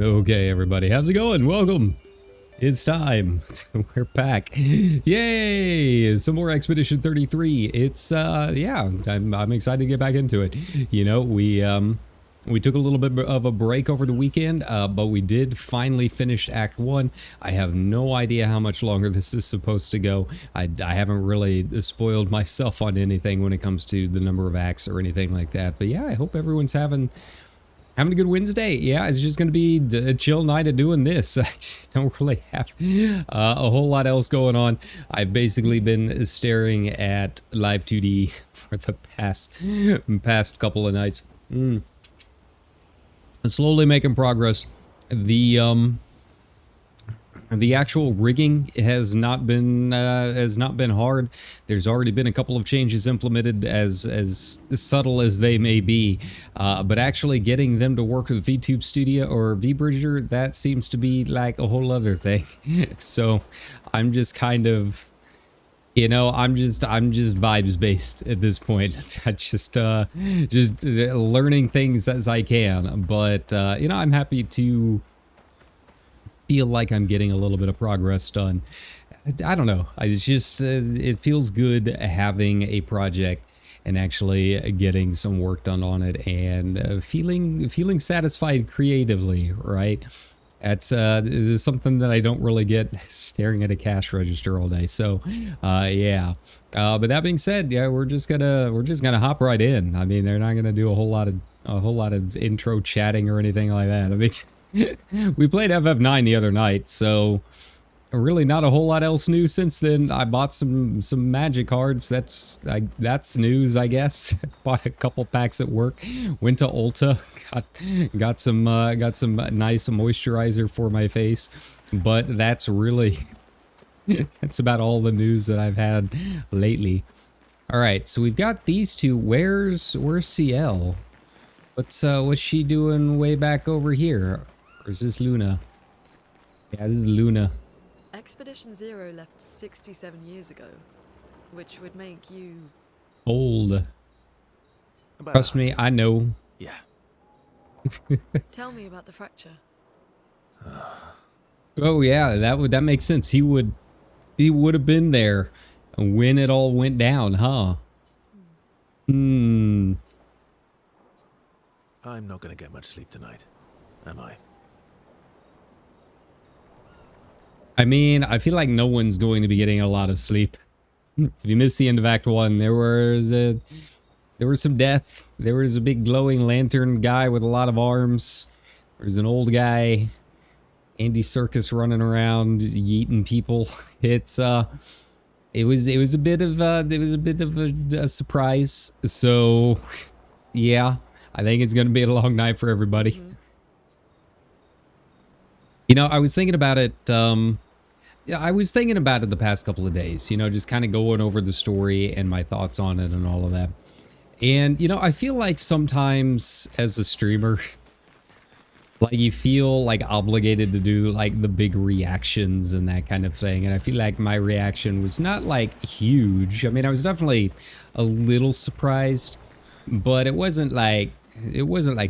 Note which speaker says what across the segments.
Speaker 1: Okay, everybody, how's it going? Welcome. It's time. We're back. Yay! Some more Expedition 33. It's yeah, I'm excited to get back into it. You know, we took a little bit of a break over the weekend, but we did finally finish Act 1. I have no idea how much longer this is supposed to go. I haven't really spoiled myself on anything when it comes to the number of acts or anything like that. But yeah, I hope everyone's having a good Wednesday. Yeah, it's just gonna be a chill night of doing this. I don't really have a whole lot else going on. I've basically been staring at Live 2D for the past couple of nights. Slowly making progress. The actual rigging has not been hard. There's already been a couple of changes implemented, as subtle as they may be, but actually getting them to work with VTube Studio or VBridger, that seems to be like a whole other thing. So I'm just kind of, you know, I'm just vibes based at this point. I just learning things as I can, but you know, I'm happy to feel like I'm getting a little bit of progress done. I don't know. I just it feels good having a project and actually getting some work done on it, and feeling satisfied creatively, right? That's something that I don't really get staring at a cash register all day. So yeah, but that being said, yeah, we're just gonna hop right in. I mean, they're not gonna do a whole lot of intro chatting or anything like that. I mean, we played FF9 the other night, so really not a whole lot else new since then. I bought some magic cards. That's news, I guess. Bought a couple packs at work. Went to Ulta, got some nice moisturizer for my face. But that's really that's about all the news that I've had lately. All right, so we've got these two. Where's CL? What's she doing way back over here? Or is this Luna? Yeah, this is Luna.
Speaker 2: Expedition Zero left 67 years ago, which would make you
Speaker 1: old. Trust me, I know.
Speaker 3: Yeah.
Speaker 2: Tell me about the fracture.
Speaker 1: Oh yeah, that makes sense. He would have been there when it all went down, huh?
Speaker 3: I'm not gonna get much sleep tonight, am I?
Speaker 1: I mean, I feel like no one's going to be getting a lot of sleep. If you missed the end of Act 1, there There was some death. There was a big glowing lantern guy with a lot of arms. There was an old guy, Andy Serkis, running around yeeting people. It was a bit of a surprise. So yeah, I think it's gonna be a long night for everybody.
Speaker 2: Mhm.
Speaker 1: You know, I was thinking about it. Yeah, I was thinking about it the past couple of days. You know, just kind of going over the story and my thoughts on it and all of that. And, you know, I feel like sometimes as a streamer, like you feel like obligated to do like the big reactions and that kind of thing. And I feel like my reaction was not like huge. I mean, I was definitely a little surprised, but it wasn't like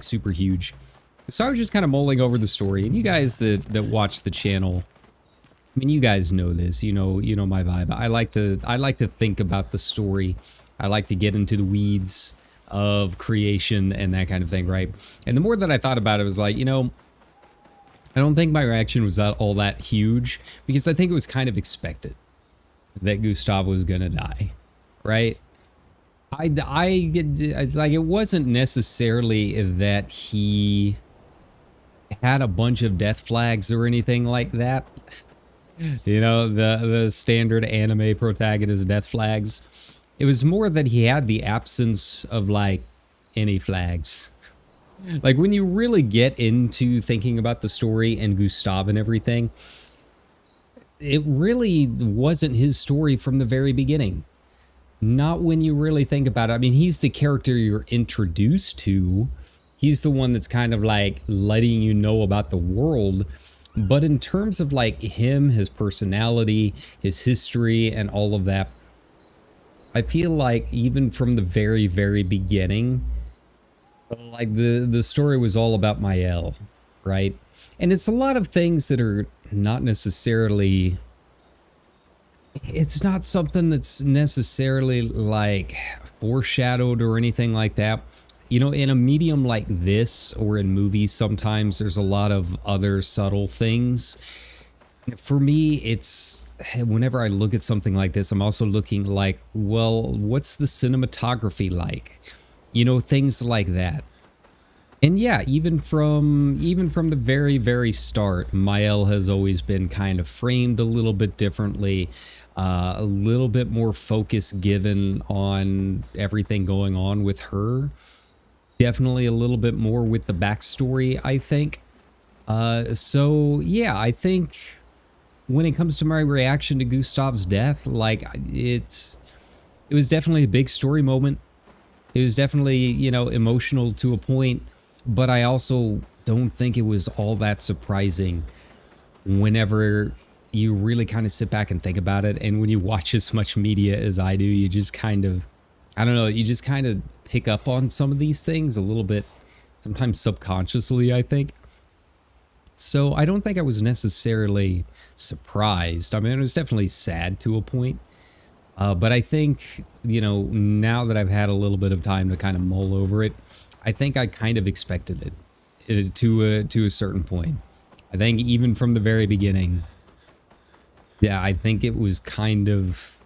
Speaker 1: super huge. So I was just kind of mulling over the story. And you guys that watch the channel, I mean, you guys know this, you know my vibe. I like to think about the story. I like to get into the weeds of creation and that kind of thing, right? And the more that I thought about it, was like, you know, I don't think my reaction was all that huge, because I think it was kind of expected that Gustav was gonna die, right? It's like, it wasn't necessarily that he had a bunch of death flags or anything like that. You know, the standard anime protagonist death flags. It was more that he had the absence of like any flags. Like when you really get into thinking about the story and Gustav and everything, it really wasn't his story from the very beginning. Not when you really think about it. I mean, he's the character you're introduced to. He's the one that's kind of like letting you know about the world. But in terms of like him, his personality, his history, and all of that, I feel like even from the very, very beginning, like the story was all about Mael, right? And it's a lot of things that are not necessarily, it's not something that's necessarily like foreshadowed or anything like that. You know, in a medium like this or in movies, sometimes there's a lot of other subtle things. For me, it's, whenever I look at something like this, I'm also looking like, well, what's the cinematography like? You know, things like that. And yeah, even from the very, very start, Mael has always been kind of framed a little bit differently, a little bit more focus given on everything going on with her. Definitely a little bit more with the backstory, I think. So yeah, I think when it comes to my reaction to Gustav's death, like it was definitely a big story moment. It was definitely, you know, emotional to a point, but I also don't think it was all that surprising whenever you really kind of sit back and think about it. And when you watch as much media as I do, you just kind of, I don't know, you just kind of pick up on some of these things a little bit, sometimes subconsciously, I think. So I don't think I was necessarily surprised. I mean, it was definitely sad to a point. But I think, you know, now that I've had a little bit of time to kind of mull over it, I think I kind of expected it to a certain point. I think even from the very beginning, yeah, I think it was kind of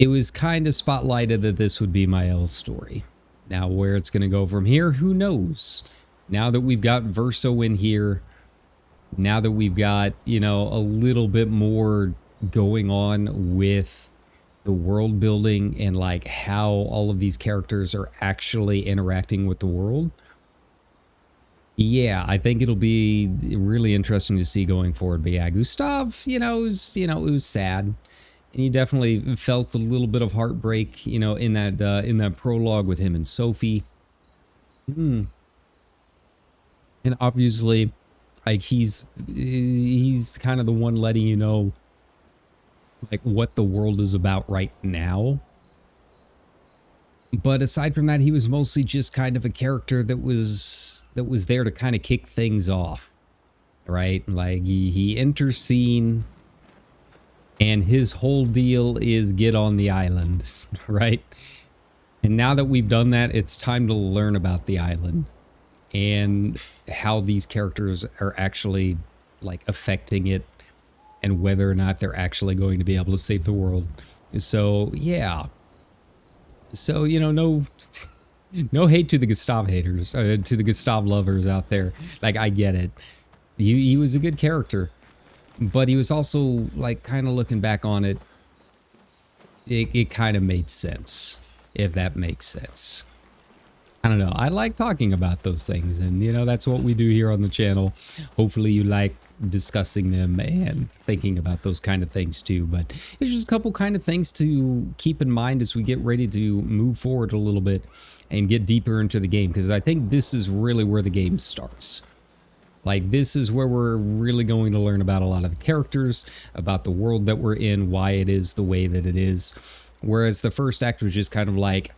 Speaker 1: spotlighted that this would be Mael's story. Now, where it's going to go from here, who knows? Now that we've got Verso in here, now that we've got, you know, a little bit more going on with the world building and like how all of these characters are actually interacting with the world. Yeah, I think it'll be really interesting to see going forward. But yeah, Gustav, it was sad. And you definitely felt a little bit of heartbreak, you know, in that prologue with him and Sophie. And obviously, like he's kind of the one letting you know like what the world is about right now. But aside from that, he was mostly just kind of a character that was there to kind of kick things off, right? Like he enters scene, and his whole deal is get on the island, right? And now that we've done that, it's time to learn about the island and how these characters are actually like affecting it, and whether or not they're actually going to be able to save the world. So yeah, So, you know, no hate to the Gustav haters, to the Gustav lovers out there. Like, I get it. He was a good character, but he was also, like, kind of looking back on it, it kind of made sense, if that makes sense. I don't know. I like talking about those things, and, you know, that's what we do here on the channel. Hopefully you like discussing them and thinking about those kind of things too, but it's just a couple kind of things to keep in mind as we get ready to move forward a little bit and get deeper into the game, because I think this is really where the game starts. Like, this is where we're really going to learn about a lot of the characters, about the world that we're in, why it is the way that it is. Whereas the first act was just kind of like,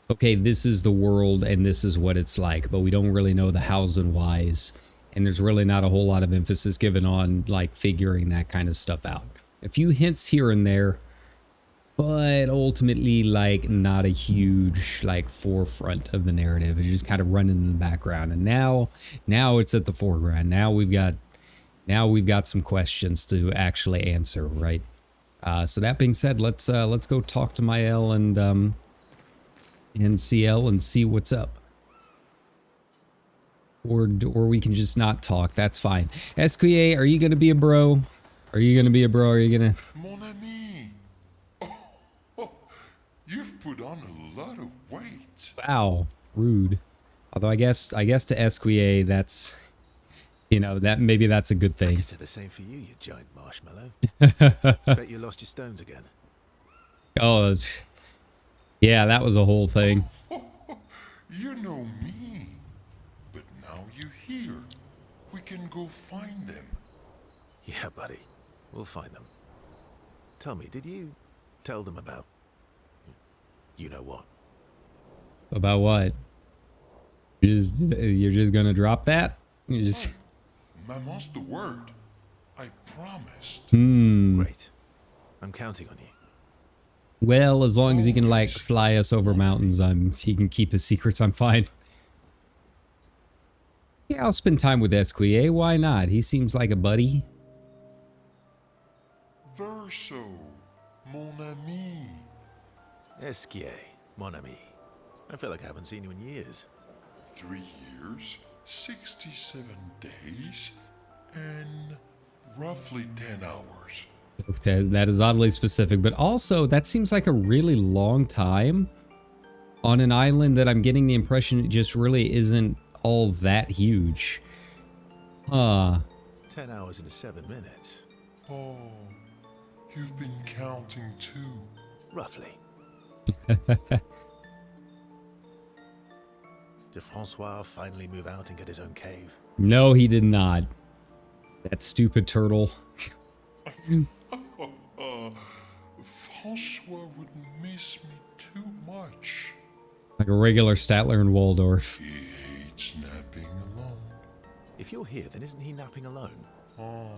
Speaker 1: okay, this is the world and this is what it's like, but we don't really know the hows and whys. And there's really not a whole lot of emphasis given on, like, figuring that kind of stuff out. A few hints here and there, but ultimately, like, not a huge, like, forefront of the narrative. It's just kind of running in the background. And now it's at the foreground. Now we've got some questions to actually answer, right? So that being said, let's go talk to Mael and CL and see what's up. Or we can just not talk. That's fine. SQA, are you gonna be a bro? Are you gonna be a bro? Are you gonna?
Speaker 4: Mon ami, you've put on a lot of weight.
Speaker 1: Wow, rude. Although I guess to SQA, that's, you know, that maybe that's a good
Speaker 3: I
Speaker 1: thing.
Speaker 3: could say the same for you, you giant marshmallow. Bet you lost your stones again.
Speaker 1: Oh, yeah, that was a whole thing.
Speaker 4: You know me, but now you're here. We can go find them.
Speaker 3: Yeah, buddy. We'll find them. Tell me, did you tell them about... you know what?
Speaker 1: About what? You're just gonna drop that? You just.
Speaker 4: Maman's the word. I promised.
Speaker 3: Great. I'm counting on you.
Speaker 1: Well, as long as he can, like, fly us over mountains, he can keep his secrets, I'm fine. Yeah, I'll spend time with SQA. Why not? He seems like a buddy.
Speaker 4: Verso, mon ami.
Speaker 3: Esquier, mon ami. I feel like I haven't seen you in years.
Speaker 4: 3 years, 67 days, and roughly 10 hours.
Speaker 1: Okay, that is oddly specific, but also that seems like a really long time on an island that I'm getting the impression it just really isn't all that huge.
Speaker 3: 10 hours and 7 minutes.
Speaker 4: Oh, you've been counting too.
Speaker 3: Roughly. Did Francois finally move out and get his own cave?
Speaker 1: No, he did not. That stupid turtle.
Speaker 4: Francois would miss me too much.
Speaker 1: Like a regular Statler and Waldorf.
Speaker 4: He hates napping alone.
Speaker 3: If you're here, then isn't he napping alone?
Speaker 4: Oh,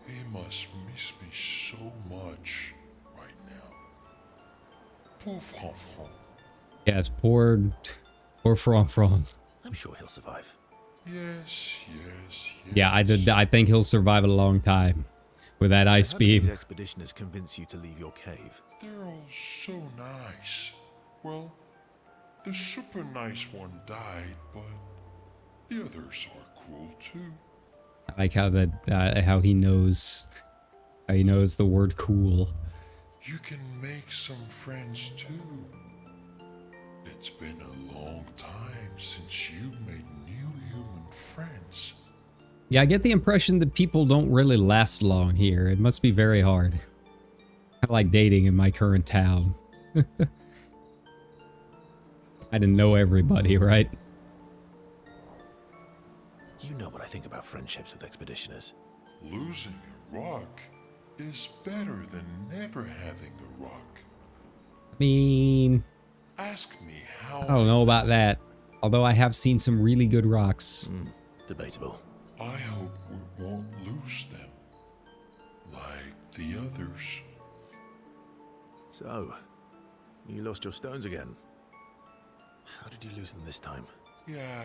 Speaker 4: he must miss me so much right now. Poor Francois.
Speaker 1: Yes, poor Franfran.
Speaker 3: I'm sure he'll survive.
Speaker 4: Yes, yes, yes.
Speaker 1: Yeah, I think he'll survive a long time with that ice
Speaker 3: How did these
Speaker 1: beam.
Speaker 3: expeditioners convince you to leave your cave?
Speaker 4: They're all so nice. Well, the super nice one died, but the others are cool too.
Speaker 1: I like how he knows the word cool.
Speaker 4: You can make some friends too. It's been a long time since you made new human friends.
Speaker 1: Yeah, I get the impression that people don't really last long here. It must be very hard. Kind of like dating in my current town. I didn't know everybody, right?
Speaker 3: You know what I think about friendships with expeditioners.
Speaker 4: Losing a rock is better than never having a rock.
Speaker 1: I mean,
Speaker 4: Ask me how.
Speaker 1: I don't know about that. Although I have seen some really good rocks.
Speaker 3: Debatable.
Speaker 4: I hope we won't lose them. Like the others.
Speaker 3: So, you lost your stones again. How did you lose them this time?
Speaker 4: Yeah.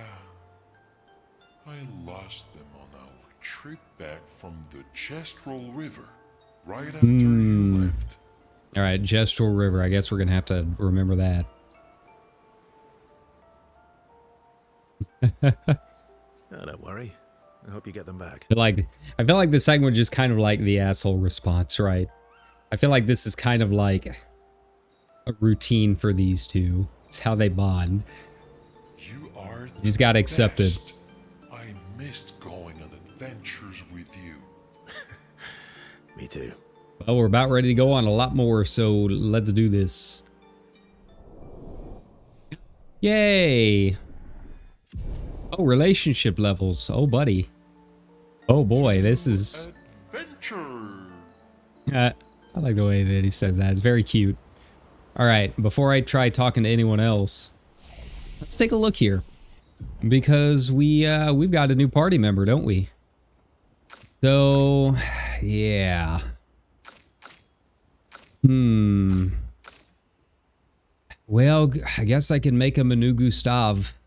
Speaker 4: I lost them on our trip back from the Chestrel River, right after you left.
Speaker 1: All right, Gestural River. I guess we're gonna have to remember that.
Speaker 3: Oh, don't worry. I hope you get them back.
Speaker 1: I feel like this segment was just kind of like the asshole response, right? I feel like this is kind of like a routine for these two. It's how they bond.
Speaker 4: You are
Speaker 1: You just gotta accept it.
Speaker 4: best. I missed going on adventures with you.
Speaker 3: Me too.
Speaker 1: Well, we're about ready to go on a lot more, so let's do this. Yay! Oh, relationship levels. Oh, buddy. Oh, boy, this is...
Speaker 4: Adventure.
Speaker 1: I like the way that he says that. It's very cute. All right, before I try talking to anyone else, let's take a look here. Because we've got a new party member, don't we? So, yeah. Well, I guess I can make him a new Gustav,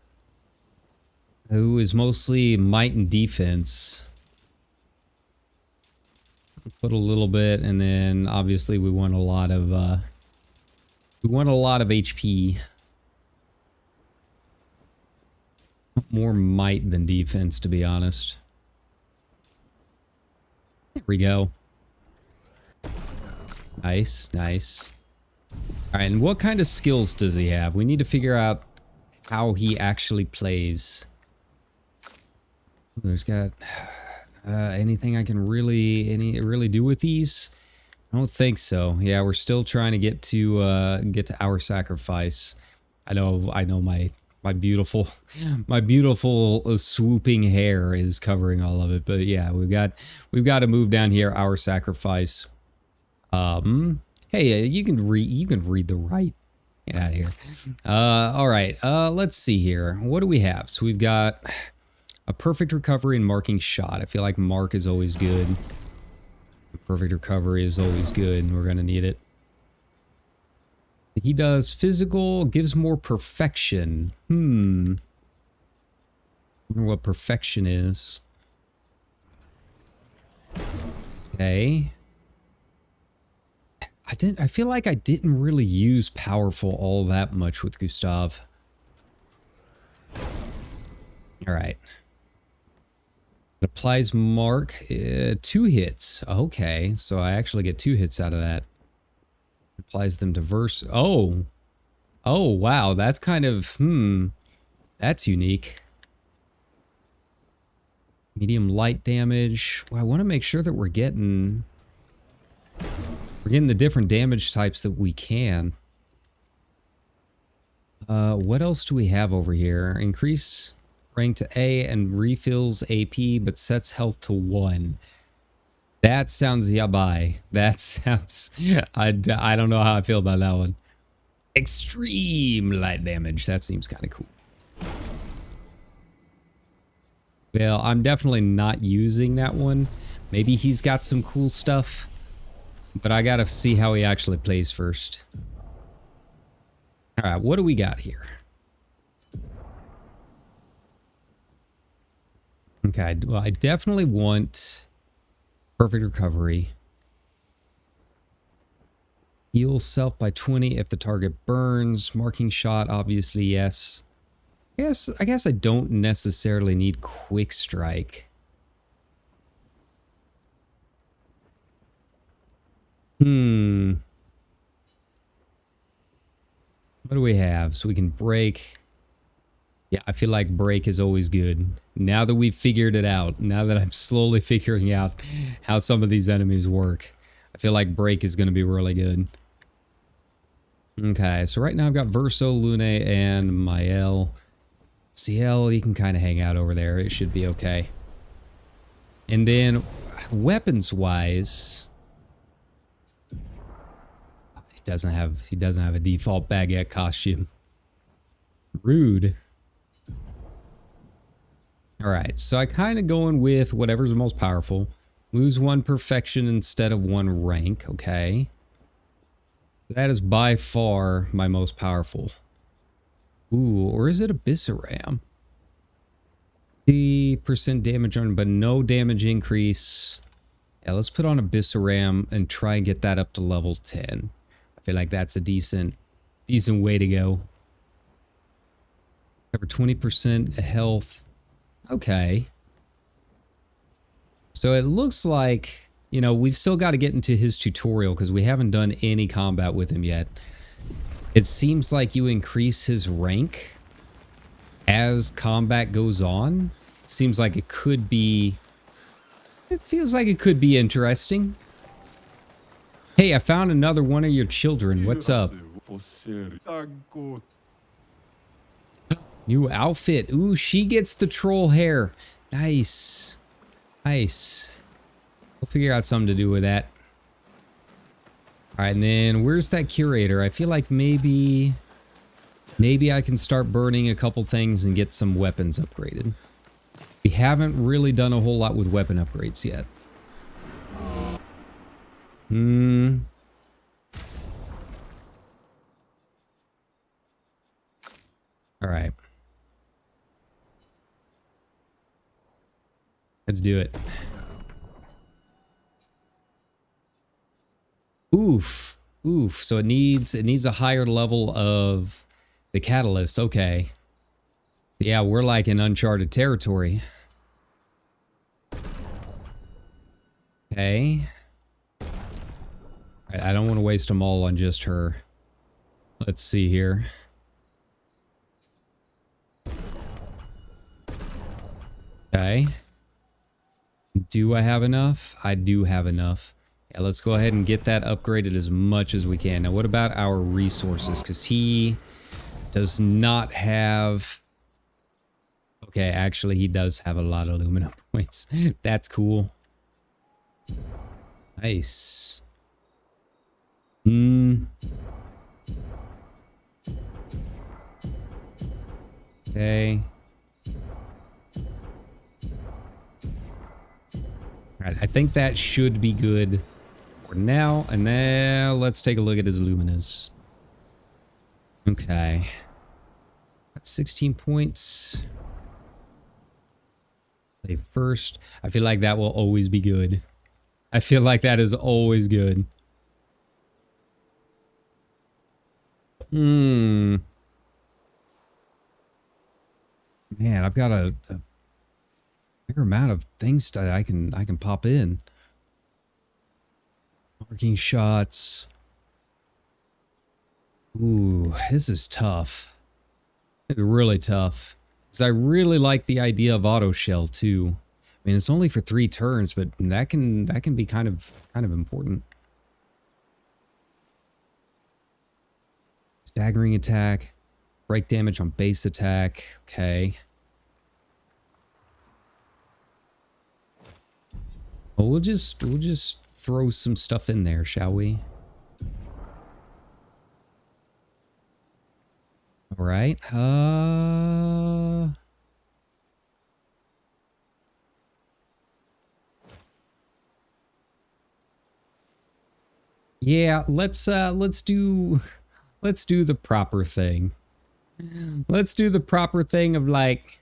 Speaker 1: who is mostly might and defense. Put a little bit, and then obviously we want a lot of HP. More might than defense, to be honest. There we go. Nice, nice. All right, and what kind of skills does he have? We need to figure out how he actually plays. There's got anything I can really do with these? I don't think so. Yeah, we're still trying to get to our sacrifice. I know my beautiful swooping hair is covering all of it, but yeah, we've got to move down here. Our sacrifice. Hey, you can read the right. Get out of here. All right. Let's see here. What do we have? So we've got a perfect recovery and marking shot. I feel like mark is always good. Perfect recovery is always good. We're gonna need it. He does physical, gives more perfection. Wonder what perfection is. Okay. I feel like I didn't really use powerful all that much with Gustav. All right. It applies mark 2 hits. Okay, so I actually get 2 hits out of that. Applies them to Verso. Oh, wow, that's kind of that's unique. Medium light damage. Well, I want to make sure that we're getting the different damage types that we can. What else do we have over here? Increase rank to A and refills AP, but sets health to 1. That sounds yabai. That sounds... I don't know how I feel about that one. Extreme light damage. That seems kind of cool. Well, I'm definitely not using that one. Maybe he's got some cool stuff. But I gotta see how he actually plays first. Alright, what do we got here? Okay, well, I definitely want perfect recovery. Heal self by 20 if the target burns. Marking shot, obviously, yes. I guess I don't necessarily need quick strike. What do we have? So we can break. Yeah, I feel like break is always good. Now that we've figured it out, now that I'm slowly figuring out how some of these enemies work, I feel like break is going to be really good. Okay, so right now I've got Verso, Lune, and Mael. CL, you can kind of hang out over there. It should be okay. And then, weapons-wise, he doesn't have a default Baguette costume. Rude. Alright, so I kind of going with whatever's the most powerful. Lose 1 perfection instead of 1 rank, okay. That is by far my most powerful. Ooh, or is it Abyssaram? 50% damage on, but no damage increase. Yeah, let's put on Abyssaram and try and get that up to level 10. feel like that's a decent way to go. Cover 20% health. Okay. So it looks like, you know, we've still got to get into his tutorial because we haven't done any combat with him yet. It seems like you increase his rank as combat goes on. Seems like it could be... It feels like it could be interesting. Hey, I found another one of your children. What's up? New outfit. Ooh, she gets the troll hair. Nice. Nice. We'll figure out something to do with that. All right, and then where's that curator? I feel like maybe I can start burning a couple things and get some weapons upgraded. We haven't really done a whole lot with weapon upgrades yet. All right. Let's do it. Oof. Oof. So it needs a higher level of the catalyst. Okay. Yeah, we're like in uncharted territory. Okay. I don't want to waste them all on just her. Let's see here. Okay. Do I have enough? I do have enough. Yeah, let's go ahead and get that upgraded as much as we can. Now, what about our resources? Because he does not have... Okay, actually, he does have a lot of aluminum points. That's cool. Nice. Okay. Alright, I think that should be good for now. And now let's take a look at his luminous. Okay. Got 16 points. Play first. I feel like that will always be good. I feel like that is always good. Man, I've got a bigger amount of things that I can pop in. Marking shots. Ooh, this is tough. It's really tough. Because I really like the idea of auto shell too. I mean, it's only for 3 turns, but that can be kind of important. Staggering attack, break damage on base attack. Okay. Well, we'll just throw some stuff in there, shall we? All right. Yeah, let's do the proper thing. Let's do the proper thing of like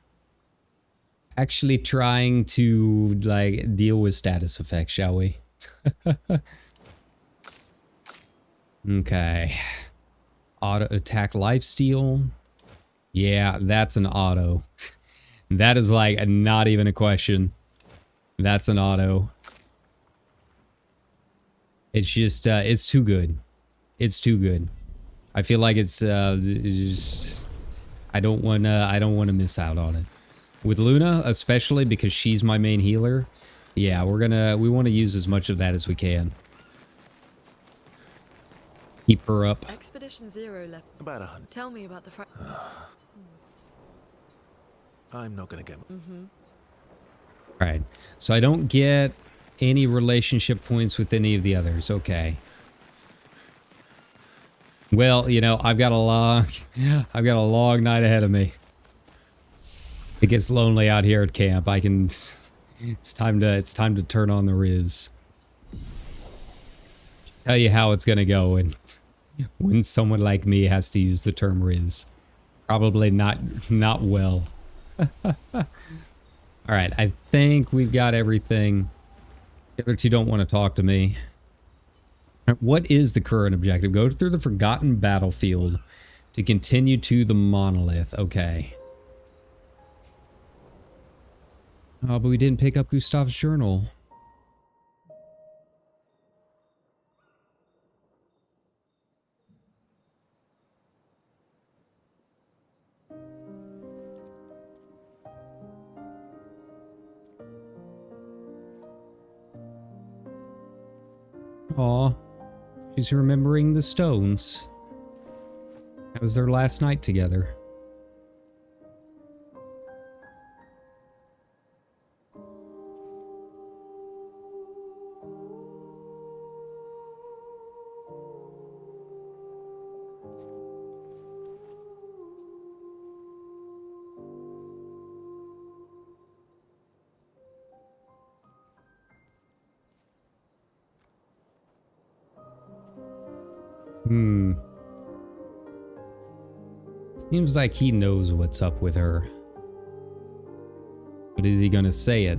Speaker 1: actually trying to like deal with status effects, shall we? Okay. Auto attack lifesteal. Yeah, that's an auto. That is like not even a question. That's an auto. It's just it's too good. It's too good. I feel like it's just I don't want to miss out on it. With Luna, especially because she's my main healer. Yeah, we want to use as much of that as we can. Keep her up.
Speaker 2: Expedition 0 left.
Speaker 3: About 100.
Speaker 2: Tell me about the
Speaker 3: I'm not gonna get...
Speaker 1: Alright, so I don't get any relationship points with any of the others. Okay. Well, you know, I've got a long night ahead of me. It gets lonely out here at camp. It's time to turn on the Riz. Tell you how it's gonna go when someone like me has to use the term Riz. Probably not well. Alright, I think we've got everything. The other two don't want to talk to me. What is the current objective? Go through the forgotten battlefield to continue to the monolith. Okay. Oh, but we didn't pick up Gustav's journal. Aw, she's remembering the stones. That was their last night together. Seems like he knows what's up with her. But is he gonna say it?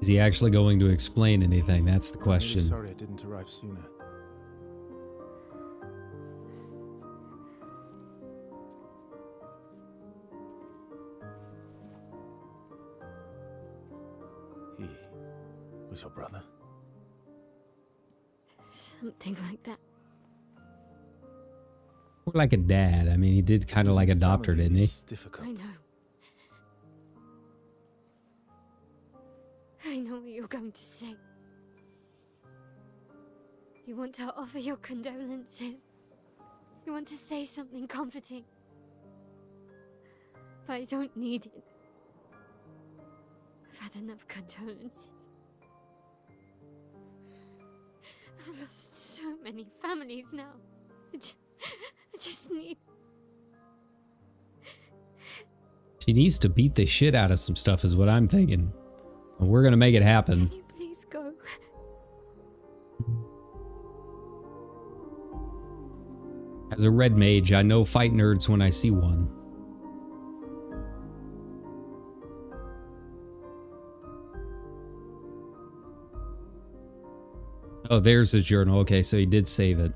Speaker 1: Is he actually going to explain anything? That's the question.
Speaker 3: I'm really sorry I didn't arrive sooner. He was your brother?
Speaker 5: Something like that.
Speaker 1: More like a dad. I mean, he did kind of like adopt her, didn't he?
Speaker 3: It's difficult.
Speaker 5: I know. I know what you're going to say. You want to offer your condolences. You want to say something comforting. But I don't need it. I've had enough condolences. I've lost so many families now. I just need...
Speaker 1: She needs to beat the shit out of some stuff is what I'm thinking. And we're gonna make it happen.
Speaker 5: Can you please go?
Speaker 1: As a red mage, I know fight nerds when I see one. Oh, there's his journal. Okay, so he did save it.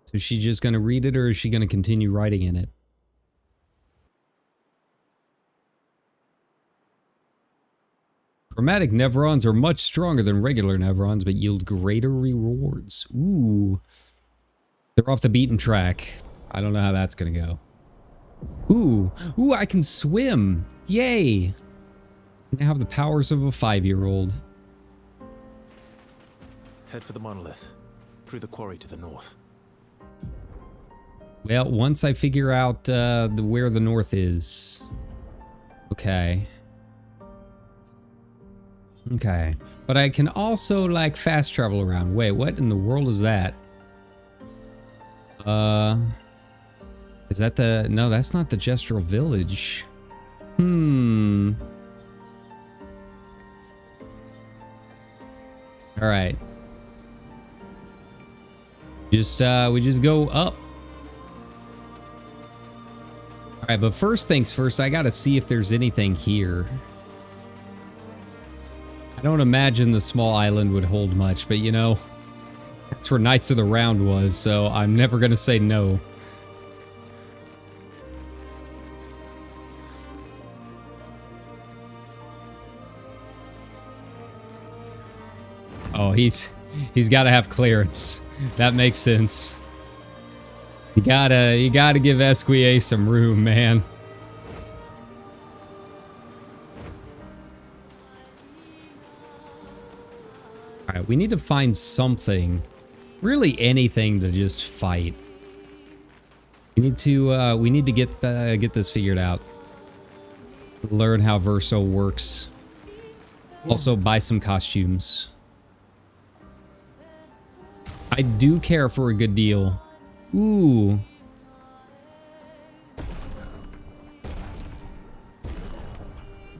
Speaker 1: So is she just going to read it, or is she going to continue writing in it? Chromatic nevrons are much stronger than regular nevrons, but yield greater rewards. Ooh. They're off the beaten track. I don't know how that's going to go. Ooh. Ooh, I can swim. Yay. I have the powers of a 5-year-old.
Speaker 3: Head for the monolith. Through the quarry to the north.
Speaker 1: Well, once I figure out where the north is. Okay. Okay. But I can also, like, fast travel around. Wait, what in the world is that? Is that the... No, that's not the Gestural Village. Alright. Just, we just go up. Alright, but first things first, I gotta see if there's anything here. I don't imagine the small island would hold much, but you know, that's where Knights of the Round was, so I'm never gonna say no. Oh, he's gotta have clearance. That makes sense. You gotta give Esquier some room, man. Alright, we need to find something. Really anything to just fight. We need to get this figured out. Learn how Verso works. Also buy some costumes. I do care for a good deal. Ooh.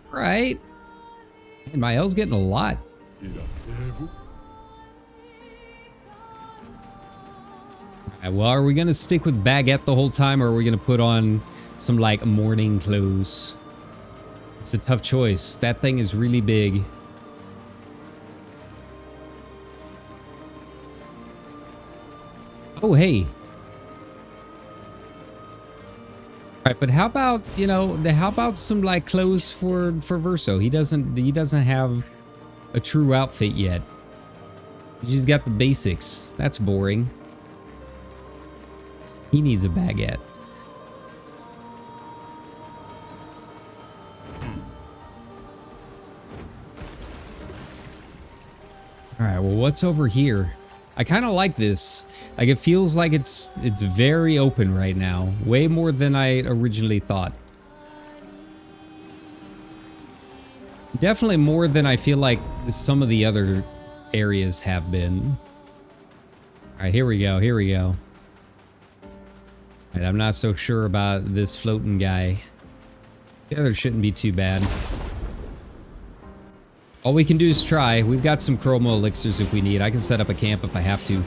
Speaker 1: Right. And my L's getting a lot. Alright, well, are we gonna stick with Baguette the whole time, or are we gonna put on some, like, morning clothes? It's a tough choice. That thing is really big. Oh, hey. Alright, but how about, you know, how about some, like, clothes for Verso? He doesn't have a true outfit yet. He's got the basics. That's boring. He needs a baguette. Alright, well, what's over here? I kind of like this. Like, it feels like it's very open right now. Way more than I originally thought. Definitely more than I feel like some of the other areas have been. Alright, here we go. Here we go. Alright, I'm not so sure about this floating guy. The other shouldn't be too bad. All we can do is try. We've got some chroma elixirs if we need. I can set up a camp if I have to.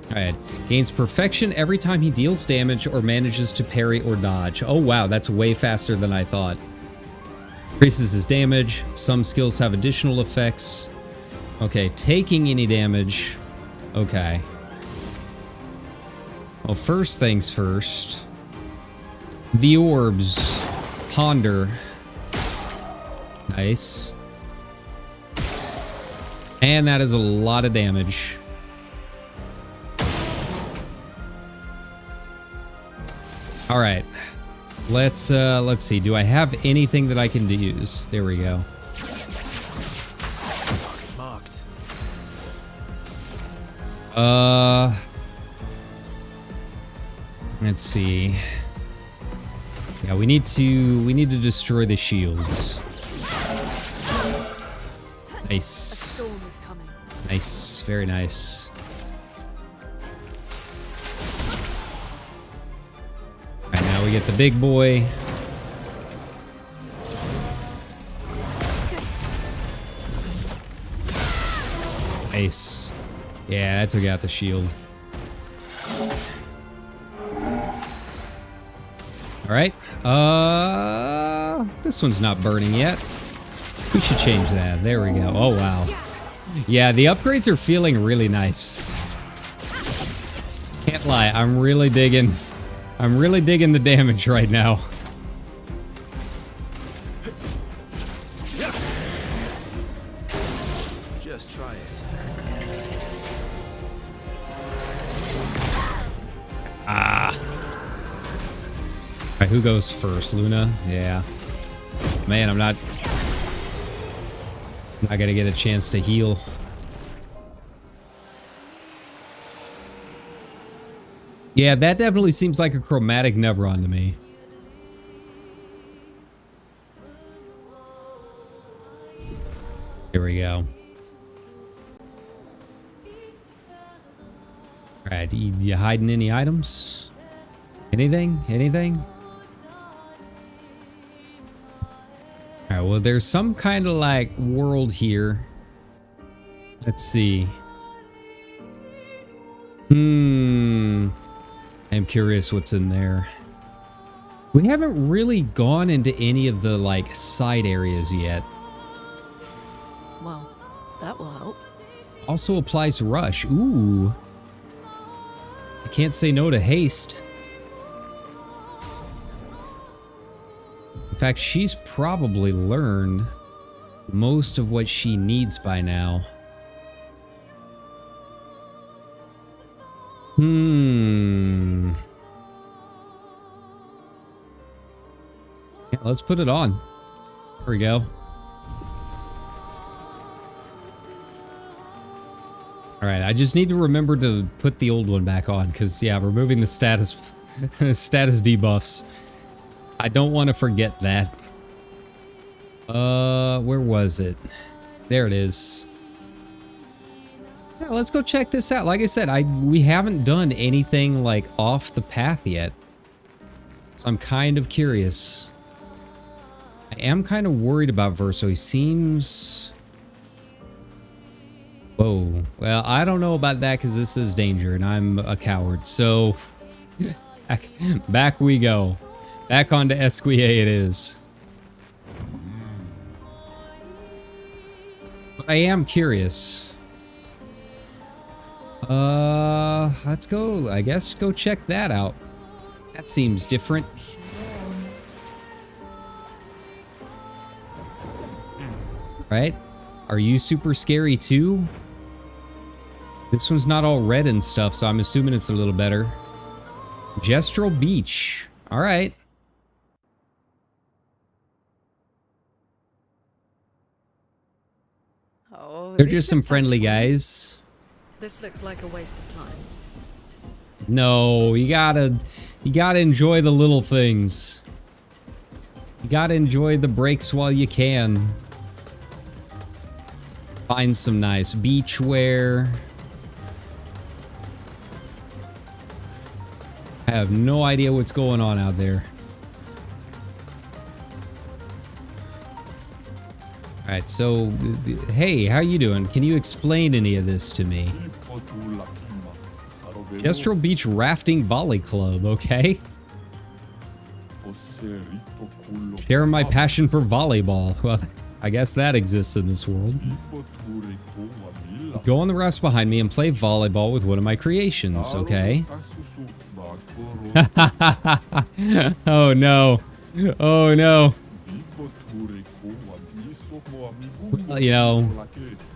Speaker 1: Alright. Gains perfection every time he deals damage or manages to parry or dodge. Oh wow, that's way faster than I thought. Increases his damage. Some skills have additional effects. Okay, taking any damage. Okay. Well, first things first. The orbs. Ponder. Nice. And that is a lot of damage. All right. Let's see. Do I have anything that I can use? There we go.
Speaker 3: Marked.
Speaker 1: Let's see. Yeah, we need to destroy the shields.
Speaker 2: A
Speaker 1: Nice.
Speaker 2: storm is coming.
Speaker 1: Nice. Very nice. Alright, now we get the big boy. Nice. Yeah, that took out the shield. Alright. This one's not burning yet. We should change that. There we go. Oh, wow. Yeah, the upgrades are feeling really nice. Can't lie. I'm really digging the damage right now.
Speaker 3: Just try it.
Speaker 1: Alright, who goes first? Luna? Yeah. Man, I'm not gonna get a chance to heal. Yeah, that definitely seems like a chromatic Nevron to me. Here we go. Alright, you hiding any items? Anything? Anything? Alright, well, there's some kind of like world here. Let's see. I'm curious what's in there. We haven't really gone into any of the like side areas yet.
Speaker 2: Well, that will help.
Speaker 1: Also applies rush. Ooh. I can't say no to haste. In fact, she's probably learned most of what she needs by now. Yeah, let's put it on. There we go. Alright, I just need to remember to put the old one back on, because, yeah, removing the status debuffs. I don't want to forget that. Where was it? There it is. Yeah, let's go check this out. Like I said, we haven't done anything like off the path yet. So I'm kind of curious. I am kind of worried about Verso. He seems Whoa. Well, I don't know about that because this is danger and I'm a coward. So, back we go. Back onto Esquier it is. But I am curious. Let's go, I guess, go check that out. That seems different. Right? Are you super scary too? This one's not all red and stuff, so I'm assuming it's a little better. Gestural Beach. All right.
Speaker 2: Oh,
Speaker 1: They're
Speaker 2: this
Speaker 1: just some
Speaker 2: looks like
Speaker 1: friendly
Speaker 2: fun.
Speaker 1: guys.
Speaker 2: This looks like a waste of time.
Speaker 1: No, you gotta enjoy the little things. You gotta enjoy the breaks while you can. Find some nice beachwear. I have no idea what's going on out there. All right, so, hey, how you doing? Can you explain any of this to me? Gestural Beach Rafting Volley Club, okay? Sharing my passion for volleyball. Well, I guess that exists in this world. Go on the rafts behind me and play volleyball with one of my creations, okay? Oh no. Oh no. Well, you know,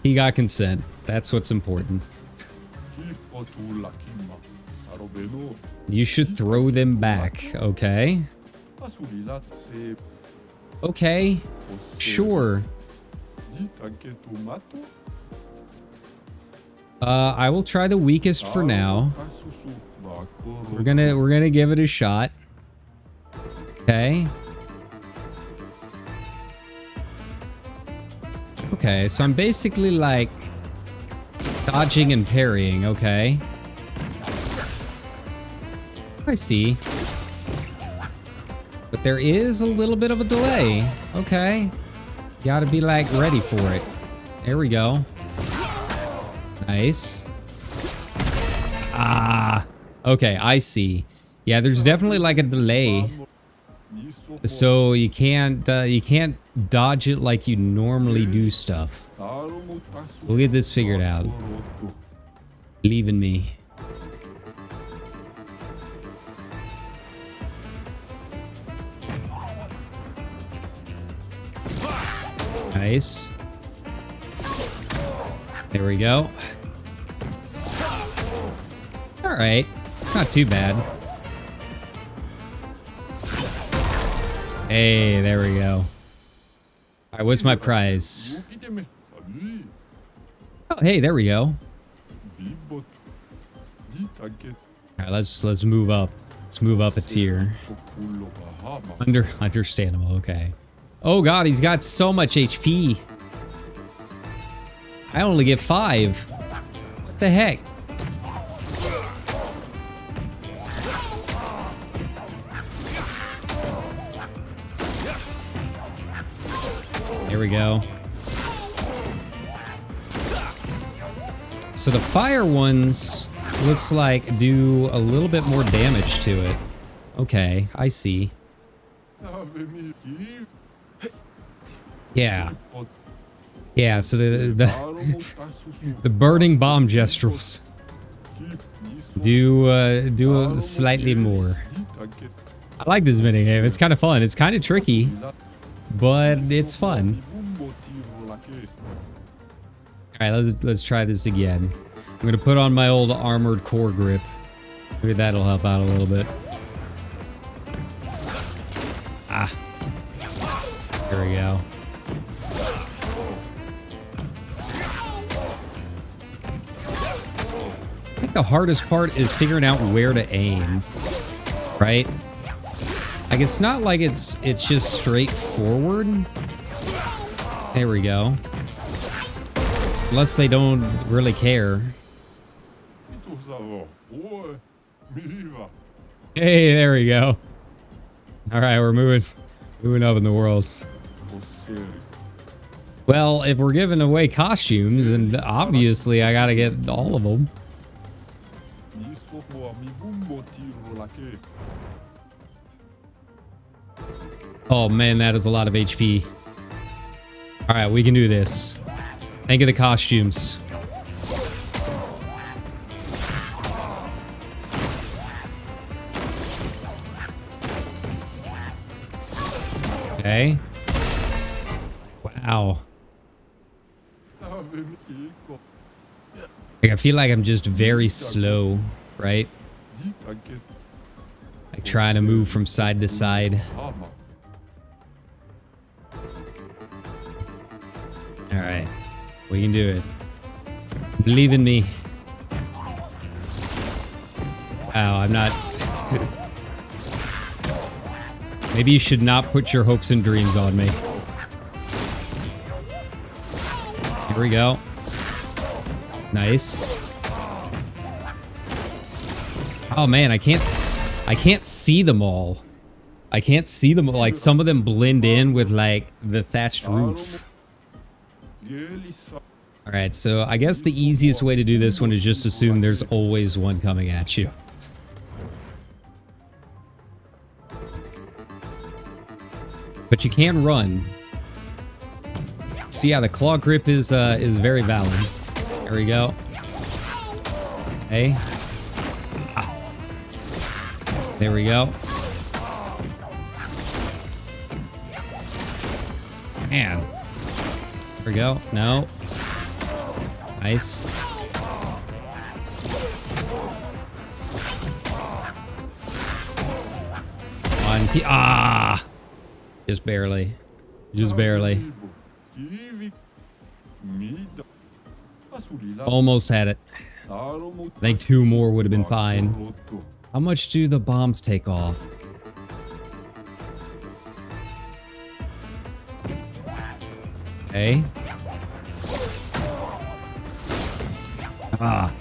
Speaker 1: he got consent. That's what's important. You should throw them back, okay? Okay. Sure. I will try the weakest for now. We're gonna give it a shot. Okay. Okay, so I'm basically like dodging and parrying, okay? I see. But there is a little bit of a delay. Okay. Gotta be like ready for it. There we go. Nice. Ah. Okay, I see. Yeah, there's definitely like a delay. So you can't dodge it like you normally do stuff. We'll get this figured out. Believe in me. Nice. There we go. All right. Not too bad. Hey, there we go. All right, what's my prize? Oh, hey, there we go. All right, let's move up. Let's move up a tier. Understandable. Okay. Oh God, he's got so much HP. I only get 5. What the heck? There we go. So the fire ones looks like do a little bit more damage to it. Okay, I see. Yeah. Yeah, so the burning bomb gestrels do slightly more. I like this minigame. It's kind of fun. It's kind of tricky, but it's fun. All right, let's try this again. I'm gonna put on my old armored core grip. Maybe that'll help out a little bit. Ah, there we go. I think the hardest part is figuring out where to aim, right? Like, it's not like it's just straightforward. There we go. Unless they don't really care. Hey, there we go. All right, we're moving up in the world. Well, if we're giving away costumes, then obviously I gotta get all of them. Oh man, that is a lot of HP. All right, we can do this. Think of the costumes. Okay. Wow. Like, I feel like I'm just very slow, right? Like trying to move from side to side. All right, we can do it. Believe in me. Wow, I'm not... Maybe you should not put your hopes and dreams on me. Here we go. Nice. Oh man, I can't see them all. I can't see them. Like, some of them blend in with like the thatched roof. All right, so I guess the easiest way to do this one is just assume there's always one coming at you. But you can run. So yeah, the claw grip is very valid. There we go. Hey. Ah. There we go. Man. There we go. No. Nice. On. Ah! Just barely. Just barely. Almost had it. I think 2 more would have been fine. How much do the bombs take off? Okay. Ah.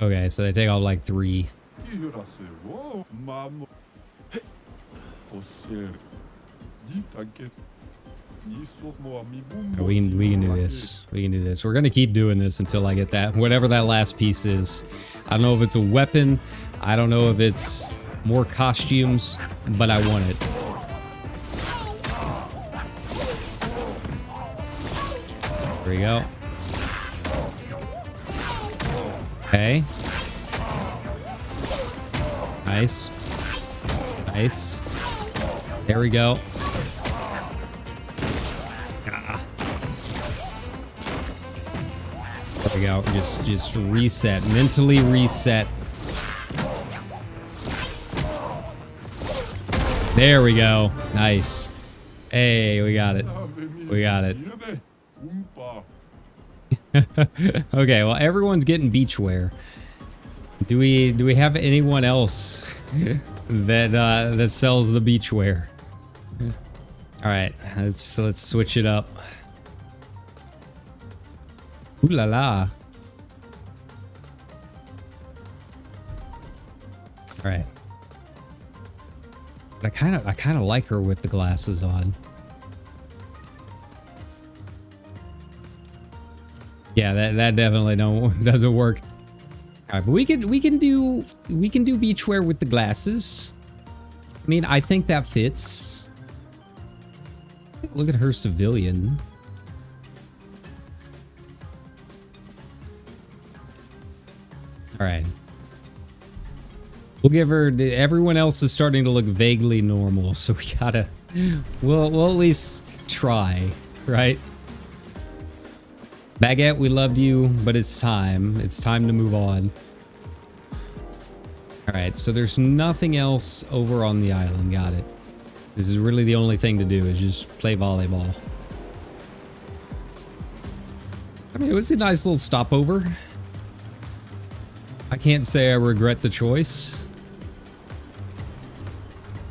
Speaker 1: Okay, so they take off like 3. We can do this. We can do this. We're gonna keep doing this until I get that, whatever that last piece is. I don't know if it's a weapon. I don't know if it's more costumes, but I want it. There we go. Okay. Nice. Nice. There we go. There we go. Just reset. Mentally reset. There we go. Nice. Hey, we got it. We got it. Okay, well, everyone's getting beachwear. Do we have anyone else that sells the beachwear? All right, let's switch it up. Ooh la la. All right. But I kind of like her with the glasses on. Yeah, that definitely doesn't work. All right, but we can do beachwear with the glasses. I mean, I think that fits. Look at her civilian. All right. We'll give her... Everyone else is starting to look vaguely normal, so we gotta... We'll at least try, right? Baguette, we loved you, but it's time. It's time to move on. All right, so there's nothing else over on the island. Got it. This is really the only thing to do, is just play volleyball. I mean, it was a nice little stopover. I can't say I regret the choice.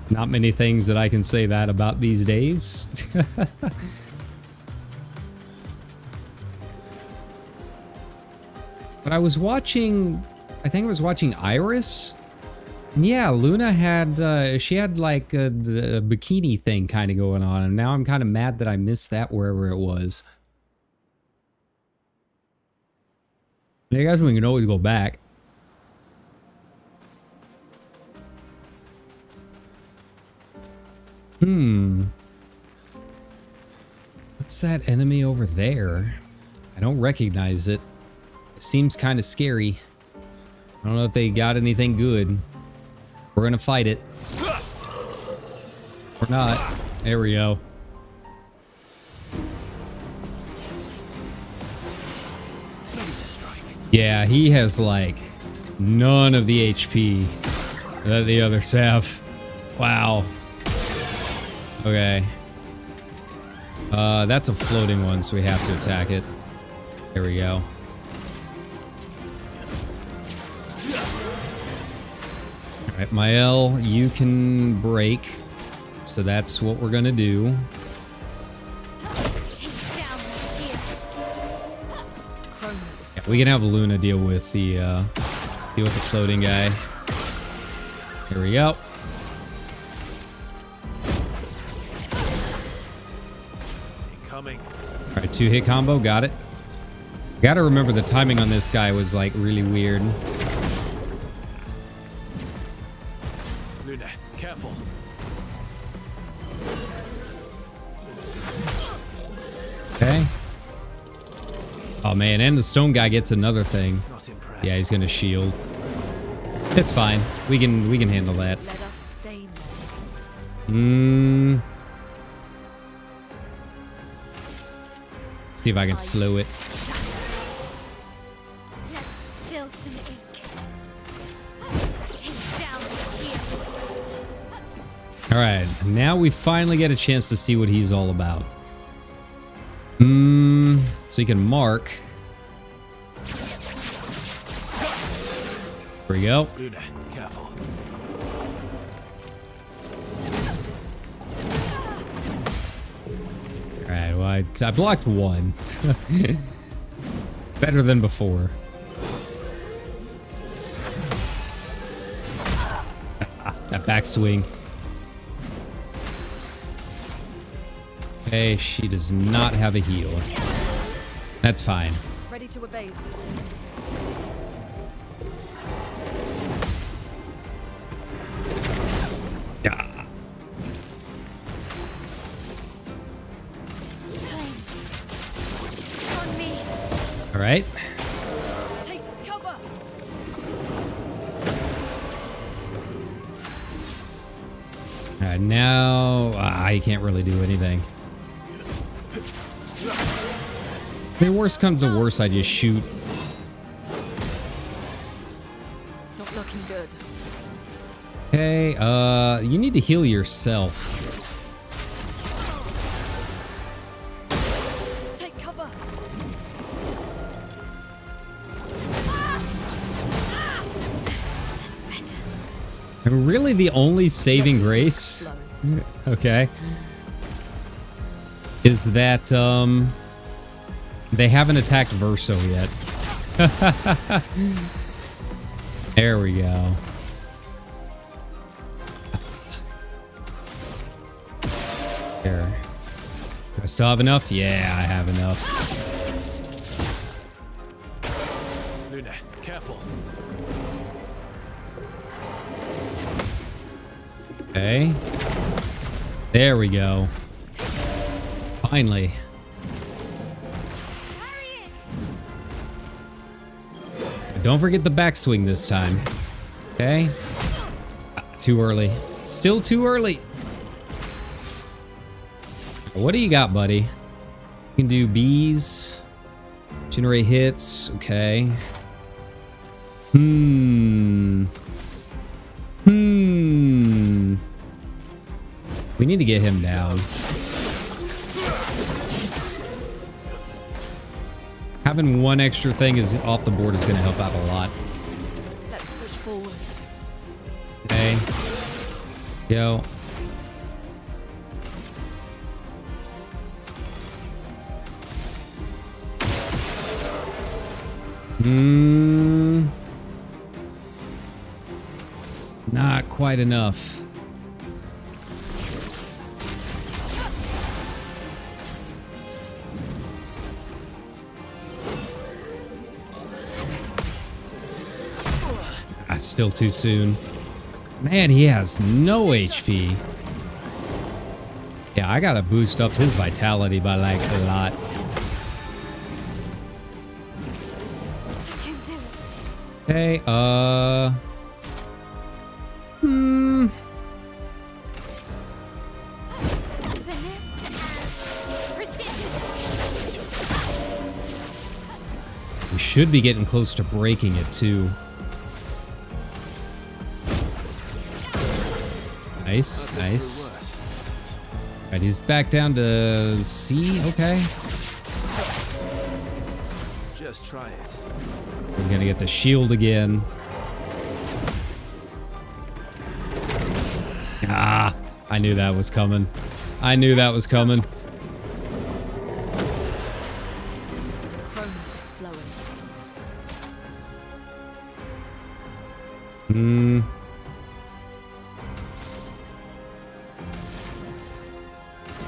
Speaker 1: Not many things that I can say that about these days. But I was watching... I think I was watching Iris. Yeah, Luna had, she had like the bikini thing kind of going on. And now I'm kind of mad that I missed that wherever it was. I guess we can always go back. What's that enemy over there? I don't recognize it. It seems kind of scary. I don't know if they got anything good. We're gonna fight it. Or not. There we go. Yeah, he has like none of the HP that the others have. Wow. Okay. That's a floating one, so we have to attack it. There we go. Alright, Mael, you can break. So that's what we're gonna do. Yeah, we can have Luna deal with the floating guy. Here we go.
Speaker 3: Coming.
Speaker 1: Alright, 2-hit combo, got it. Gotta remember the timing on this guy was like really weird.
Speaker 3: Luna, careful.
Speaker 1: Okay. Oh man, and the stone guy gets another thing.
Speaker 3: Not impressed.
Speaker 1: Yeah, he's gonna shield. It's fine. We can handle that.
Speaker 2: Let us stain them.
Speaker 1: See if I can slow it.
Speaker 5: Let's spill some ink. Take down the shields.
Speaker 1: Alright, now we finally get a chance to see what he's all about. So you can mark. There we go.
Speaker 3: Luna, careful.
Speaker 1: Alright, well, I blocked one. Better than before. That backswing. Okay, she does not have a heal. That's fine.
Speaker 2: Ready to evade.
Speaker 1: Yeah.
Speaker 5: Flames. On me.
Speaker 1: All right.
Speaker 2: Take cover.
Speaker 1: All right, now I can't really do anything. The worst comes to worst, I just shoot.
Speaker 2: Not looking good.
Speaker 1: Okay, you need to heal yourself.
Speaker 2: Take cover.
Speaker 5: That's better.
Speaker 1: And really the only saving grace,
Speaker 2: Slow.
Speaker 1: okay, is that, they haven't attacked Verso yet. There we go. There. Do I still have enough? Yeah, I have enough.
Speaker 3: Luna, careful.
Speaker 1: Okay. There we go. Finally. Don't forget the backswing this time. Okay. Too early. Still too early. What do you got, buddy? You can do bees. Generate hits. Okay. We need to get him down. Having one extra thing is off the board is going to help out a lot.
Speaker 2: Let's push forward.
Speaker 1: Okay. Yo. Not quite enough. Still too soon. Man, he has no HP. Yeah, I gotta boost up his vitality by like a lot. Okay, we should be getting close to breaking it too. Nice, nice. Alright, he's back down to C. Okay.
Speaker 3: Just try it.
Speaker 1: We're gonna get the shield again. Ah, I knew that was coming. I knew that was coming.
Speaker 2: Chroma is flowing.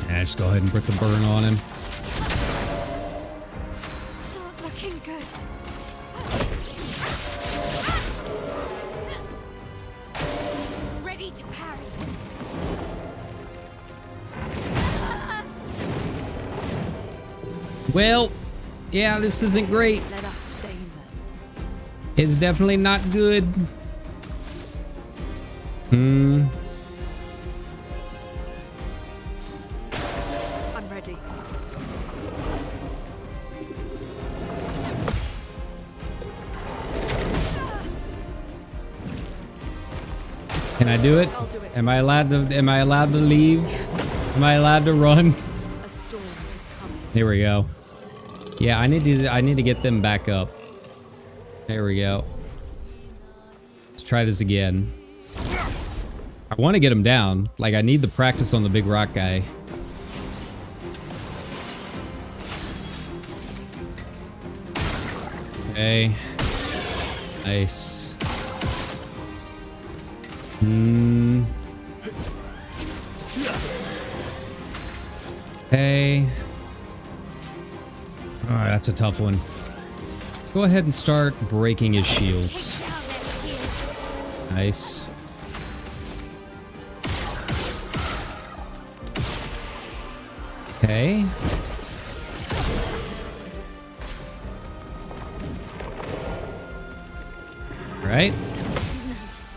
Speaker 1: Yeah, just go ahead and put the burn on him.
Speaker 5: Not looking good. Ready to parry.
Speaker 1: Well, yeah, this isn't great.
Speaker 2: Let us stain them.
Speaker 1: It's definitely not good.
Speaker 2: I'm ready.
Speaker 1: Can I do it?
Speaker 2: I'll do it.
Speaker 1: Am I allowed to leave? Am I allowed to run?
Speaker 2: A storm is coming.
Speaker 1: Here we go. Yeah, I need to get them back up. There we go. Let's try this again. I want to get him down. Like, I need the practice on the big rock guy. Okay. Nice. Okay. Alright, that's a tough one. Let's go ahead and start breaking his shields.
Speaker 5: Take down their shields.
Speaker 1: Nice. Okay. Right.
Speaker 5: Nice.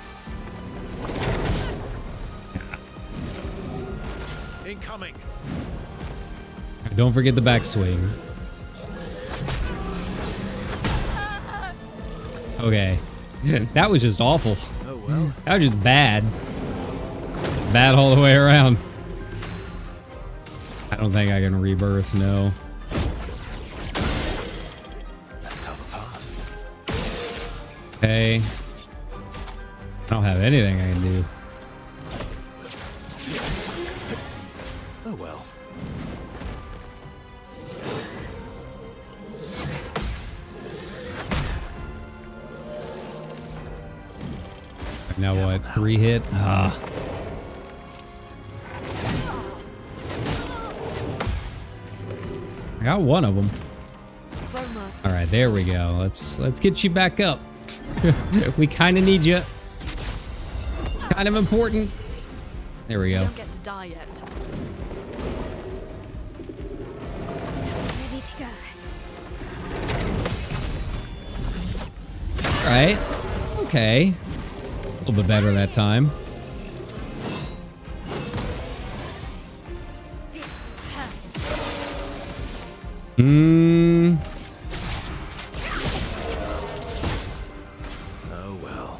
Speaker 3: Incoming.
Speaker 1: Don't forget the backswing. Okay. That was just awful.
Speaker 3: Oh well.
Speaker 1: That was just bad. Bad all the way around. I don't think I can rebirth, no.
Speaker 3: Let's cover path.
Speaker 1: Okay. I don't have anything I can do.
Speaker 3: Oh well.
Speaker 1: Now what? 3 hit? Ah. I got one of them.
Speaker 2: Chroma.
Speaker 1: All right, there we go. Let's get you back up. We kind of need you. Kind of important. There we
Speaker 2: You
Speaker 1: go.
Speaker 2: don't get to die yet.
Speaker 5: Ready to go.
Speaker 1: All right. Okay. A little bit better that time.
Speaker 5: This will hurt.
Speaker 3: Oh well.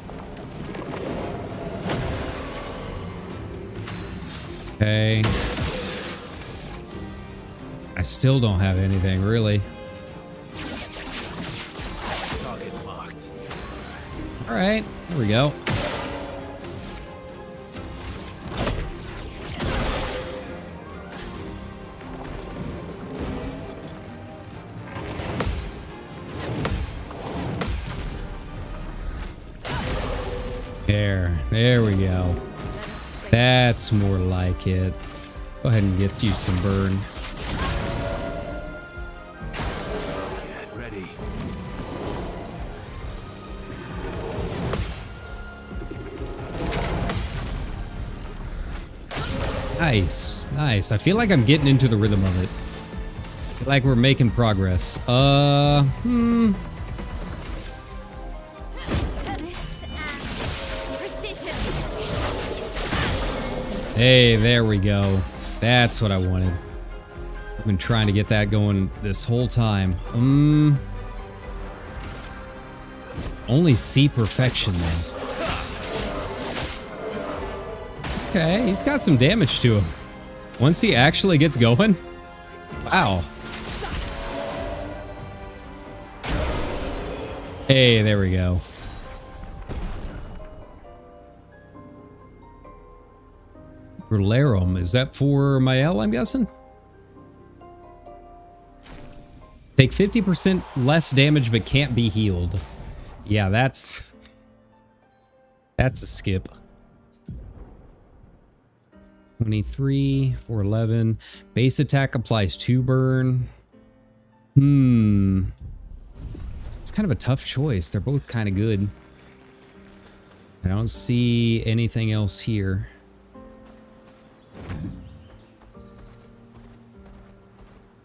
Speaker 1: Okay. I still don't have anything, really.
Speaker 3: Target marked.
Speaker 1: All right. There we go. There we go. That's more like it. Go ahead and get you some burn.
Speaker 3: Get ready.
Speaker 1: Nice, nice. I feel like I'm getting into the rhythm of it. I feel like we're making progress. Hey, there we go. That's what I wanted. I've been trying to get that going this whole time. Only see perfection then. Okay, he's got some damage to him. Once he actually gets going. Wow. Hey, there we go. Brularum, is that for Mael, I'm guessing? Take 50% less damage but can't be healed. Yeah, that's a skip. 23 for 11. Base attack applies 2 burn. It's kind of a tough choice. They're both kind of good. I don't see anything else here.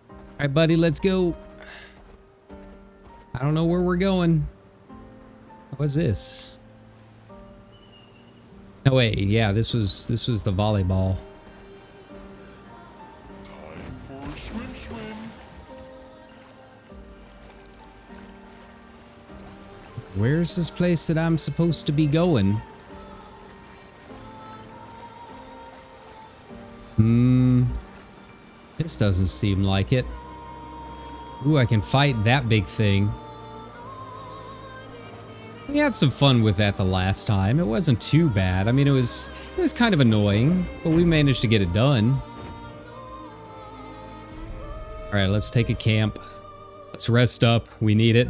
Speaker 1: All right, buddy, let's go. I don't know where we're going. What's this? No, wait, yeah, this was the volleyball.
Speaker 4: Time for a swim.
Speaker 1: Where's this place that I'm supposed to be going? This doesn't seem like it. Ooh, I can fight that big thing. We had some fun with that the last time. It wasn't too bad. I mean, it was kind of annoying, but we managed to get it done. All right, let's take a camp. Let's rest up. We need it.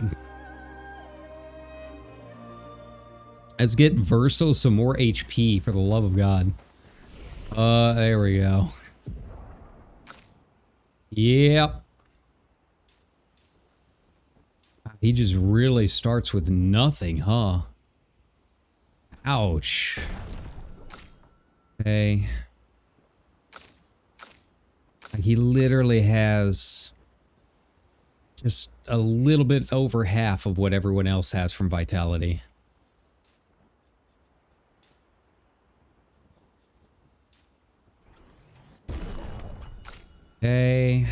Speaker 1: Let's get Verso some more HP, for the love of God. There we go. Yep. He just really starts with nothing, huh? Ouch. Okay. He literally has just a little bit over half of what everyone else has from Vitality. Okay.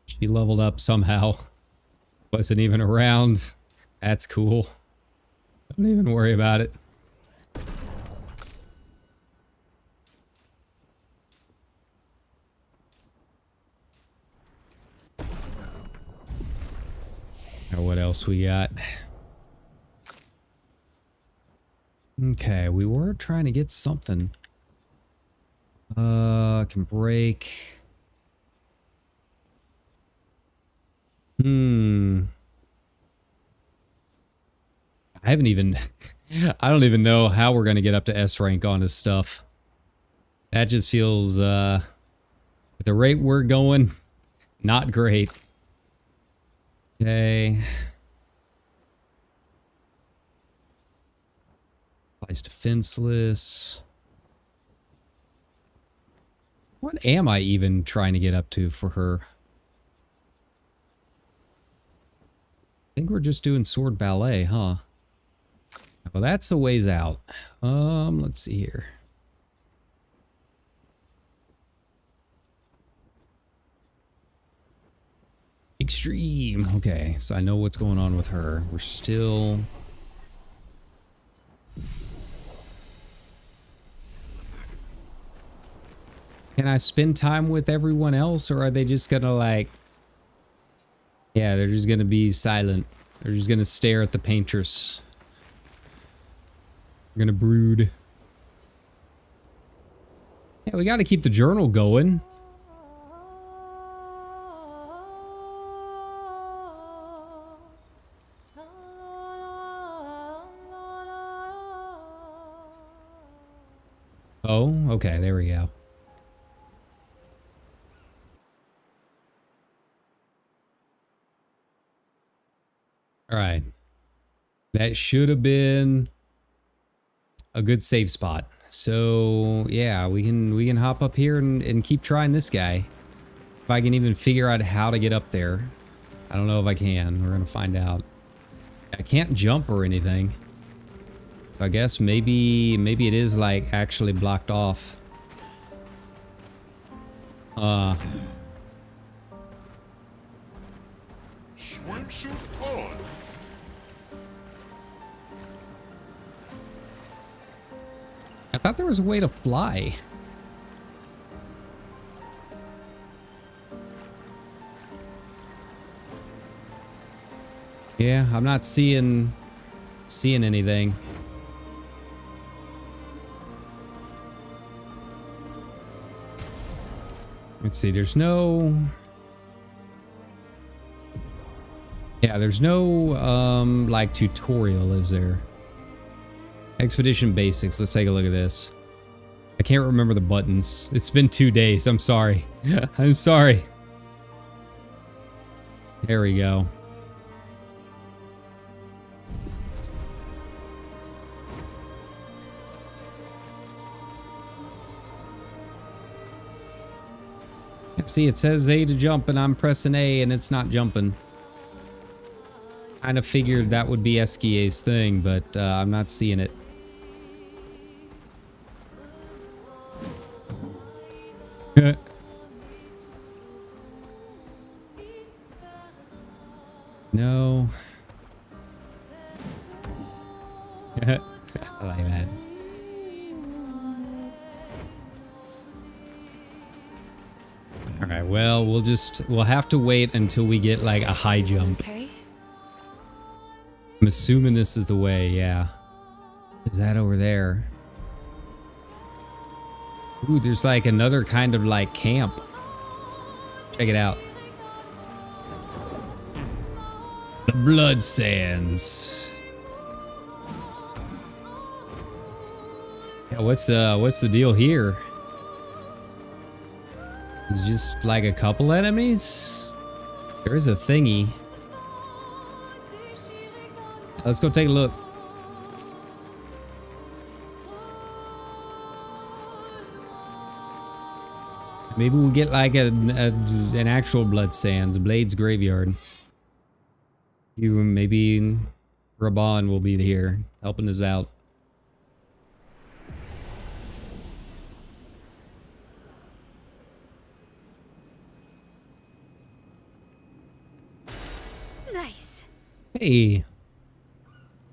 Speaker 1: She leveled up somehow. Wasn't even around. That's cool. Don't even worry about it. Now what else we got? Okay, we were trying to get something. Can break. I haven't even... I don't even know how we're going to get up to S rank on this stuff. That just feels, at the rate we're going, not great. Okay. Applies defenseless. What am I even trying to get up to for her? I think we're just doing sword ballet, huh? Well, that's a ways out. Let's see here. Extreme. Okay, so I know what's going on with her. We're still... Can I spend time with everyone else, or are they just gonna, like... Yeah, they're just gonna be silent. They're just gonna stare at the paintress. They're gonna brood. Yeah, we gotta keep the journal going. Oh, okay, there we go. All right. That should have been a good save spot. So, yeah, we can hop up here and keep trying this guy. If I can even figure out how to get up there. I don't know if I can. We're going to find out. I can't jump or anything. So I guess maybe it is like actually blocked off.
Speaker 4: Swimsuit on.
Speaker 1: I thought there was a way to fly. Yeah, I'm not seeing anything. Let's see, there's no... Yeah, there's no, like, tutorial, is there? Expedition Basics. Let's take a look at this. I can't remember the buttons. It's been 2 days. I'm sorry. I'm sorry. There we go. See, it says A to jump, and I'm pressing A, and it's not jumping. Kind of figured that would be Esquia's thing, but I'm not seeing it. No. I like that. All right, well, we'll have to wait until we get like a high jump.
Speaker 2: Okay.
Speaker 1: I'm assuming this is the way, yeah. Is that over there? Ooh, there's like another kind of like camp. Check it out. The Blood Sands. Yeah, what's the deal here? It's just like a couple enemies? There is a thingy. Let's go take a look. Maybe we'll get like an actual Blood Sands, Blades Graveyard. Maybe Raban will be here helping us out.
Speaker 5: Nice.
Speaker 1: Hey.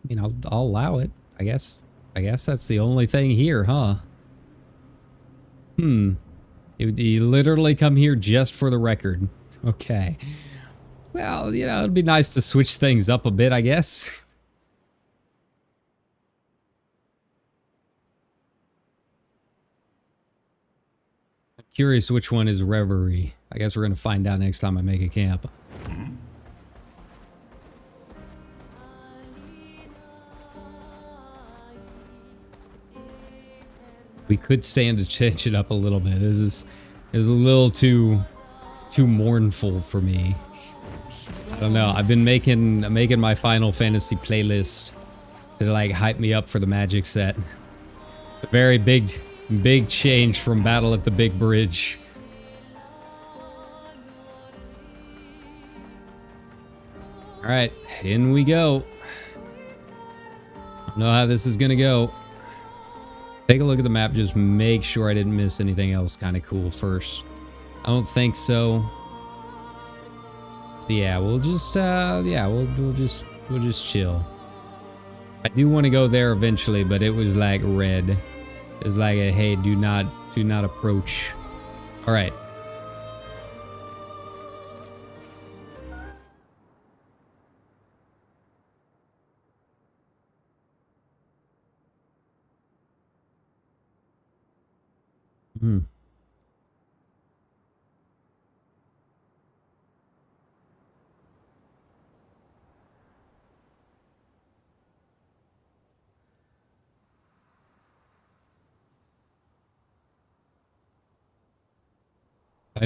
Speaker 1: I mean, I'll allow it. I guess that's the only thing here, huh? You literally come here just for the record. Okay. Well, you know, it'd be nice to switch things up a bit, I guess. I'm curious which one is Reverie. I guess we're going to find out next time I make a camp. We could stand to change it up a little bit. This is a little too mournful for me. I don't know. I've been making my Final Fantasy playlist to like hype me up for the Magic set. It's a very big change from Battle at the Big Bridge. All right, in we go. I don't know how this is gonna go. Take a look at the map, just make sure I didn't miss anything else kind of cool first. I don't think so. So yeah, we'll just we'll just chill. I do want to go there eventually, but it was like red. It was like a hey, do not approach. All right.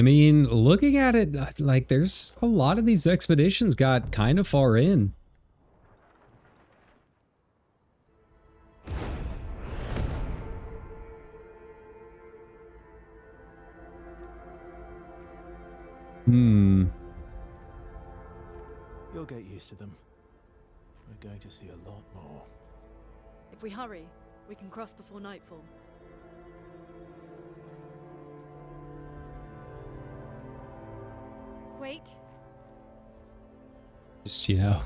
Speaker 1: I mean, looking at it, like, there's a lot of these expeditions got kind of far in.
Speaker 3: You'll get used to them. We're going to see a lot more.
Speaker 2: If we hurry, we can cross before nightfall.
Speaker 5: Wait.
Speaker 1: Just, you know,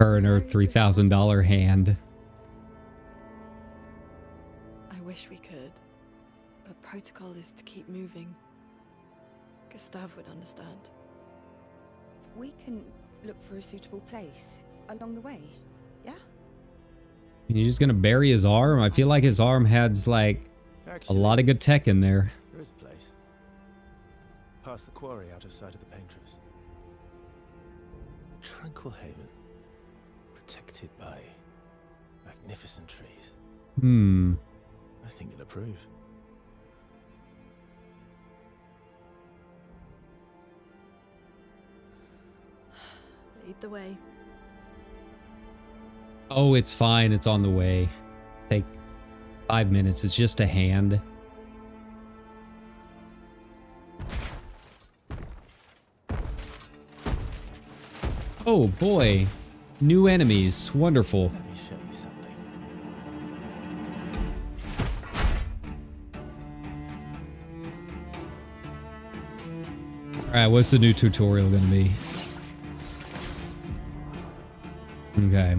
Speaker 1: earn her $3,000 hand.
Speaker 2: I wish we could, but protocol is to keep moving. Gustav would understand.
Speaker 6: We can look for a suitable place along the way, yeah?
Speaker 1: You're just gonna bury his arm? I feel like his arm has, like, a
Speaker 3: Actually,
Speaker 1: lot of good tech in there.
Speaker 3: there is a place. Past the quarry out of sight of the painters. A tranquil haven. Protected by magnificent trees. I think you'll approve.
Speaker 2: Lead the way.
Speaker 1: Oh, it's fine. It's on the way. Take 5 minutes. It's just a hand. Oh boy. New enemies. Wonderful.
Speaker 3: Let me show you something.
Speaker 1: Alright, what's the new tutorial gonna be? Okay.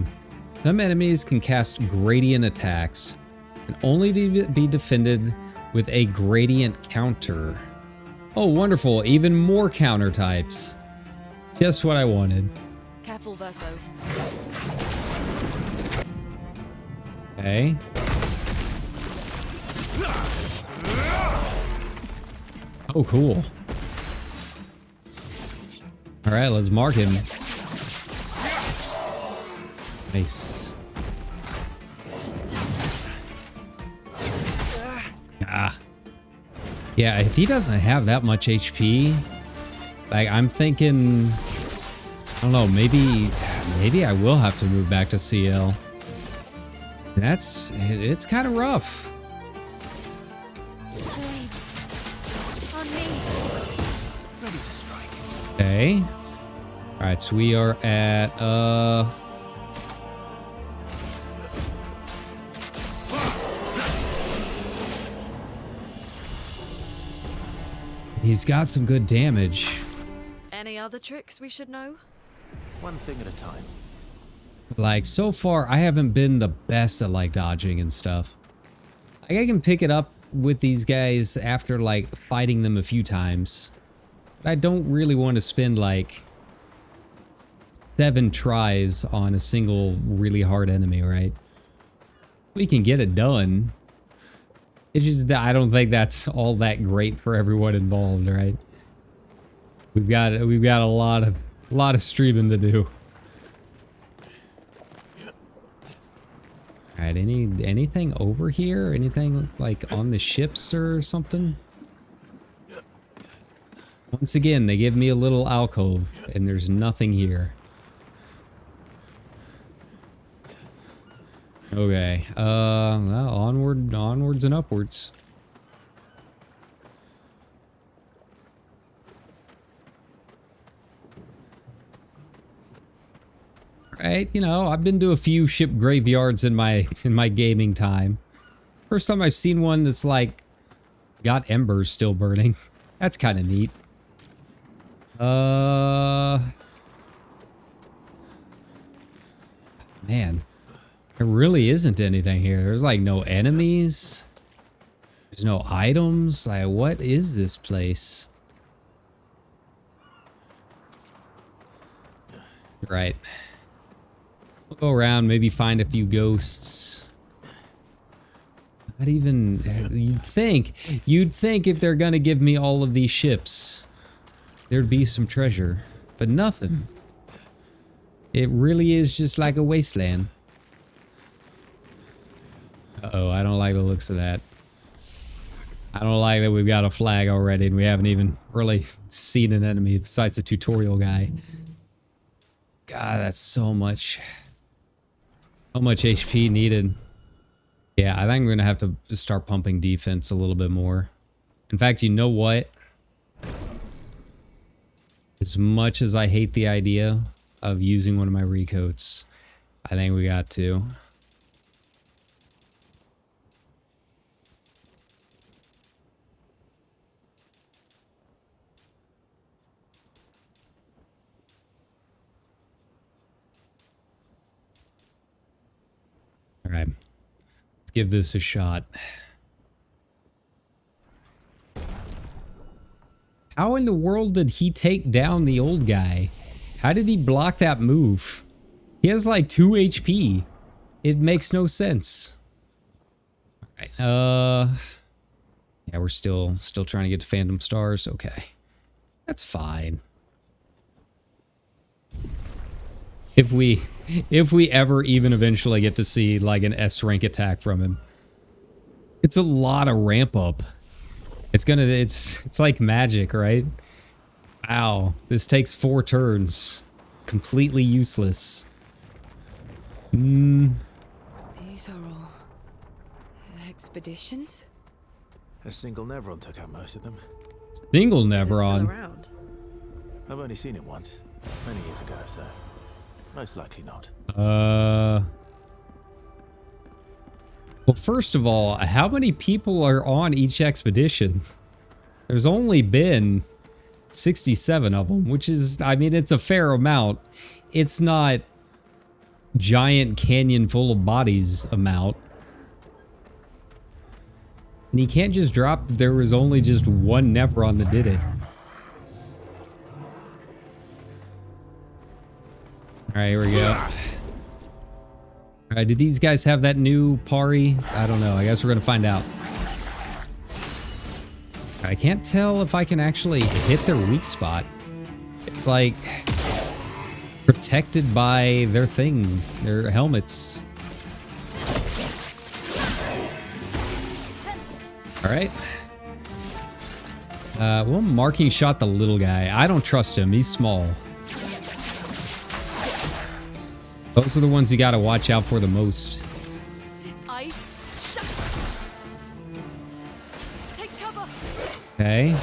Speaker 1: Some enemies can cast gradient attacks and only be defended with a gradient counter. Oh, wonderful. Even more counter types. Just what I wanted.
Speaker 2: Careful, Verso.
Speaker 1: Okay. Oh, cool. All right, let's mark him. Nice. Ah. Yeah, if he doesn't have that much HP, like, I'm thinking, I don't know, maybe I will have to move back to CL. It's kind of rough.
Speaker 5: Blades. On me.
Speaker 3: Ready to strike.
Speaker 1: Okay. All right, so we are at he's got some good damage.
Speaker 2: Any other tricks we should know?
Speaker 3: One thing at a time.
Speaker 1: Like, so far, I haven't been the best at, like, dodging and stuff. Like, I can pick it up with these guys after, like, fighting them a few times. But I don't really want to spend, like, 7 tries on a single really hard enemy, right? We can get it done. It's just, I don't think that's all that great for everyone involved, right? We've got a lot of streaming to do. All right, anything over here? Anything like on the ships or something? Once again, they give me a little alcove and there's nothing here. Okay, well, onwards and upwards. Right, you know, I've been to a few ship graveyards in my gaming time. First time I've seen one that's like got embers still burning. That's kind of neat. Man, there really isn't anything here. There's like no enemies. There's no items. Like, what is this place? Right. We'll go around, maybe find a few ghosts. Not even... You'd think if they're gonna give me all of these ships, there'd be some treasure. But nothing. It really is just like a wasteland. Uh-oh, I don't like the looks of that. I don't like that we've got a flag already and we haven't even really seen an enemy besides the tutorial guy. God, that's so much HP needed. Yeah, I think I'm going to have to just start pumping defense a little bit more. In fact, you know what? As much as I hate the idea of using one of my recoats, I think we got to. All right, let's give this a shot. How in the world did he take down the old guy? How did he block that move? He has like 2 HP. It makes no sense. All right, yeah, we're still trying to get to Phantom Stars. Okay, that's fine. If we ever even eventually get to see like an S rank attack from him, it's a lot of ramp up. It's like magic, right? Wow, this takes 4 turns. Completely useless.
Speaker 6: These are all expeditions?
Speaker 3: A single Nevron took out most of them.
Speaker 1: Single
Speaker 2: Is it still
Speaker 1: Nevron.
Speaker 2: around?
Speaker 3: I've only seen it once, many years ago, so most likely not.
Speaker 1: Well, first of all, how many people are on each expedition? There's only been 67 of them, which is, I mean, it's a fair amount. It's not giant canyon full of bodies amount. And you can't just drop, there was only just one Nepron that did it. Alright, here we go. Alright, do these guys have that new pari? I don't know. I guess we're going to find out. I can't tell if I can actually hit their weak spot. It's like protected by their thing, their helmets. Alright. Well, marking shot the little guy. I don't trust him. He's small. Those are the ones you gotta watch out for the most.
Speaker 2: Ice. Shut. Take cover.
Speaker 1: Okay.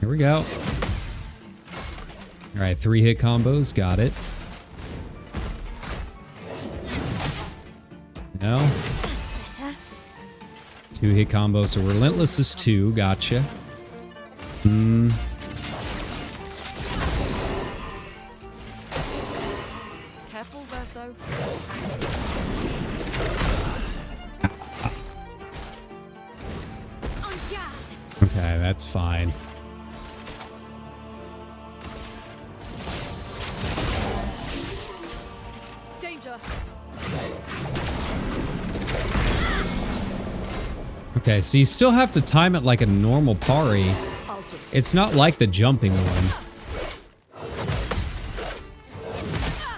Speaker 1: Here we go. Alright, 3-hit combos. Got it. No.
Speaker 5: That's better.
Speaker 1: 2-hit combos. So Relentless is 2. Gotcha.
Speaker 2: Careful, Verso.
Speaker 5: On guard.
Speaker 1: Okay, that's fine.
Speaker 2: Danger.
Speaker 1: Okay, so you still have to time it like a normal pari.
Speaker 2: I'll do it.
Speaker 1: It's not like the jumping one.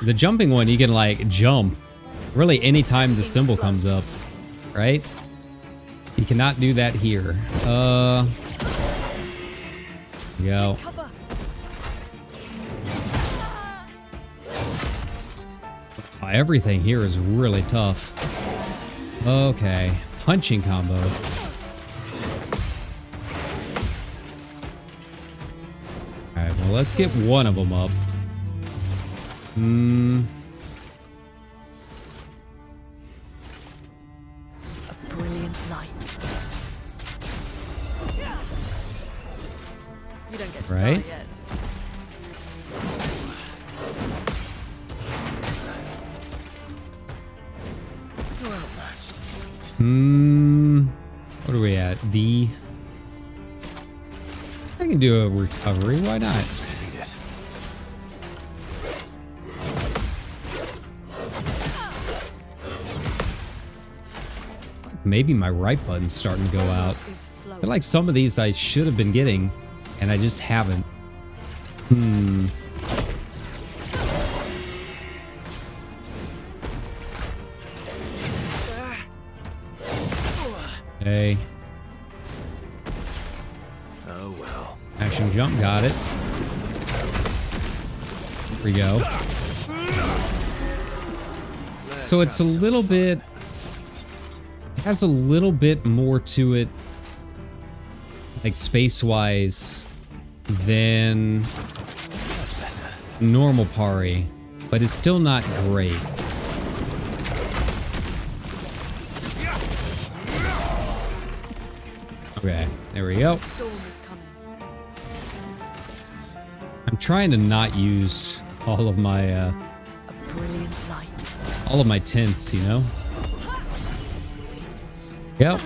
Speaker 1: The jumping one, you can like jump really anytime the symbol comes up, right? You cannot do that here. There we go.
Speaker 2: Cover.
Speaker 1: Everything here is really tough. Okay, punching combo. Alright, well, let's get one of them up.
Speaker 2: A brilliant night. You don't get to
Speaker 1: Right?
Speaker 2: die yet.
Speaker 1: What are we at? D. I can do a recovery. Why not?
Speaker 3: Read it.
Speaker 1: Maybe my right button's starting to go out.
Speaker 2: Is
Speaker 1: I
Speaker 2: flowing.
Speaker 1: feel like some of these I should have been getting, and I just haven't. jump, got it. There we go. So it's a little bit... It has a little bit more to it, like space-wise, than normal Pari, but it's still not great. Okay, there we go.
Speaker 2: Storm is coming.
Speaker 1: I'm trying to not use all of my
Speaker 2: A brilliant light.
Speaker 1: all of my tints, you know? Yep.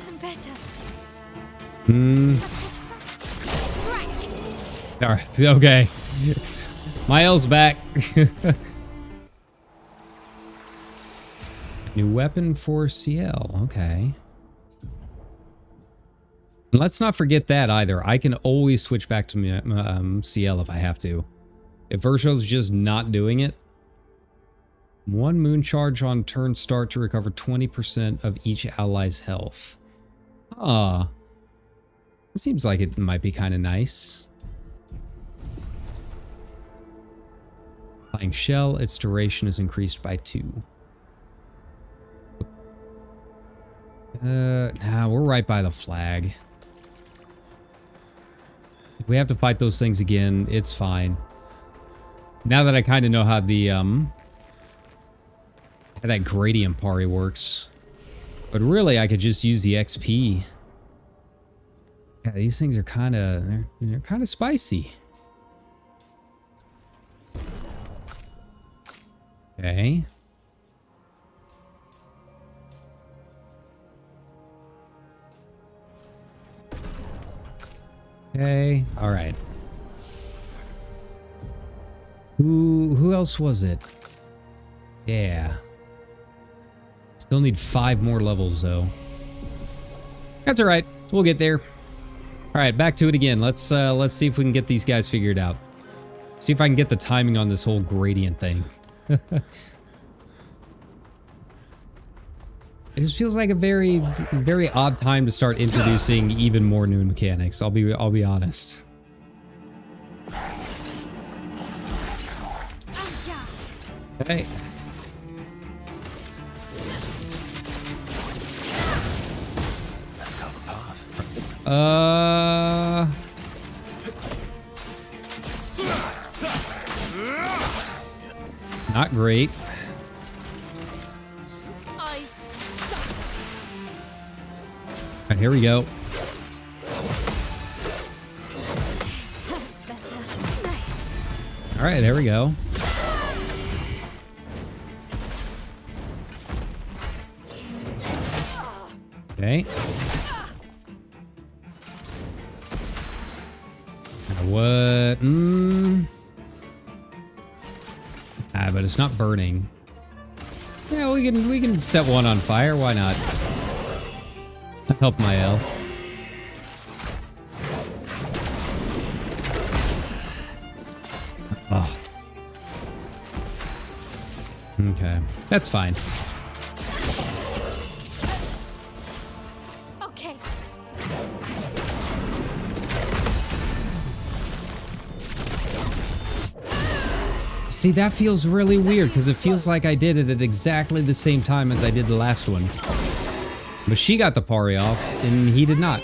Speaker 5: I'm better.
Speaker 1: All right. Okay. My L's back. New weapon for CL. Okay. And let's not forget that either. I can always switch back to CL if I have to. If Verso's just not doing it. 1 moon charge on turn start to recover 20% of each ally's health. Ah. It seems like it might be kind of nice. Flying shell, its duration is increased by 2. Nah, we're right by the flag. If we have to fight those things again, it's fine. Now that I kind of know how the, how that gradient Pari works. But really, I could just use the XP. Yeah, these things are kind of, they're kind of spicy. Okay. Okay, all right. Who else was it? Yeah. Still need 5 more levels though. That's all right. We'll get there. All right, back to it again. Let's see if we can get these guys figured out. See if I can get the timing on this whole gradient thing. It just feels like a very, very odd time to start introducing even more new mechanics. I'll be honest. Okay.
Speaker 3: Let's go the path.
Speaker 1: Not great. Alright, here we go.
Speaker 5: That's better. Nice.
Speaker 1: Alright, there we go. Okay. What? But it's not burning. Yeah, we can set one on fire. Why not? Help my L. Oh. Okay, that's fine.
Speaker 5: Okay.
Speaker 1: See, that feels really weird because it feels like I did it at exactly the same time as I did the last one. But she got the Pari off, and he did not.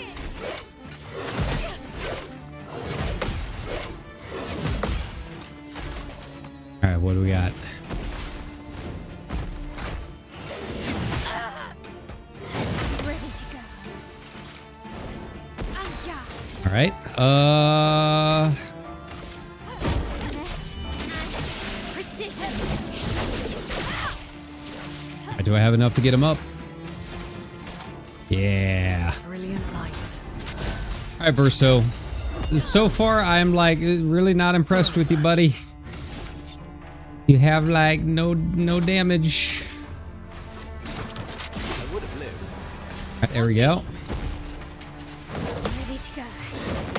Speaker 1: Alright, what do we got?
Speaker 5: Ready to go.
Speaker 1: Alright,
Speaker 5: Precision.
Speaker 1: do I have enough to get him up? Yeah.
Speaker 2: Brilliant light.
Speaker 1: Alright, Verso. So far, I'm like really not impressed with you, buddy. You have like no damage.
Speaker 3: I would have lived.
Speaker 1: Alright, there we go.
Speaker 5: Ready to go.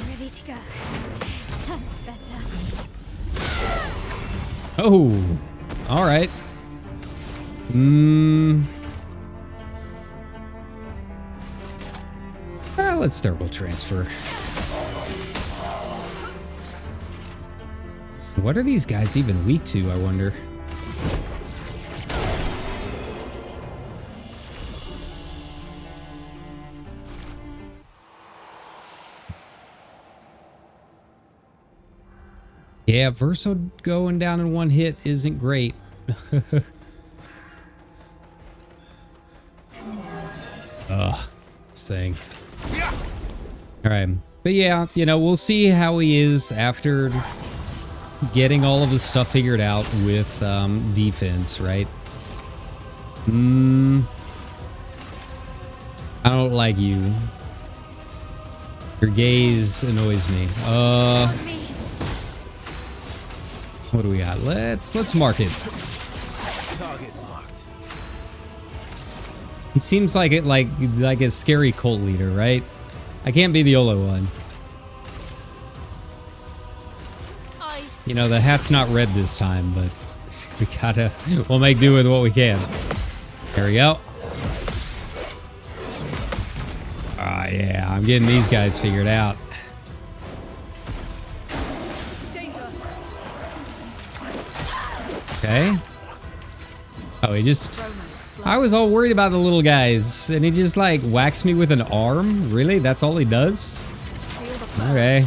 Speaker 5: Ready to go. That's better.
Speaker 1: Oh. Alright. Let's turbo transfer. What are these guys even weak to, I wonder? Yeah, Verso going down in one hit isn't great. Ugh, this thing. Alright. But yeah, you know, we'll see how he is after getting all of his stuff figured out with defense, right? I don't like you. Your gaze annoys me. What do we got? Let's mark it.
Speaker 3: Target marked.
Speaker 1: He seems like it like a scary cult leader, right? I can't be the only one. You know, the hat's not red this time, but we'll make do with what we can. There we go. Ah, yeah, I'm getting these guys figured out. Okay. Oh, he just... I was all worried about the little guys, and he just, like, whacks me with an arm? Really? That's all he does? Okay.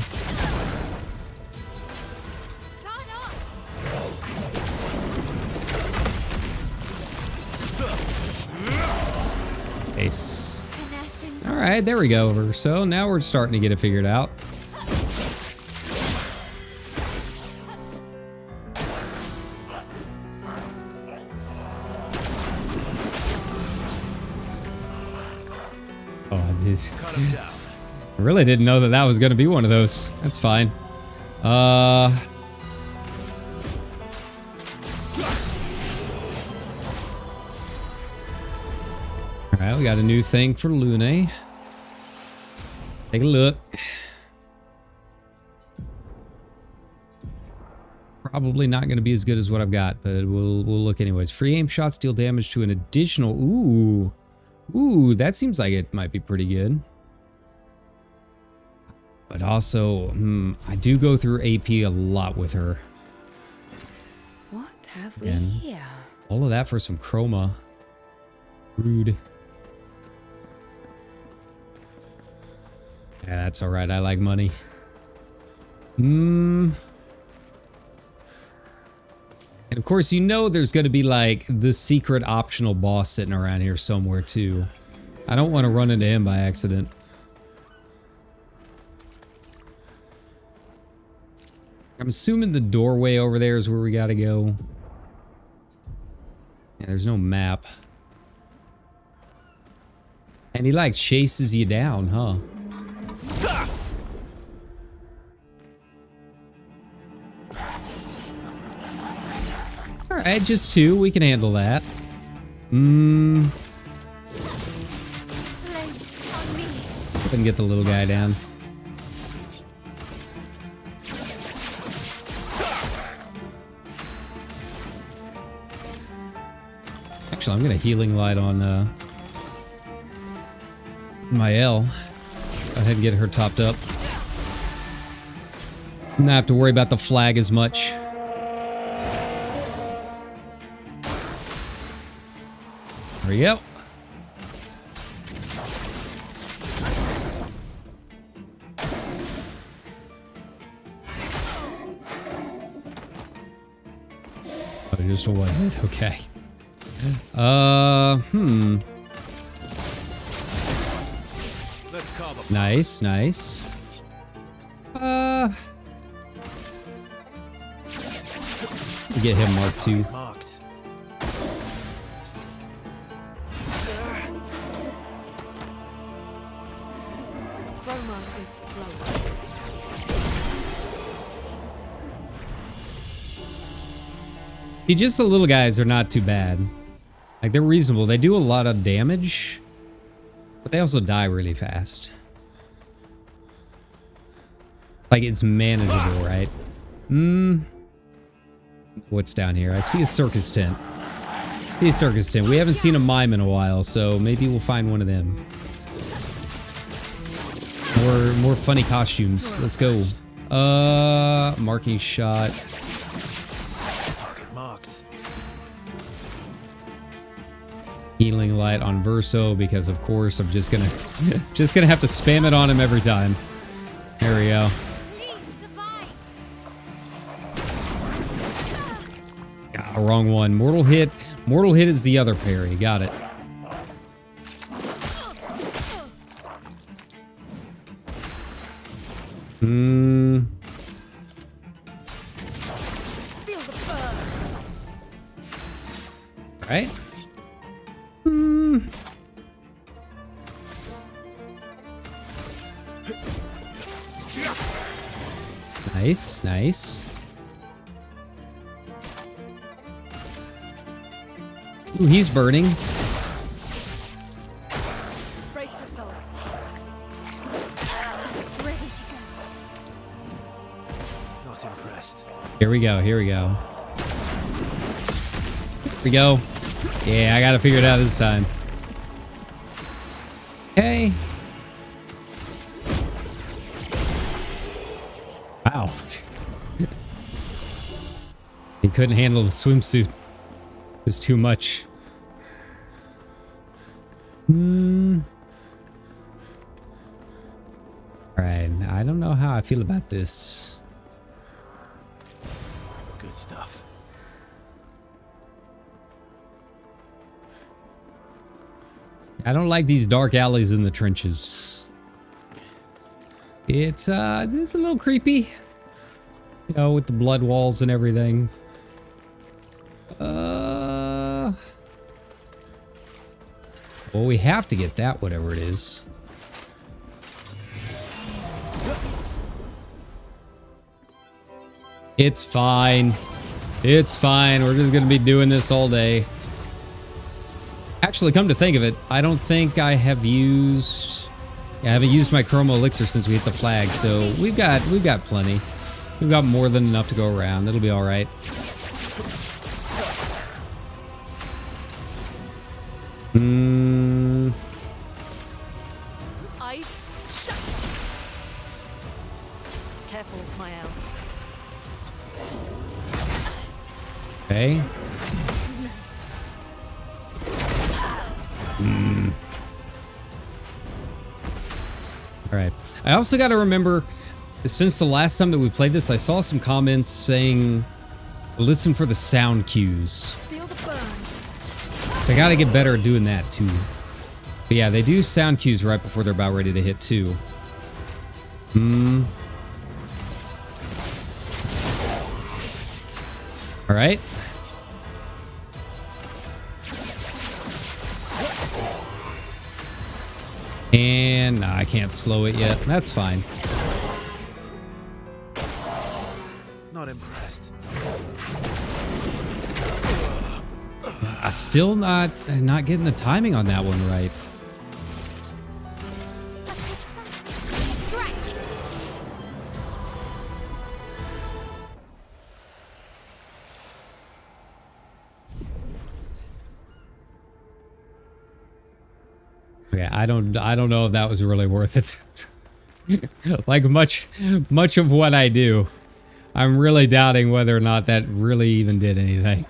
Speaker 1: Ace. Alright, there we go, Verso. Now we're starting to get it figured out. I really didn't know that was going to be one of those. That's fine. Alright, we got a new thing for Lune. Take a look. Probably not going to be as good as what I've got, but we'll look anyways. Free aim shots deal damage to an additional... Ooh, that seems like it might be pretty good. But also, I do go through AP a lot with her.
Speaker 6: What have we
Speaker 1: And
Speaker 6: here?
Speaker 1: all of that for some chroma. Rude. Yeah, that's alright. I like money. And of course, you know there's going to be like the secret optional boss sitting around here somewhere too. I don't want to run into him by accident. I'm assuming the doorway over there is where we got to go. Yeah, there's no map. And he like chases you down, huh? Alright, just two. We can handle that. Couldn't get the little guy down. Actually, I'm gonna healing light on my L. Go ahead and get her topped up. Not have to worry about the flag as much. There we go. Oh, just a one hit. Okay.
Speaker 3: Let's carve up.
Speaker 1: Nice, nice. Get him marked too.
Speaker 3: Marked.
Speaker 2: Chroma is flowing.
Speaker 1: See, just the little guys are not too bad. Like, they're reasonable. They do a lot of damage, but they also die really fast. Like, it's manageable, right? What's down here? I see a circus tent. We haven't seen a mime in a while, so maybe we'll find one of them. More funny costumes. Let's go. Marking shot.
Speaker 3: marked.
Speaker 1: Healing light on Verso because of course I'm just gonna have to spam it on him every time. There we go.
Speaker 5: Please survive.
Speaker 1: Ah, wrong one. Mortal hit. Mortal hit is the other parry. Got it.
Speaker 2: Feel the burn.
Speaker 1: Right? Nice, nice. Ooh, he's burning.
Speaker 2: Brace yourselves.
Speaker 5: Ready to go.
Speaker 3: Not impressed.
Speaker 1: Here we go, here we go. Here we go. Yeah, I gotta figure it out this time. Okay. Wow. He couldn't handle the swimsuit. It was too much. Alright, I don't know how I feel about this.
Speaker 3: Good stuff.
Speaker 1: I don't like these dark alleys in the trenches. It's a little creepy. You know, with the blood walls and everything. Well, we have to get that, whatever it is. It's fine. It's fine. We're just gonna be doing this all day. Actually, come to think of it, I don't think I have used... Yeah, I haven't used my Chroma Elixir since we hit the flag, so we've got plenty. We've got more than enough to go around. It'll be all right.
Speaker 2: Ice. Shut. Careful, Mael.
Speaker 1: Okay. All right. I also got to remember, since the last time that we played this, I saw some comments saying, listen for the sound cues.
Speaker 2: Feel the burn.
Speaker 1: I got to get better at doing that too. But yeah, they do sound cues right before they're about ready to hit too. All right. And nah, I can't slow it yet. That's fine.
Speaker 3: Not impressed.
Speaker 1: Still not getting the timing on that one right. Okay, I don't know if that was really worth it. Like much of what I do, I'm really doubting whether or not that really even did anything.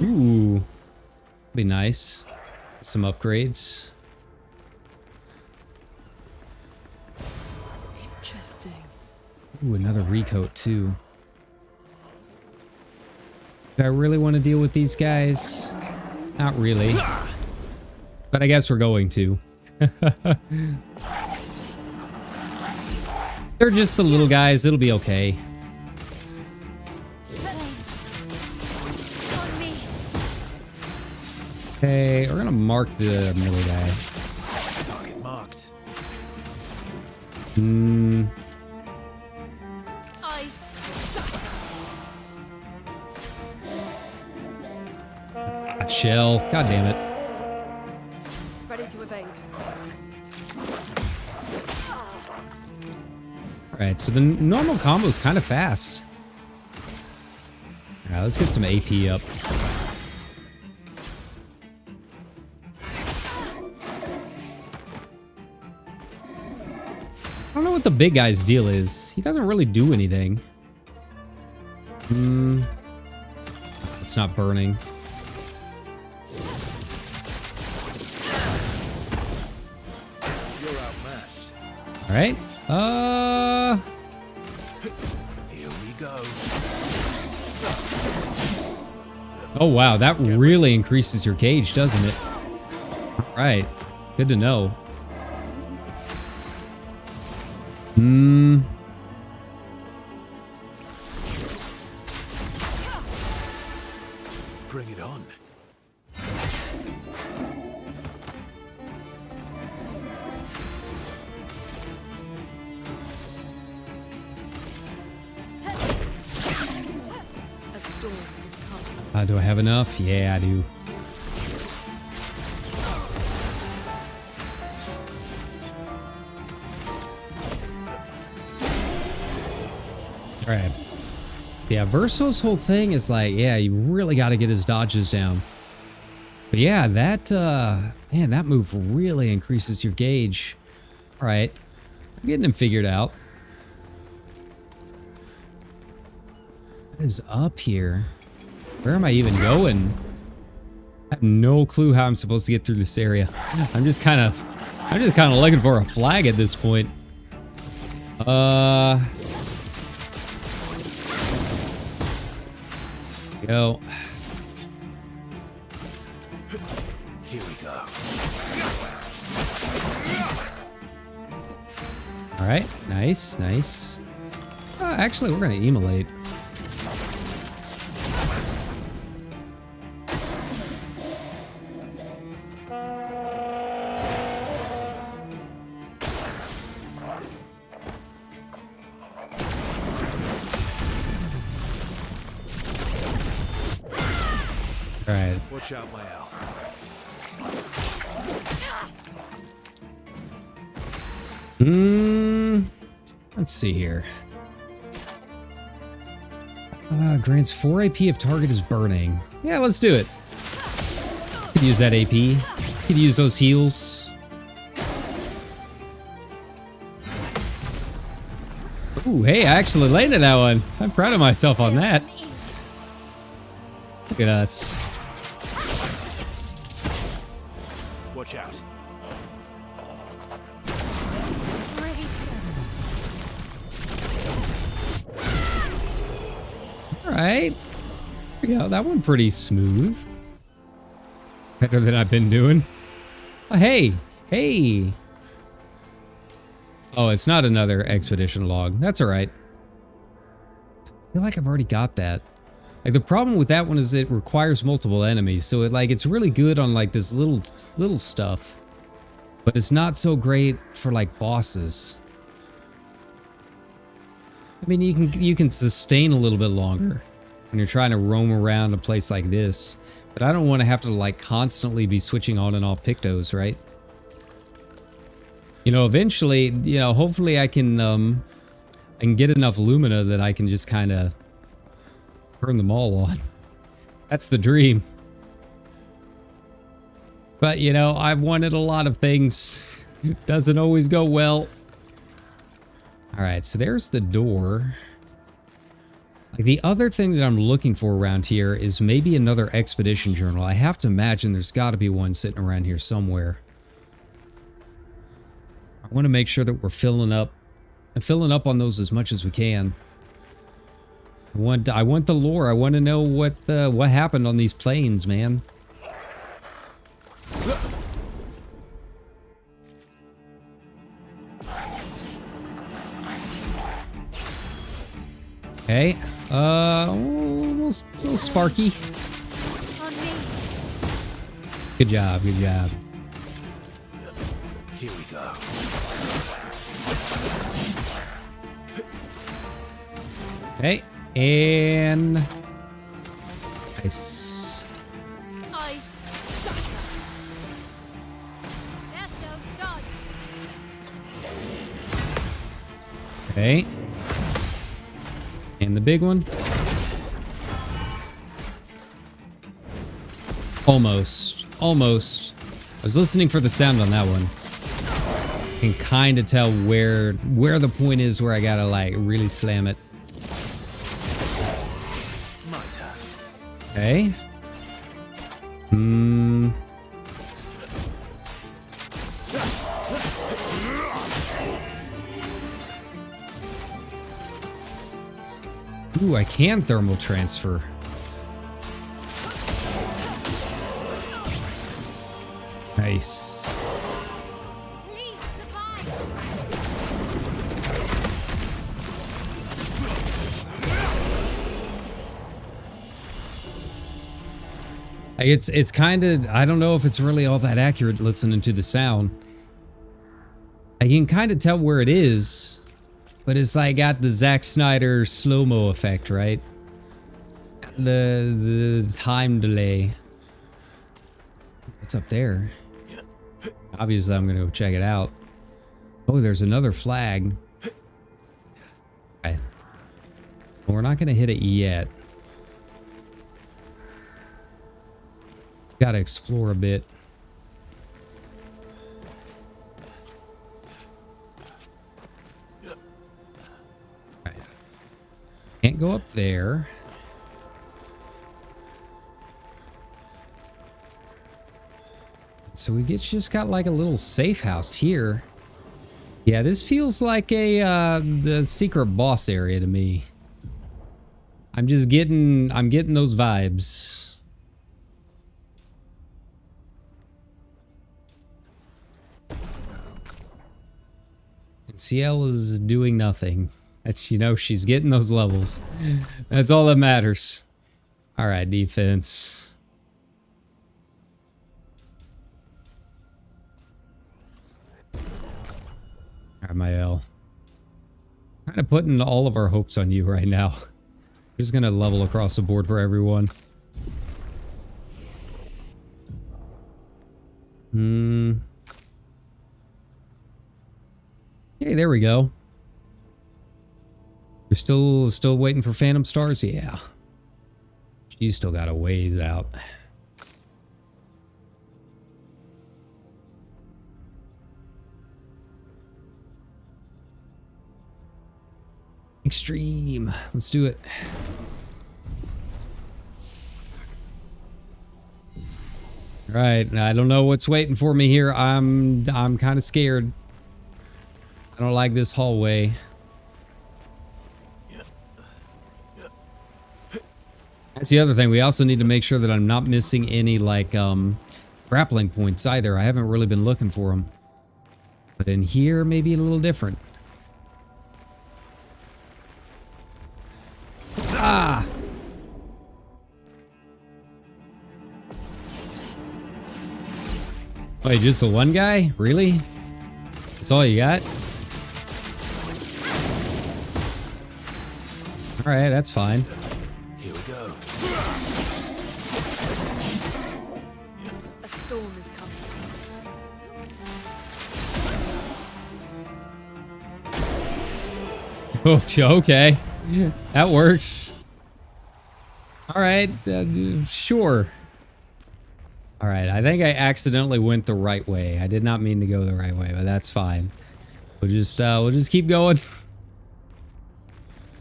Speaker 1: Ooh, be nice. Some upgrades.
Speaker 2: Interesting.
Speaker 1: Ooh, another recoat too. Do I really want to deal with these guys? Not really. But I guess we're going to. They're just the little guys. It'll be okay. Okay, we're gonna mark the middle guy.
Speaker 3: Target marked.
Speaker 1: Shell. God damn it.
Speaker 2: Ready to evade.
Speaker 1: Alright, so the normal combo is kind of fast. Alright, let's get some AP up. I don't know what the big guy's deal is. He doesn't really do anything. It's not burning.
Speaker 3: You're outmatched.
Speaker 1: All right.
Speaker 3: Here we go.
Speaker 1: Oh, wow. That really increases your gauge, doesn't it? All right. Good to know.
Speaker 3: Bring it on.
Speaker 2: A storm is coming.
Speaker 1: Do I have enough? Yeah, I do. All right. Yeah, Verso's whole thing is like, yeah, you really got to get his dodges down. But yeah, that, man, that move really increases your gauge. All right. I'm getting him figured out. What is up here? Where am I even going? I have no clue how I'm supposed to get through this area. I'm just kind of looking for a flag at this point. Go.
Speaker 3: Here we go.
Speaker 1: All right, nice, nice. Actually, we're gonna immolate. All right.
Speaker 3: Watch out, my Al.
Speaker 1: Let's see here. Grants 4 AP if target is burning. Yeah, let's do it. Could use that AP. Could use those heals. Ooh, hey, I actually landed that one. I'm proud of myself on that. Look at us.
Speaker 3: Watch out.
Speaker 1: Alright. There we go. That one pretty smooth. Better than I've been doing. Oh, hey. Hey. Oh, it's not another expedition log. That's alright. I feel like I've already got that. Like, the problem with that one is it requires multiple enemies. So, it's really good on, like, this little stuff. But it's not so great for, like, bosses. I mean, you can sustain a little bit longer when you're trying to roam around a place like this. But I don't want to have to, like, constantly be switching on and off Pictos, right? You know, eventually, you know, hopefully I can get enough Lumina that I can just kind of turn them all on. That's the dream. But, you know, I've wanted a lot of things. It doesn't always go well. Alright, so there's the door. Like, the other thing that I'm looking for around here is maybe another expedition journal. I have to imagine there's got to be one sitting around here somewhere. I want to make sure that we're filling up on those as much as we can. I want the lore. I want to know what happened on these planes, man. Okay. A little sparky.
Speaker 5: On me.
Speaker 1: Good job. Good job.
Speaker 3: Here we go.
Speaker 1: Okay. And nice.
Speaker 5: Ice shatter. Verso dodge.
Speaker 1: Okay. And the big one. Almost. Almost. I was listening for the sound on that one. can kind of tell where the point is where I gotta like really slam it.
Speaker 3: My turn.
Speaker 1: Okay. Hmm. Ooh, I can thermal transfer. Nice.
Speaker 5: Please survive.
Speaker 1: It's kind of, I don't know if it's really all that accurate listening to the sound. I can kind of tell where it is, but it's like got the Zack Snyder slow-mo effect, right? The time delay. What's up there? Obviously, I'm going to go check it out. Oh, there's another flag. Okay. Well, we're not going to hit it yet. Got to explore a bit. Okay. Can't go up there. So we just got like a little safe house here. Yeah, this feels like the secret boss area to me. I'm getting those vibes. And CL is doing nothing. That's, you know, she's getting those levels. That's all that matters. All right, defense. My L. Kind of putting all of our hopes on you right now. We're just gonna level across the board for everyone. Okay, there we go. We're still waiting for Phantom Stars? Yeah. She's still got a ways out. Extreme. Let's do it. All right. I don't know what's waiting for me here. I'm kind of scared. I don't like this hallway. That's the other thing. We also need to make sure that I'm not missing any like grappling points either. I haven't really been looking for them. But in here, maybe a little different. Ah! Wait, just the one guy? Really? That's all you got? Alright, that's fine.
Speaker 3: Here we go.
Speaker 2: A storm is coming.
Speaker 1: Oh, okay. That works. Alright, sure. Alright, I think I accidentally went the right way. I did not mean to go the right way, but that's fine. We'll just keep going.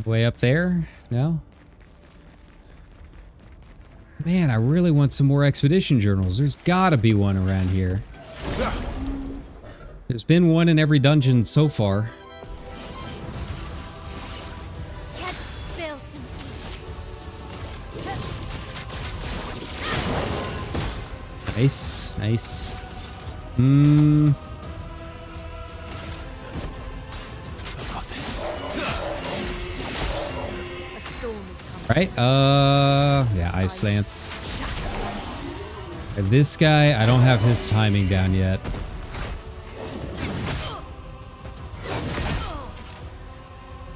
Speaker 1: Way up there? No? Man, I really want some more expedition journals. There's gotta be one around here. There's been one in every dungeon so far.
Speaker 5: Let's spill some ink.
Speaker 1: Nice, nice.
Speaker 2: A storm is coming.
Speaker 1: Right? Yeah, Ice Lance. This guy, I don't have his timing down yet.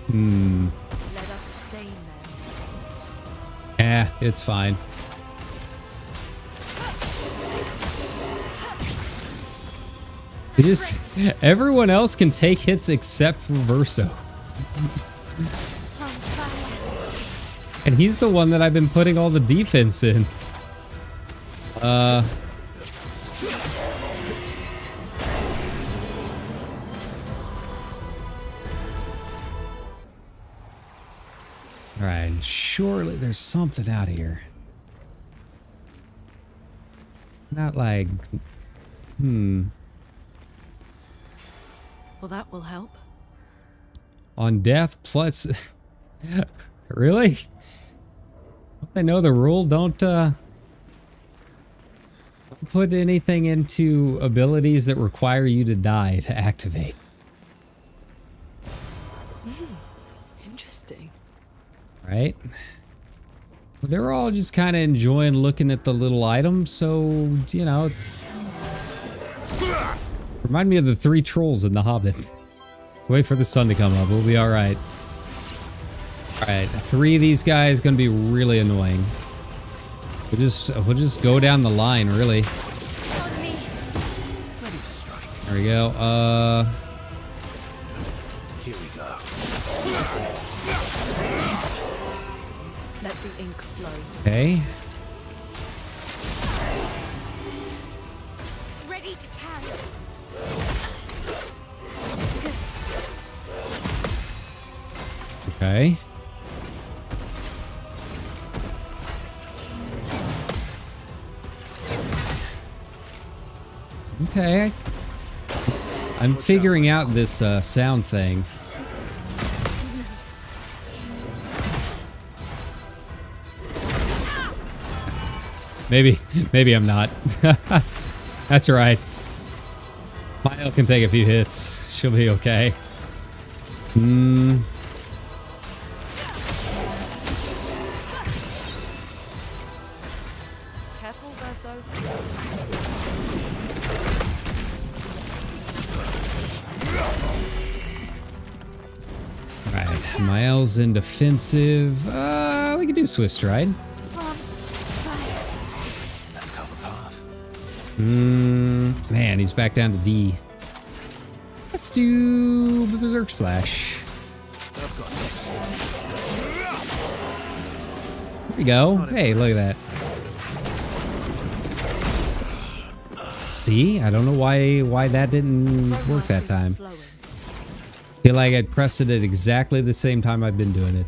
Speaker 2: Let us stain them.
Speaker 1: It's fine. Everyone else can take hits except for Verso. And he's the one that I've been putting all the defense in. All right, surely there's something out here. Not like,
Speaker 2: Well, that will help.
Speaker 1: on death plus. Really? Don't they know the rule? Don't put anything into abilities that require you to die to activate.
Speaker 2: Interesting.
Speaker 1: Right? Well, they're all just kind of enjoying looking at the little items, so, you know. Remind me of the 3 trolls in The Hobbit. Wait for the sun to come up. We'll be alright. Alright, 3 of these guys gonna be really annoying. We'll just go down the line, really. There we go.
Speaker 3: Here we go.
Speaker 2: Let the ink flow.
Speaker 1: Okay.
Speaker 5: Ready to parry.
Speaker 1: Okay. Okay. I'm figuring out this sound thing.
Speaker 5: Nice.
Speaker 1: Maybe I'm not. That's right. Maya can take a few hits. She'll be okay.
Speaker 2: Careful, Verso.
Speaker 1: Alright, Mael's in defensive. We can do Swift Stride.
Speaker 3: Let's cover path.
Speaker 1: Man, he's back down to D. Let's do Berserk Slash.
Speaker 3: I've got this.
Speaker 1: There we go. Hey, look at that. See? I don't know why that didn't work that time.
Speaker 2: Flowing.
Speaker 1: Feel like I pressed it at exactly the same time I've been doing it.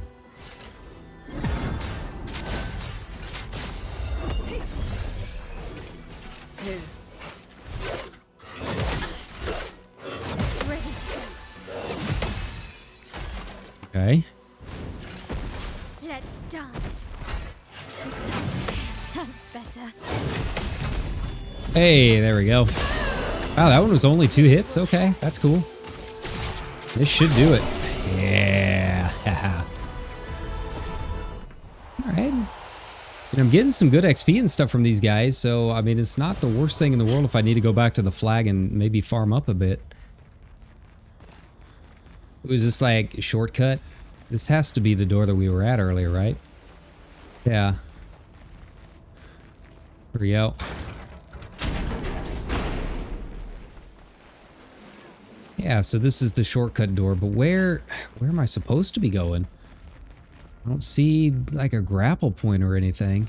Speaker 2: Here.
Speaker 5: Ready to go.
Speaker 1: Okay.
Speaker 5: Let's dance. That's better.
Speaker 1: Hey, there we go. Wow, that one was only 2 hits. Okay, that's cool. This should do it. Yeah. All right. And I'm getting some good XP and stuff from these guys, so I mean, it's not the worst thing in the world if I need to go back to the flag and maybe farm up a bit. It was just like a shortcut. This has to be the door that we were at earlier, right? Yeah. Here we go. Yeah, so this is the shortcut door, but where am I supposed to be going? I don't see like a grapple point or anything.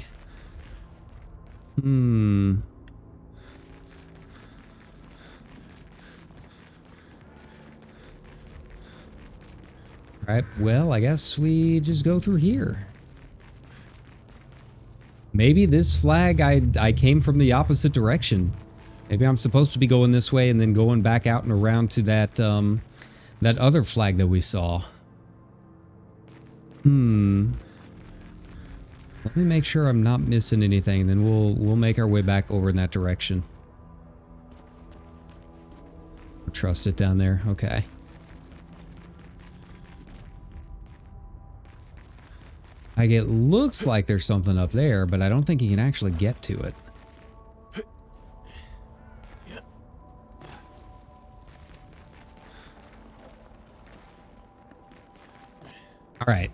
Speaker 1: Alright, well, I guess we just go through here. Maybe this flag, I came from the opposite direction. Maybe I'm supposed to be going this way and then going back out and around to that that other flag that we saw. Let me make sure I'm not missing anything, then we'll make our way back over in that direction. Trust it down there. Okay. Like, it looks like there's something up there, but I don't think you can actually get to it. All right.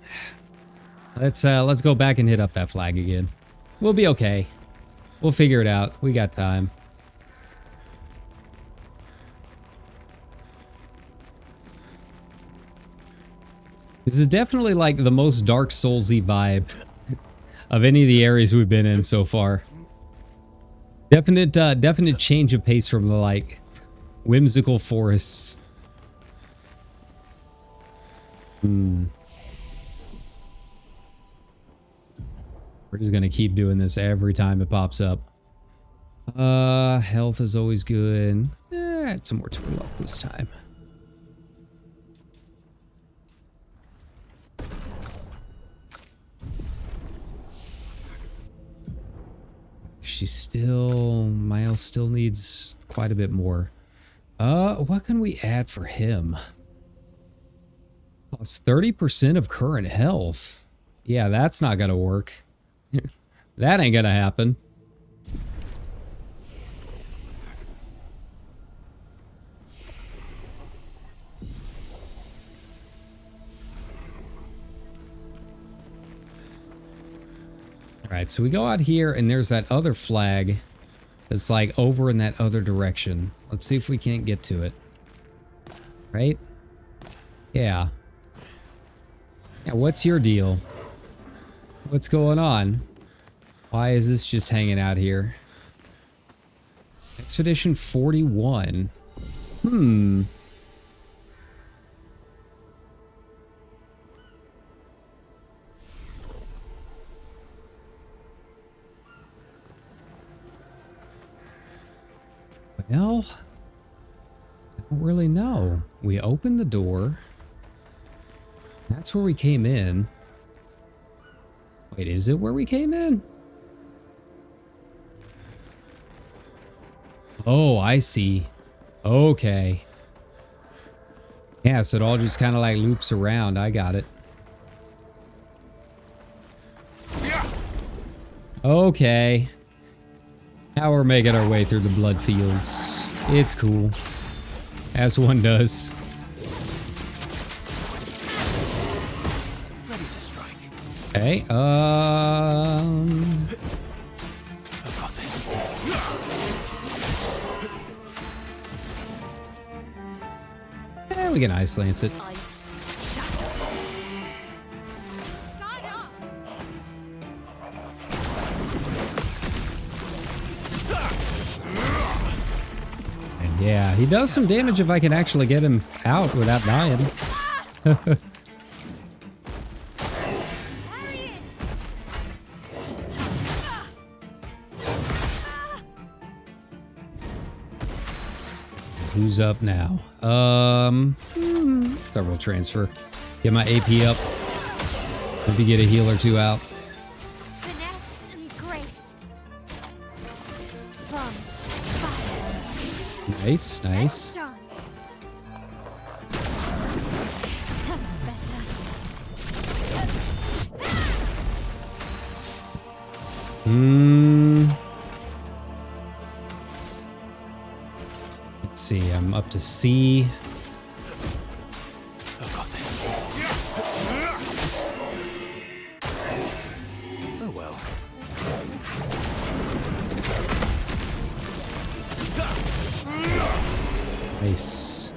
Speaker 1: Let's go back and hit up that flag again. We'll be okay. We'll figure it out. We got time. This is definitely like the most Dark Souls-y vibe of any of the areas we've been in so far. Definite change of pace from the like whimsical forests. We're just gonna keep doing this every time it pops up. Health is always good. Add some more to luck this time. Miles still needs quite a bit more. What can we add for him? Plus 30% of current health. Yeah, that's not gonna work. That ain't gonna happen. Alright, so we go out here and there's that other flag that's like over in that other direction. Let's see if we can't get to it. Right? Yeah. Yeah, what's your deal? What's going on? Why is this just hanging out here? Expedition 41. Well, I don't really know. We opened the door. That's where we came in. Wait, is it where we came in? Oh, I see. Okay. Yeah, so it all just kind of like loops around. I got it. Okay. Now we're making our way through the blood fields. It's cool. As one does.
Speaker 3: Ready to strike.
Speaker 1: Okay,
Speaker 3: I've got this.
Speaker 1: yeah, we can ice lance it.
Speaker 5: Ice shatter. Guard up.
Speaker 1: And yeah, he does some damage if I can actually get him out without dying.
Speaker 5: Parry it.
Speaker 1: Who's up now? Thermal transfer. Get my AP up. Maybe get a heal or two out.
Speaker 5: Finesse and grace. From fire.
Speaker 1: Nice, nice.
Speaker 5: Dance. That's better.
Speaker 1: Let's see, I'm up to C.
Speaker 3: I've got this. Oh well.
Speaker 1: Nice.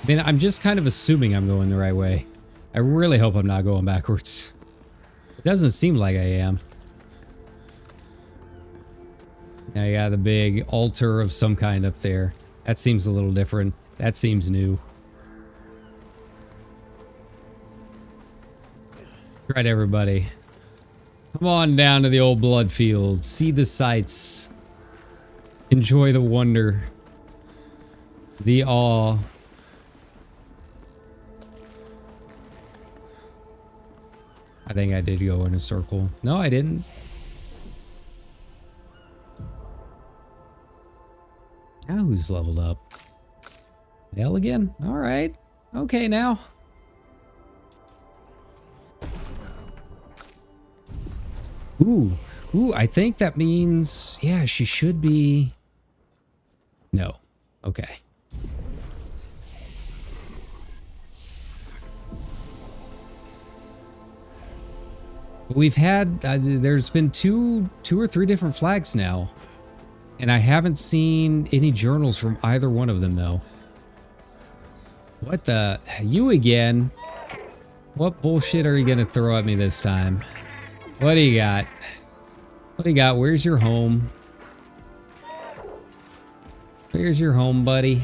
Speaker 1: I mean, I'm just kind of assuming I'm going the right way. I really hope I'm not going backwards. It doesn't seem like I am. Now you got the big altar of some kind up there. That seems a little different. That seems new. Right, everybody. Come on down to the old blood field. See the sights. Enjoy the wonder. The awe. I think I did go in a circle. No, I didn't. Now who's leveled up? Hell again? Alright. Okay now. Ooh. Ooh, I think that means... Yeah, she should be... No. Okay. We've had... there's been two or three different flags now. And I haven't seen any journals from either one of them, though. What the... You again? What bullshit are you gonna throw at me this time? What do you got? What do you got? Where's your home? Where's your home, buddy?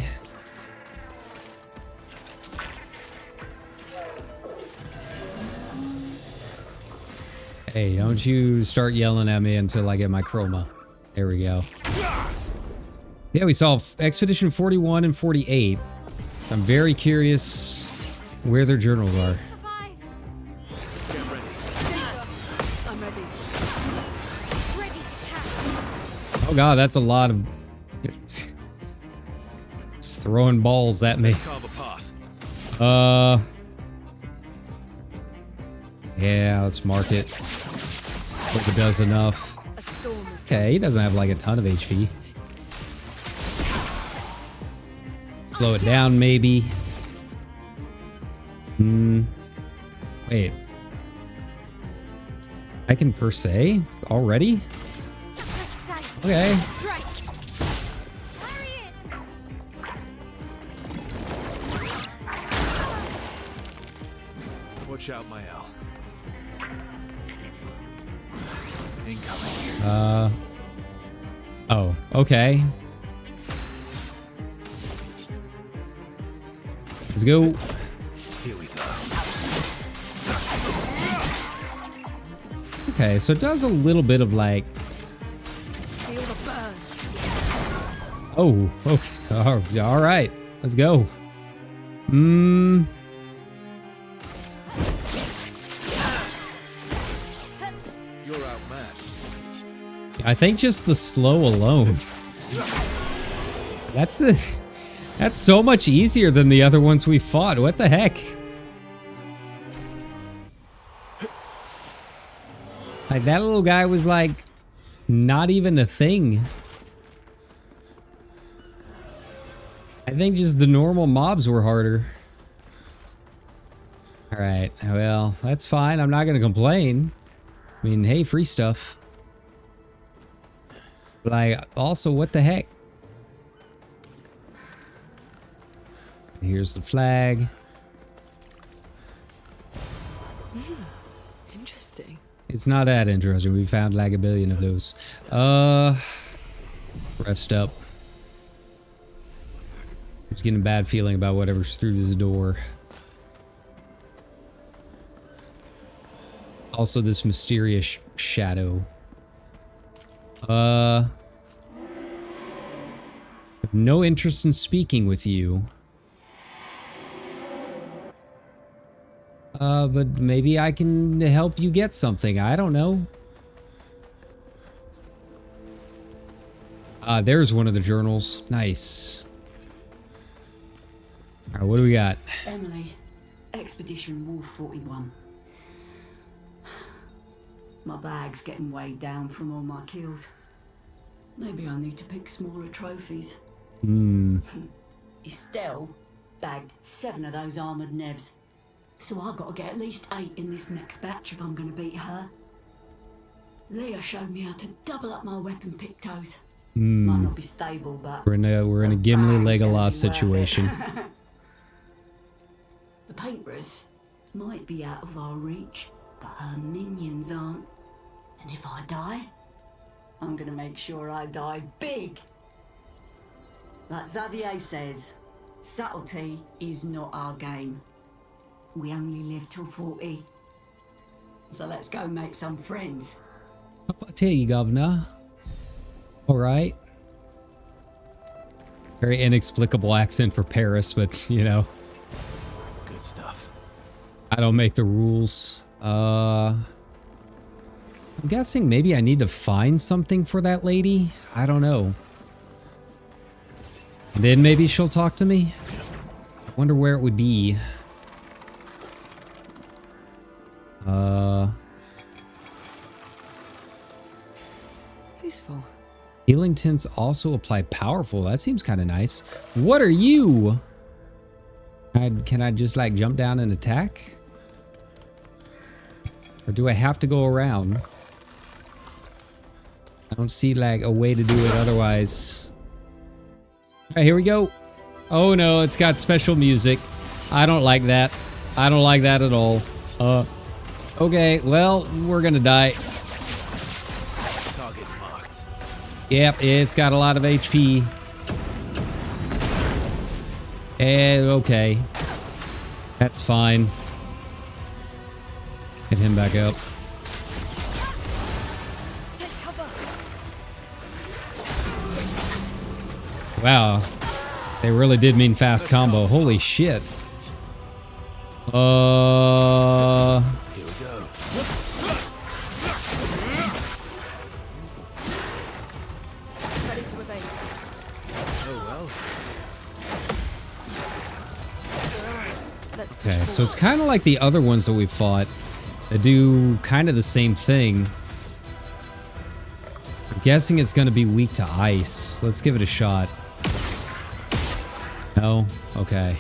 Speaker 1: Hey, don't you start yelling at me until I get my chroma. There we go. Yeah, we saw Expedition 41 and 48. I'm very curious where their journals are.
Speaker 5: Survive.
Speaker 3: Get ready.
Speaker 2: I'm ready.
Speaker 5: Ready to catch.
Speaker 1: Oh god, that's a lot of... It's throwing balls at me.
Speaker 3: Carve a path.
Speaker 1: Yeah, let's mark it. Hope it does enough.
Speaker 2: A storm is
Speaker 1: Okay, he doesn't have like a ton of HP. Slow it down, maybe. Wait. I can per se already?
Speaker 5: Precise.
Speaker 1: Okay.
Speaker 5: Strike. Parry it.
Speaker 3: Watch out, my Al. Incoming.
Speaker 1: Oh, okay. Let's go.
Speaker 3: Here we go.
Speaker 1: Okay, so it does a little bit of like...
Speaker 2: feel the burn.
Speaker 1: Oh, okay. All right. Let's go.
Speaker 3: You're outmatched.
Speaker 1: I think just the slow alone. That's so much easier than the other ones we fought. What the heck? Like that little guy was like not even a thing. I think just the normal mobs were harder. All right. Well, that's fine. I'm not going to complain. I mean, hey, free stuff. Like, also, what the heck? Here's the flag.
Speaker 2: Interesting.
Speaker 1: It's not that interesting. We found like a billion of those. Rest up. I was getting a bad feeling about whatever's through this door. Also, this mysterious shadow. Have no interest in speaking with you. But maybe I can help you get something. I don't know. There's one of the journals. Nice. All right, what do we got?
Speaker 7: Emily, Expedition Wolf 41. My bag's getting weighed down from all my kills. Maybe I need to pick smaller trophies. Estelle bagged 7 of those armoured nevs. So I've got to get at least 8 in this next batch if I'm going to beat her. Leah showed me how to double up my weapon pictos. Might not be stable, but
Speaker 1: We're in a Gimli
Speaker 7: bag's gonna be
Speaker 1: Legolas
Speaker 7: worth
Speaker 1: situation.
Speaker 7: it. The painters might be out of our reach, but her minions aren't. And if I die, I'm gonna make sure I die big. Like Xavier says, subtlety is not our game. We only live till 40. So let's go make some friends.
Speaker 1: I tell you, Governor. All right. Very inexplicable accent for Paris, but you know,
Speaker 3: Good stuff.
Speaker 1: I don't make the rules. I'm guessing maybe I need to find something for that lady. I don't know. Then maybe she'll talk to me. I wonder where it would be.
Speaker 6: Useful.
Speaker 1: Healing tints also apply powerful. That seems kind of nice. What are you? Can I just like jump down and attack? Or do I have to go around? I don't see like a way to do it otherwise. All right, here we go. Oh no, it's got special music. I don't like that. I don't like that at all. Okay, well, we're gonna die.
Speaker 3: Target marked.
Speaker 1: Yep, it's got a lot of HP. And okay. That's fine. Get him back up. Wow. They really did mean fast combo. Holy shit.
Speaker 3: Here we go.
Speaker 2: Ready to evade.
Speaker 3: Oh well.
Speaker 2: Let's push
Speaker 1: Okay, so
Speaker 2: forward.
Speaker 1: it's kind of like the other ones that we fought that do kind of the same thing. I'm guessing it's going to be weak to ice. Let's give it a shot. No? Okay.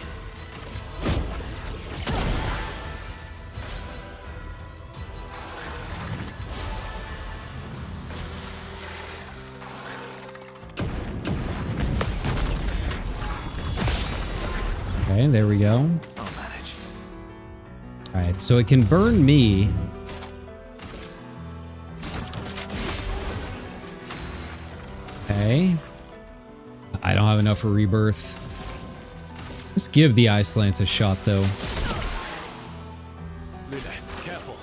Speaker 1: Okay, there we go.
Speaker 3: I'll manage.
Speaker 1: Alright, so it can burn me. Okay. I don't have enough for rebirth. Let's give the Ice Lance a shot, though.
Speaker 3: Luna, careful.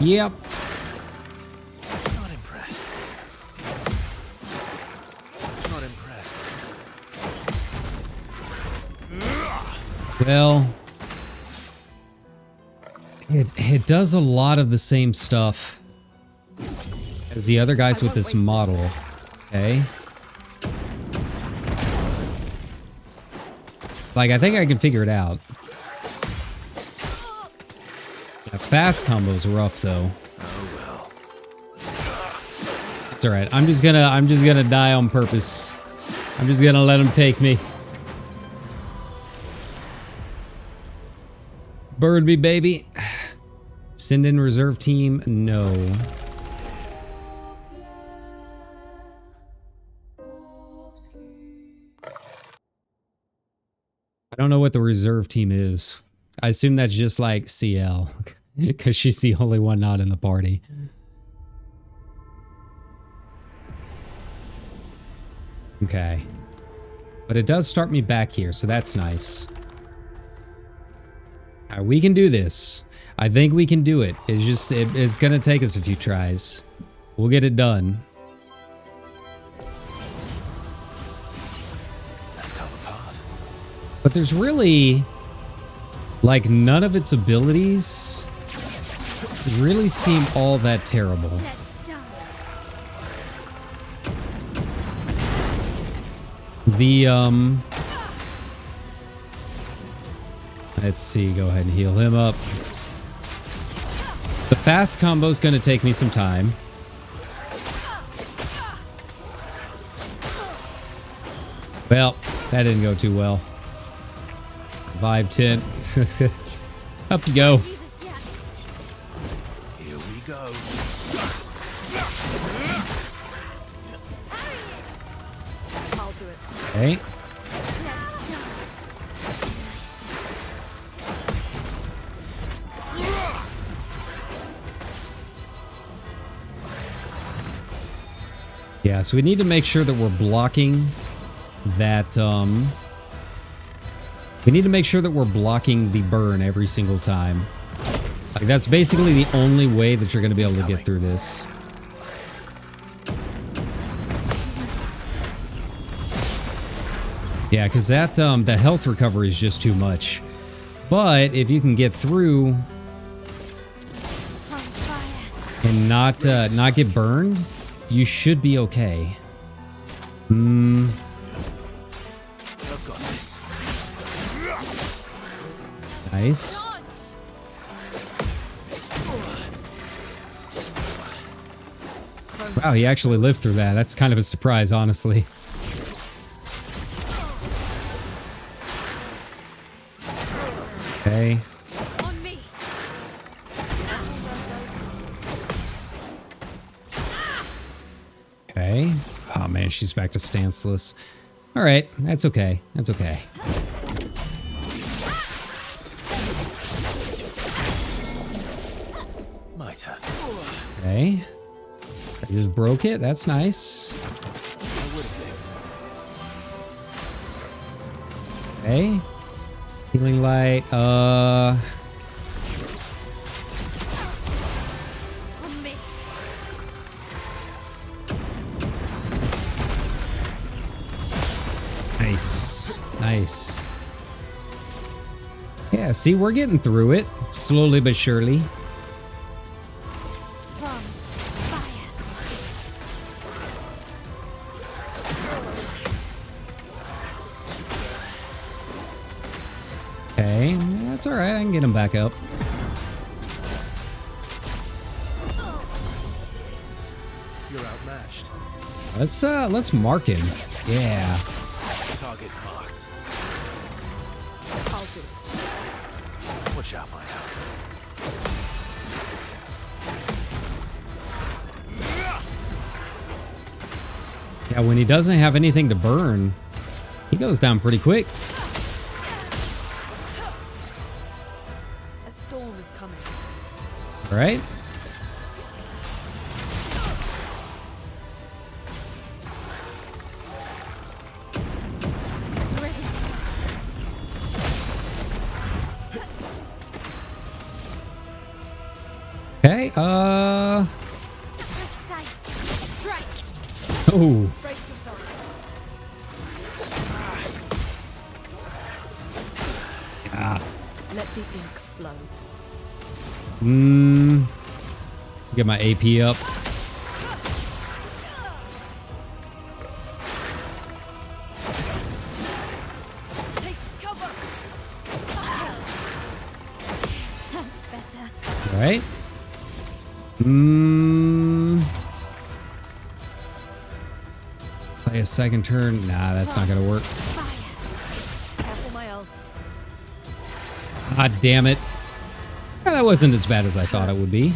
Speaker 1: Yep.
Speaker 3: Not impressed. Not impressed.
Speaker 1: Well, it does a lot of the same stuff as the other guys with this model. Okay. Like, I think I can figure it out. Yeah, fast combo's rough, though.
Speaker 3: Oh well.
Speaker 1: It's all right. I'm just gonna die on purpose. I'm just gonna let him take me. Bird me, baby. Send in reserve team. No. I don't know what the reserve team is. I assume that's just like CL, because she's the only one not in the party. Okay. But it does start me back here, so that's nice. All right, we can do this. I think we can do it. It's just, it's going to take us a few tries. We'll get it done.
Speaker 3: Let's cover path.
Speaker 1: But there's really, like, none of its abilities really seem all that terrible.
Speaker 5: Let's dance.
Speaker 1: The, let's see, go ahead and heal him up. The fast combo's gonna take me some time. Well, that didn't go too well. Vibe 10. Up you go.
Speaker 5: Do this yet.
Speaker 3: Here we go.
Speaker 2: I'll do it.
Speaker 1: Okay.
Speaker 5: Let's dance. Nice.
Speaker 1: Yeah, so we need to make sure that we're blocking that, we need to make sure that we're blocking the burn every single time. Like, that's basically the only way that you're going to be able to get through this. Yeah, because that, the health recovery is just too much. But if you can get through
Speaker 5: On fire.
Speaker 1: and not get burned, you should be okay.
Speaker 3: I've got this.
Speaker 1: Nice. Wow, he actually lived through that. That's kind of a surprise, honestly. Okay.
Speaker 5: On me.
Speaker 1: Okay. Oh man, she's back to stanceless. All right, that's okay. That's okay.
Speaker 3: My turn.
Speaker 1: Okay. I just broke it. That's nice.
Speaker 3: I would have lived.
Speaker 1: Okay. Healing light.
Speaker 5: On me.
Speaker 1: Nice. Nice. Yeah, see, we're getting through it. Slowly but surely.
Speaker 5: From fire.
Speaker 1: Okay, that's alright. I can get him back up.
Speaker 3: You're outmatched.
Speaker 1: Let's mark him. Yeah.
Speaker 3: Target marked.
Speaker 2: I'll do it.
Speaker 3: Watch out, my out.
Speaker 1: Yeah, when he doesn't have anything to burn, he goes down pretty quick.
Speaker 2: A storm is coming.
Speaker 1: Alright? Okay,
Speaker 5: Precise strike.
Speaker 1: oh,
Speaker 2: Brace yourself.
Speaker 1: ah,
Speaker 2: Let the ink flow.
Speaker 1: get my AP up.
Speaker 2: Take cover.
Speaker 5: That's better.
Speaker 1: Alright. Play a second turn. Nah, that's not gonna work.
Speaker 5: Fire.
Speaker 2: Careful, my L.
Speaker 1: Ah, damn it. Yeah, that wasn't as bad as I thought it would be.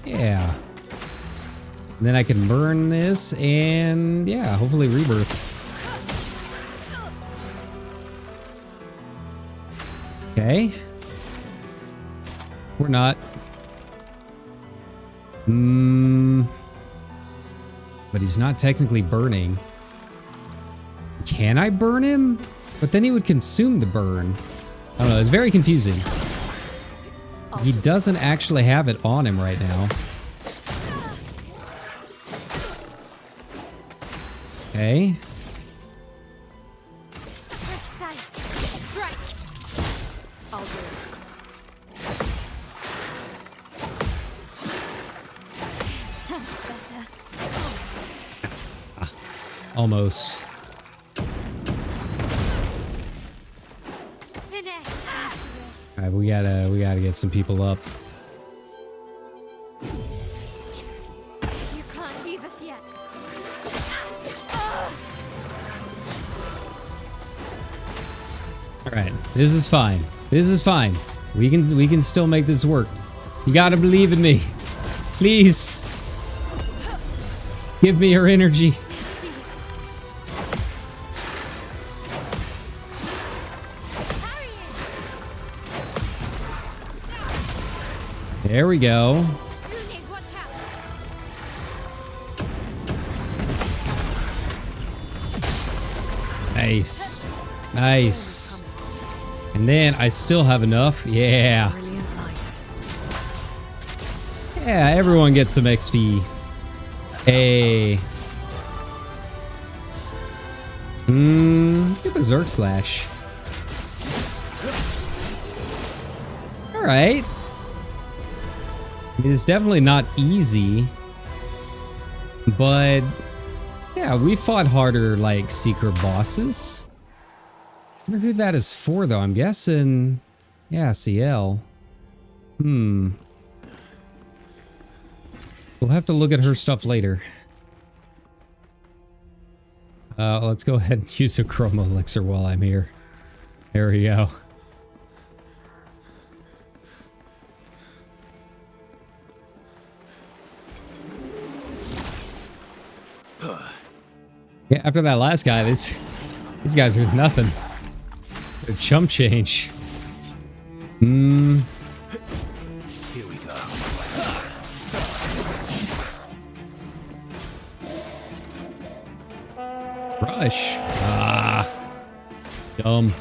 Speaker 1: Yeah. And then I can burn this and yeah, hopefully rebirth. Okay. We're not. But he's not technically burning. Can I burn him? But then he would consume the burn. I don't know, it's very confusing. He doesn't actually have it on him right now. Okay.
Speaker 5: Precise strike.
Speaker 2: I'll do it.
Speaker 5: That's better.
Speaker 1: Almost.
Speaker 5: Finesse.
Speaker 1: All right, we gotta get some people up.
Speaker 5: You can't leave us yet.
Speaker 1: All right, this is fine. This is fine. We can still make this work. You gotta believe in me, please. Give me your energy.
Speaker 5: See. Harry it.
Speaker 1: There we go.
Speaker 5: Rooney, watch out.
Speaker 1: Nice, nice. And then I still have enough. Yeah,
Speaker 2: Brilliant light.
Speaker 1: yeah. Everyone gets some XP. Hey. Get Berserk Slash. Alright. It's definitely not easy. But yeah, we fought harder like secret bosses. I wonder who that is for though. I'm guessing yeah, CL. We'll have to look at her stuff later. Let's go ahead and use a chroma elixir while I'm here. There we go. Yeah, after that last guy, these guys are nothing. A chump change.
Speaker 3: Here we go.
Speaker 1: Rush. Ah. Dumb.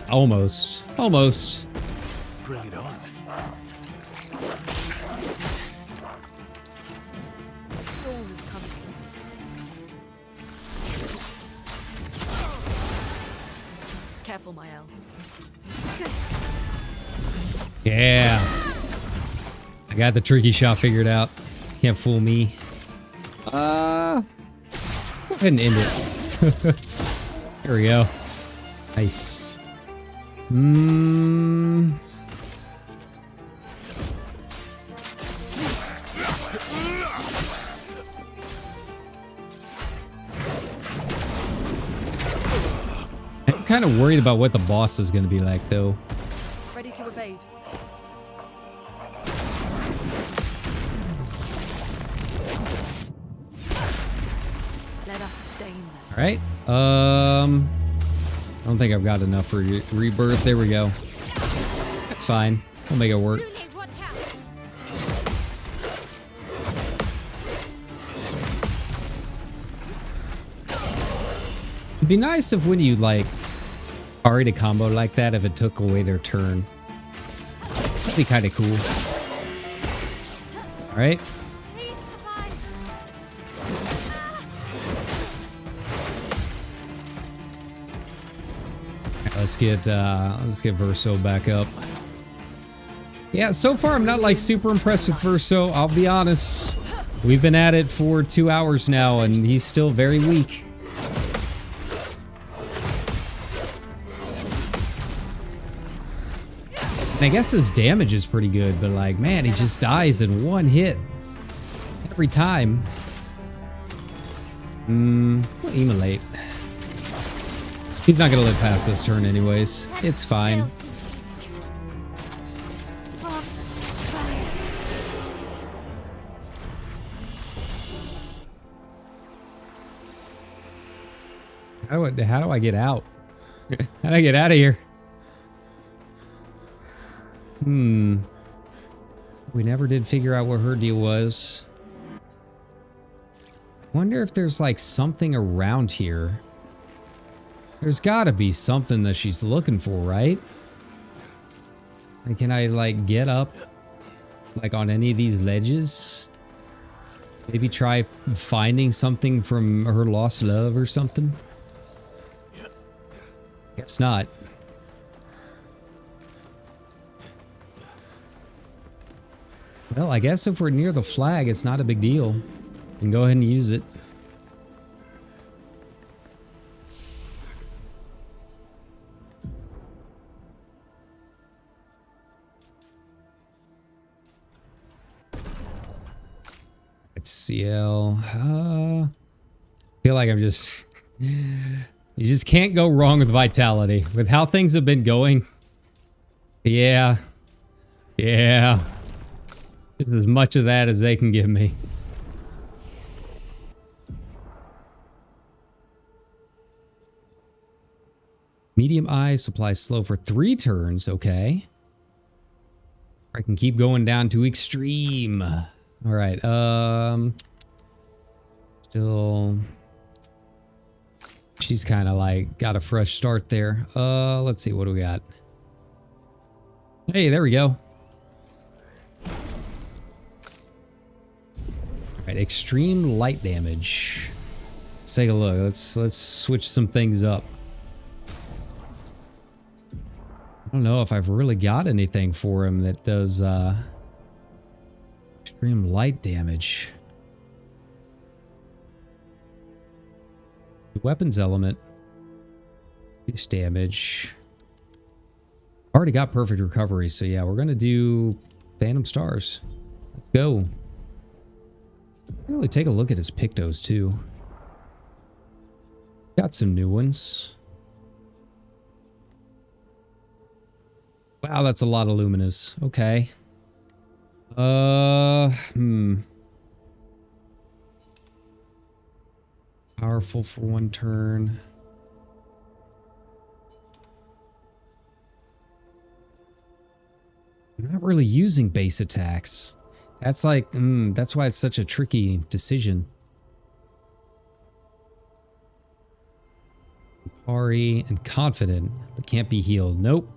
Speaker 1: Almost. Almost.
Speaker 3: Bring it on.
Speaker 2: The storm is coming. Careful, Mael.
Speaker 1: Yeah. I got the tricky shot figured out. Can't fool me. Go ahead and end it. There we go. Nice. I'm kind of worried about what the boss is going to be like, though.
Speaker 2: Ready to evade. Let us stain them.
Speaker 1: All right. I don't think I've got enough for rebirth. There we go. That's fine. We'll make it work.
Speaker 5: Lune, watch out!
Speaker 1: It'd be nice if when you like parried a combo like that, if it took away their turn. That'd be kind of cool. All right.
Speaker 5: Please survive.
Speaker 1: Let's get Verso back up. Yeah, so far I'm not like super impressed with Verso, I'll be honest. We've been at it for 2 hours now and he's still very weak. And I guess his damage is pretty good, but like, man, he just dies in one hit every time. We'll emulate. He's not gonna live past this turn anyways. It's fine. How do I get out? How do I get out of here? We never did figure out what her deal was. Wonder if there's like something around here. There's gotta be something that she's looking for, right? Like, can I like get up like on any of these ledges? Maybe try finding something from her lost love or something? Guess not. Well, I guess if we're near the flag, it's not a big deal. We can go ahead and use it. It's CL. Feel like I'm just... You just can't go wrong with Vitality. With how things have been going. Yeah. Yeah. Just as much of that as they can give me. Medium eye supplies slow for 3 turns. Okay. I can keep going down to extreme. All right. Still. She's kind of like got a fresh start there. Let's see. What do we got? Hey, there we go. Alright, extreme light damage. Let's take a look. Let's switch some things up. I don't know if I've really got anything for him that does extreme light damage. Weapons element. Reduce damage. Already got perfect recovery, so yeah, we're gonna do Phantom Stars. Let's go. Really take a look at his Pictos too. Got some new ones. Wow, that's a lot of Luminous. Okay. Powerful for 1 turn. I'm not really using base attacks. That's like, that's why it's such a tricky decision. Ari and confident, but can't be healed. Nope.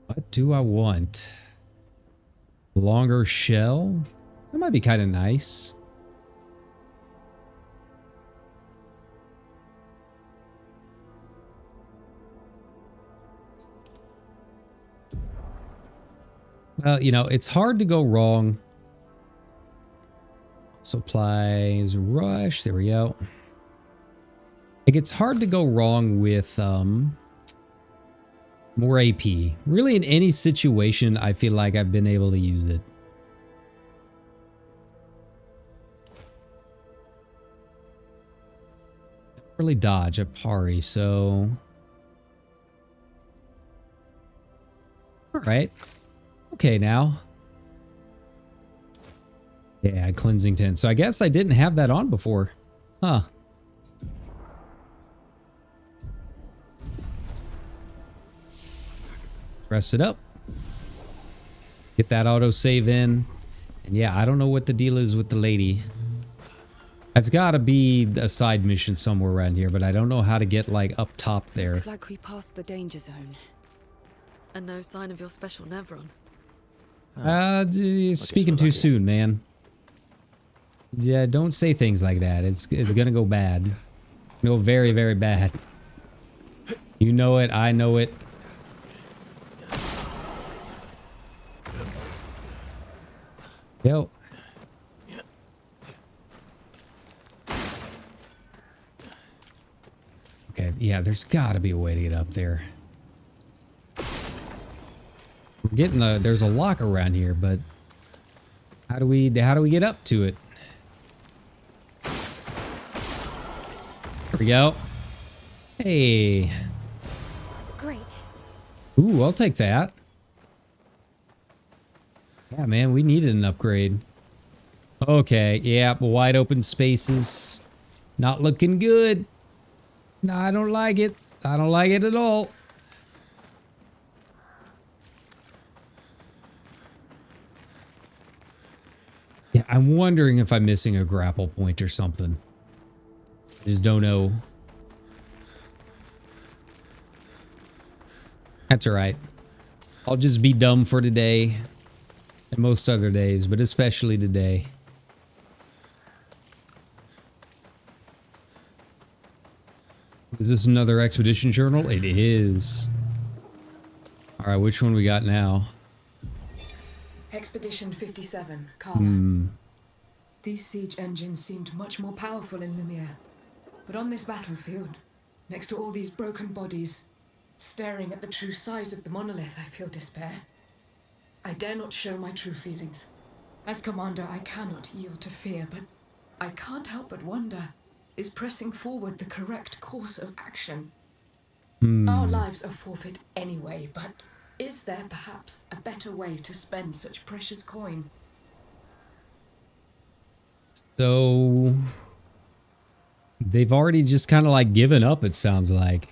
Speaker 1: What do I want? Longer shell? That might be kind of nice. Well, you know, it's hard to go wrong. Supplies, rush. There we go. Like, it's hard to go wrong with more AP. Really, in any situation, I feel like I've been able to use it. Don't really dodge a parry, so... Alright. Okay, now. Yeah, cleansing tint. So I guess I didn't have that on before. Huh. Rest it up. Get that autosave in. And yeah, I don't know what the deal is with the lady. It's gotta be a side mission somewhere around here, but I don't know how to get, like, up top there.
Speaker 6: Looks like we passed the danger zone.
Speaker 2: And no sign of your special Nevron.
Speaker 1: Speaking too soon, man. Yeah, don't say things like that. It's gonna go bad. Go very, very bad. You know it, I know it. Yo. Okay, yeah, there's gotta be a way to get up there. We're getting there's a lock around here, but how do we get up to it? There we go. Hey.
Speaker 6: Great.
Speaker 1: Ooh, I'll take that. Yeah, man, we needed an upgrade. Okay, yeah, wide open spaces. Not looking good. No, I don't like it. I don't like it at all. Yeah, I'm wondering if I'm missing a grapple point or something. Just don't know. That's alright. I'll just be dumb for today. And most other days, but especially today. Is this another expedition journal? It is. Alright, which one we got now?
Speaker 8: Expedition 57, Carla. These siege engines seemed much more powerful in Lumiere. But on this battlefield, next to all these broken bodies, staring at the true size of the monolith, I feel despair. I dare not show my true feelings. As commander, I cannot yield to fear, but I can't help but wonder, is pressing forward the correct course of action? Our lives are forfeit anyway, but is there perhaps a better way to spend such precious coin?
Speaker 1: So they've already just kind of like given up, it sounds like.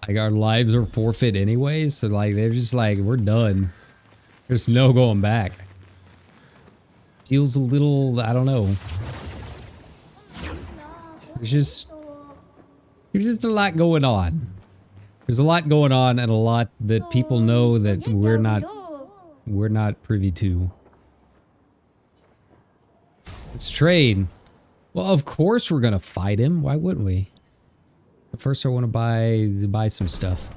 Speaker 1: Like our lives are forfeit anyways, so like they're just like, we're done. There's no going back. Feels a little, I don't know. There's just a lot going on. There's a lot going on and a lot that people know that we're not privy to. Let's trade. Well, of course we're gonna fight him. Why wouldn't we? But first I want to buy some stuff.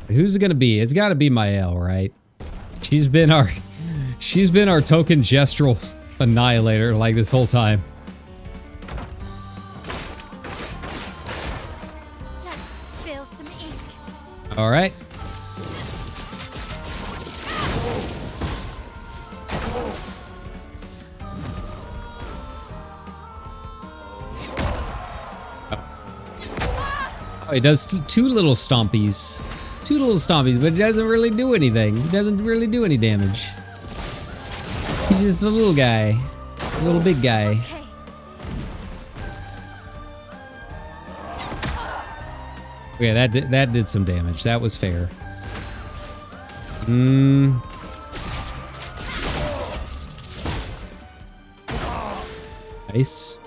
Speaker 1: Who's it gonna be? It's gotta be Mael, right? She's been our token gestural annihilator like this whole time.
Speaker 5: Let's spill some ink.
Speaker 1: All right. Oh, he does two little stompies. Two little stompies, but it doesn't really do anything. It doesn't really do any damage. He's just a little guy. A little big guy.
Speaker 5: Okay.
Speaker 1: Okay, that did some damage. That was fair. Nice.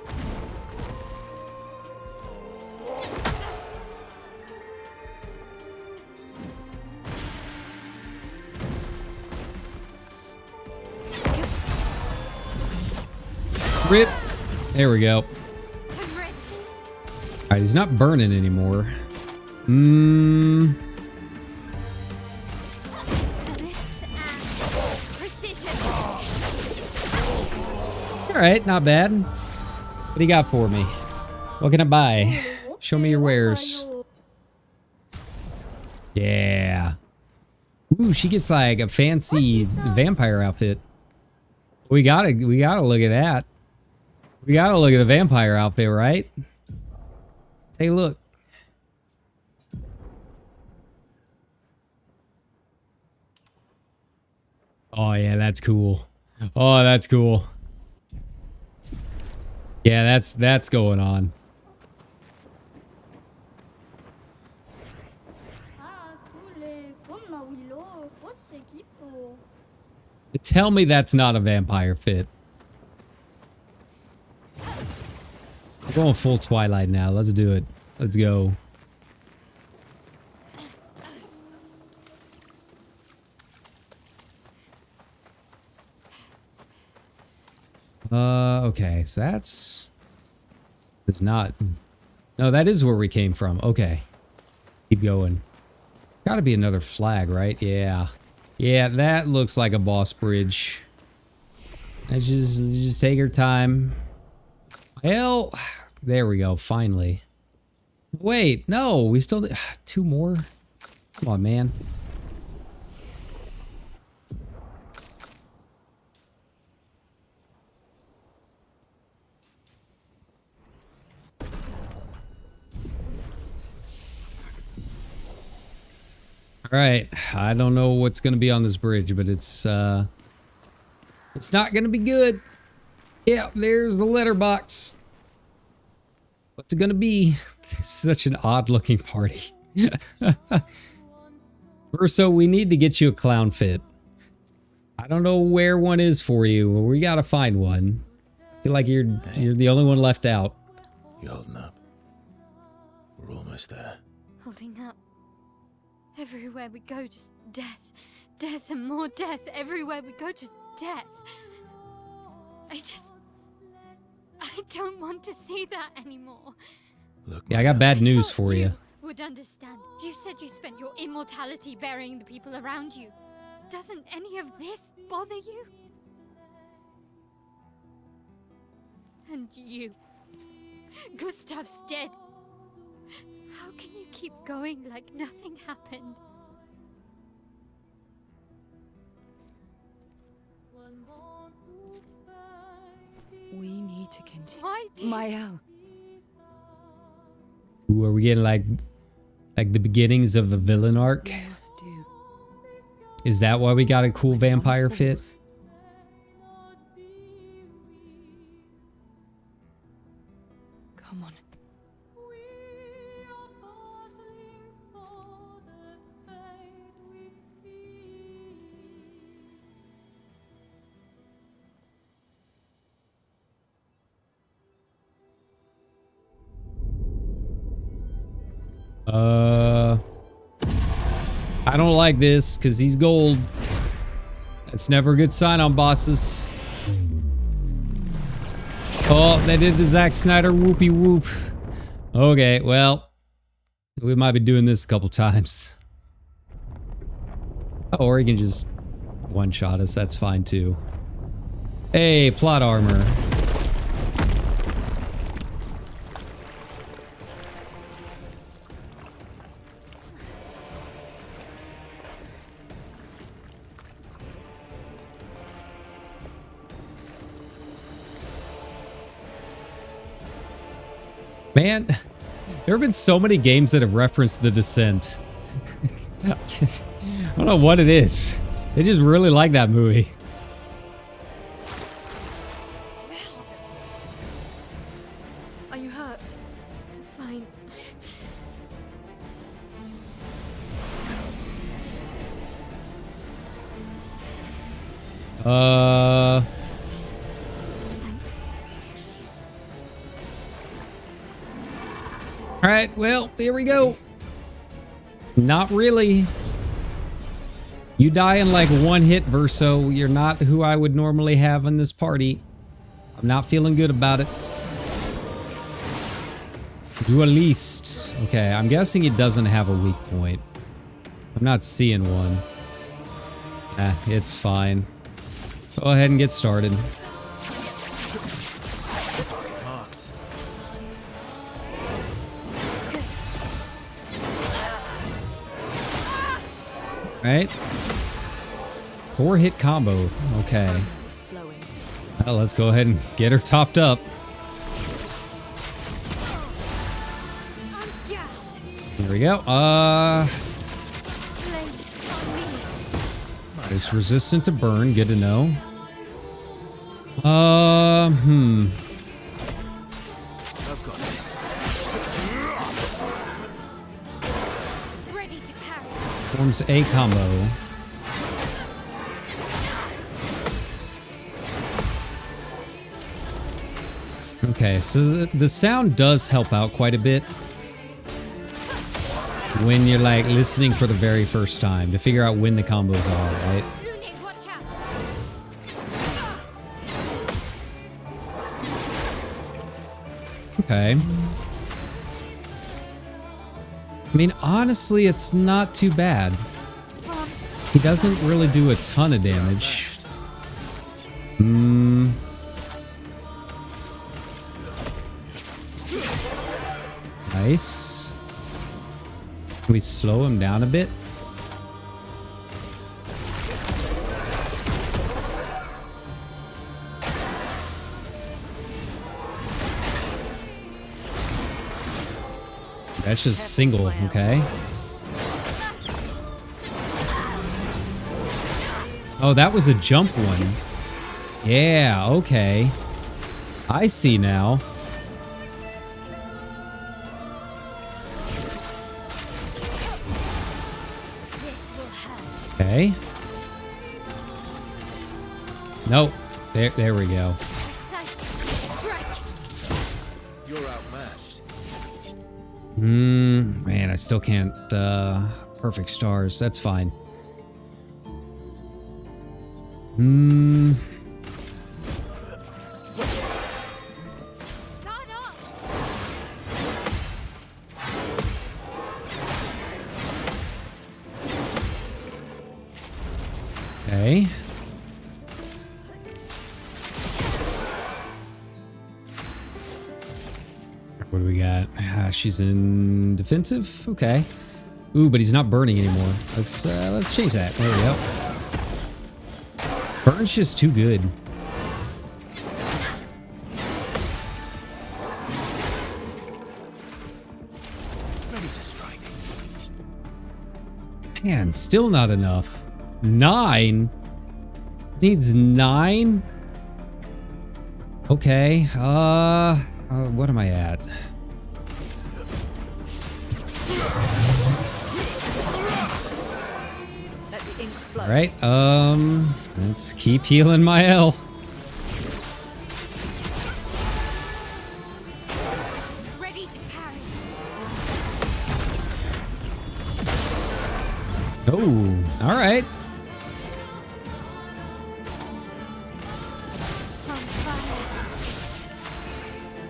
Speaker 1: Rip. There we go. Alright, he's not burning anymore. Alright, not bad. What do you got for me? What can I buy? Show me your wares. Yeah. Ooh, she gets like a fancy vampire outfit. We gotta look at that. We gotta look at the vampire outfit, right? Take a look. Oh yeah, that's cool. Oh, that's cool. Yeah, that's going on. Tell me that's not a vampire fit. We're going full Twilight now. Let's do it. Let's go. Okay, so that's not. No, that is where we came from. Okay. Keep going. Gotta be another flag, right? Yeah. Yeah, that looks like a boss bridge. Let's just take our time. Well, there we go, finally. Wait, no, we still... Two more? Come on, man. Alright, I don't know what's going to be on this bridge, but it's not going to be good. Yeah, there's the letterbox. What's it going to be? It's such an odd-looking party. Verso, we need to get you a clown fit. I don't know where one is for you. We got to find one. I feel like you're the only one left out.
Speaker 3: You holding up? We're almost there.
Speaker 5: Holding up. Everywhere we go, just death. Death and more death. Everywhere we go, just death. I don't want to see that anymore.
Speaker 3: Look,
Speaker 1: Yeah, I got bad news
Speaker 5: Thought
Speaker 1: for you.
Speaker 5: would understand. You said you spent your immortality burying the people around you. Doesn't any of this bother you? And you. Gustav's dead. How can you keep going like nothing happened?
Speaker 6: We need to continue.
Speaker 5: Why do you...
Speaker 6: Mael.
Speaker 1: Ooh, are we getting like the beginnings of a villain arc?
Speaker 6: We must do.
Speaker 1: Is that why we got a cool vampire
Speaker 6: One
Speaker 1: fit?
Speaker 6: falls. Come on.
Speaker 1: I don't like this because he's gold. That's never a good sign on bosses. Oh, they did the Zack Snyder whoopee whoop. Okay, well, we might be doing this a couple times. Oh, or he can just one-shot us. That's fine too. Hey, plot armor. Man, there have been so many games that have referenced The Descent. I don't know what it is. They just really like that movie.
Speaker 2: Are you hurt?
Speaker 5: Fine. Thanks.
Speaker 1: All right, well, there we go. Not really. You die in like one hit, Verso. You're not who I would normally have in this party. I'm not feeling good about it. Duelist. Okay, I'm guessing it doesn't have a weak point. I'm not seeing one. It's fine. Go ahead and get started.
Speaker 3: Marked.
Speaker 1: Right? 4-hit combo. Okay.
Speaker 2: It's flowing.
Speaker 1: Well, let's go ahead and get her topped up. There we go. It's resistant to burn. Good to know.
Speaker 3: I've got this.
Speaker 5: Ready to parry.
Speaker 1: Forms a combo. Okay, so the sound does help out quite a bit when you're like listening for the very first time to figure out when the combos are, right?
Speaker 5: Lune, watch out.
Speaker 1: Okay. I mean, honestly, it's not too bad. He doesn't really do a ton of damage. Nice. Can we slow him down a bit? That's just single, okay. Oh, that was a jump one. Yeah, okay. I see now.
Speaker 5: This will hurt.
Speaker 1: Okay. Nope. There we go.
Speaker 5: Strike.
Speaker 3: You're outmatched.
Speaker 1: Man, I still can't, perfect stars. That's fine.
Speaker 5: Guard up.
Speaker 1: Okay. What do we got? She's in defensive. Okay. Ooh, but he's not burning anymore. Let's change that. There we go. Burn's just too good.
Speaker 3: Ready to strike.
Speaker 1: Man, still not enough. 9? Needs 9? Okay. What am I at?
Speaker 2: Let the ink flow.
Speaker 1: All right. Let's keep healing my L.
Speaker 5: Ready to parry.
Speaker 1: Oh, all right.
Speaker 5: On fire.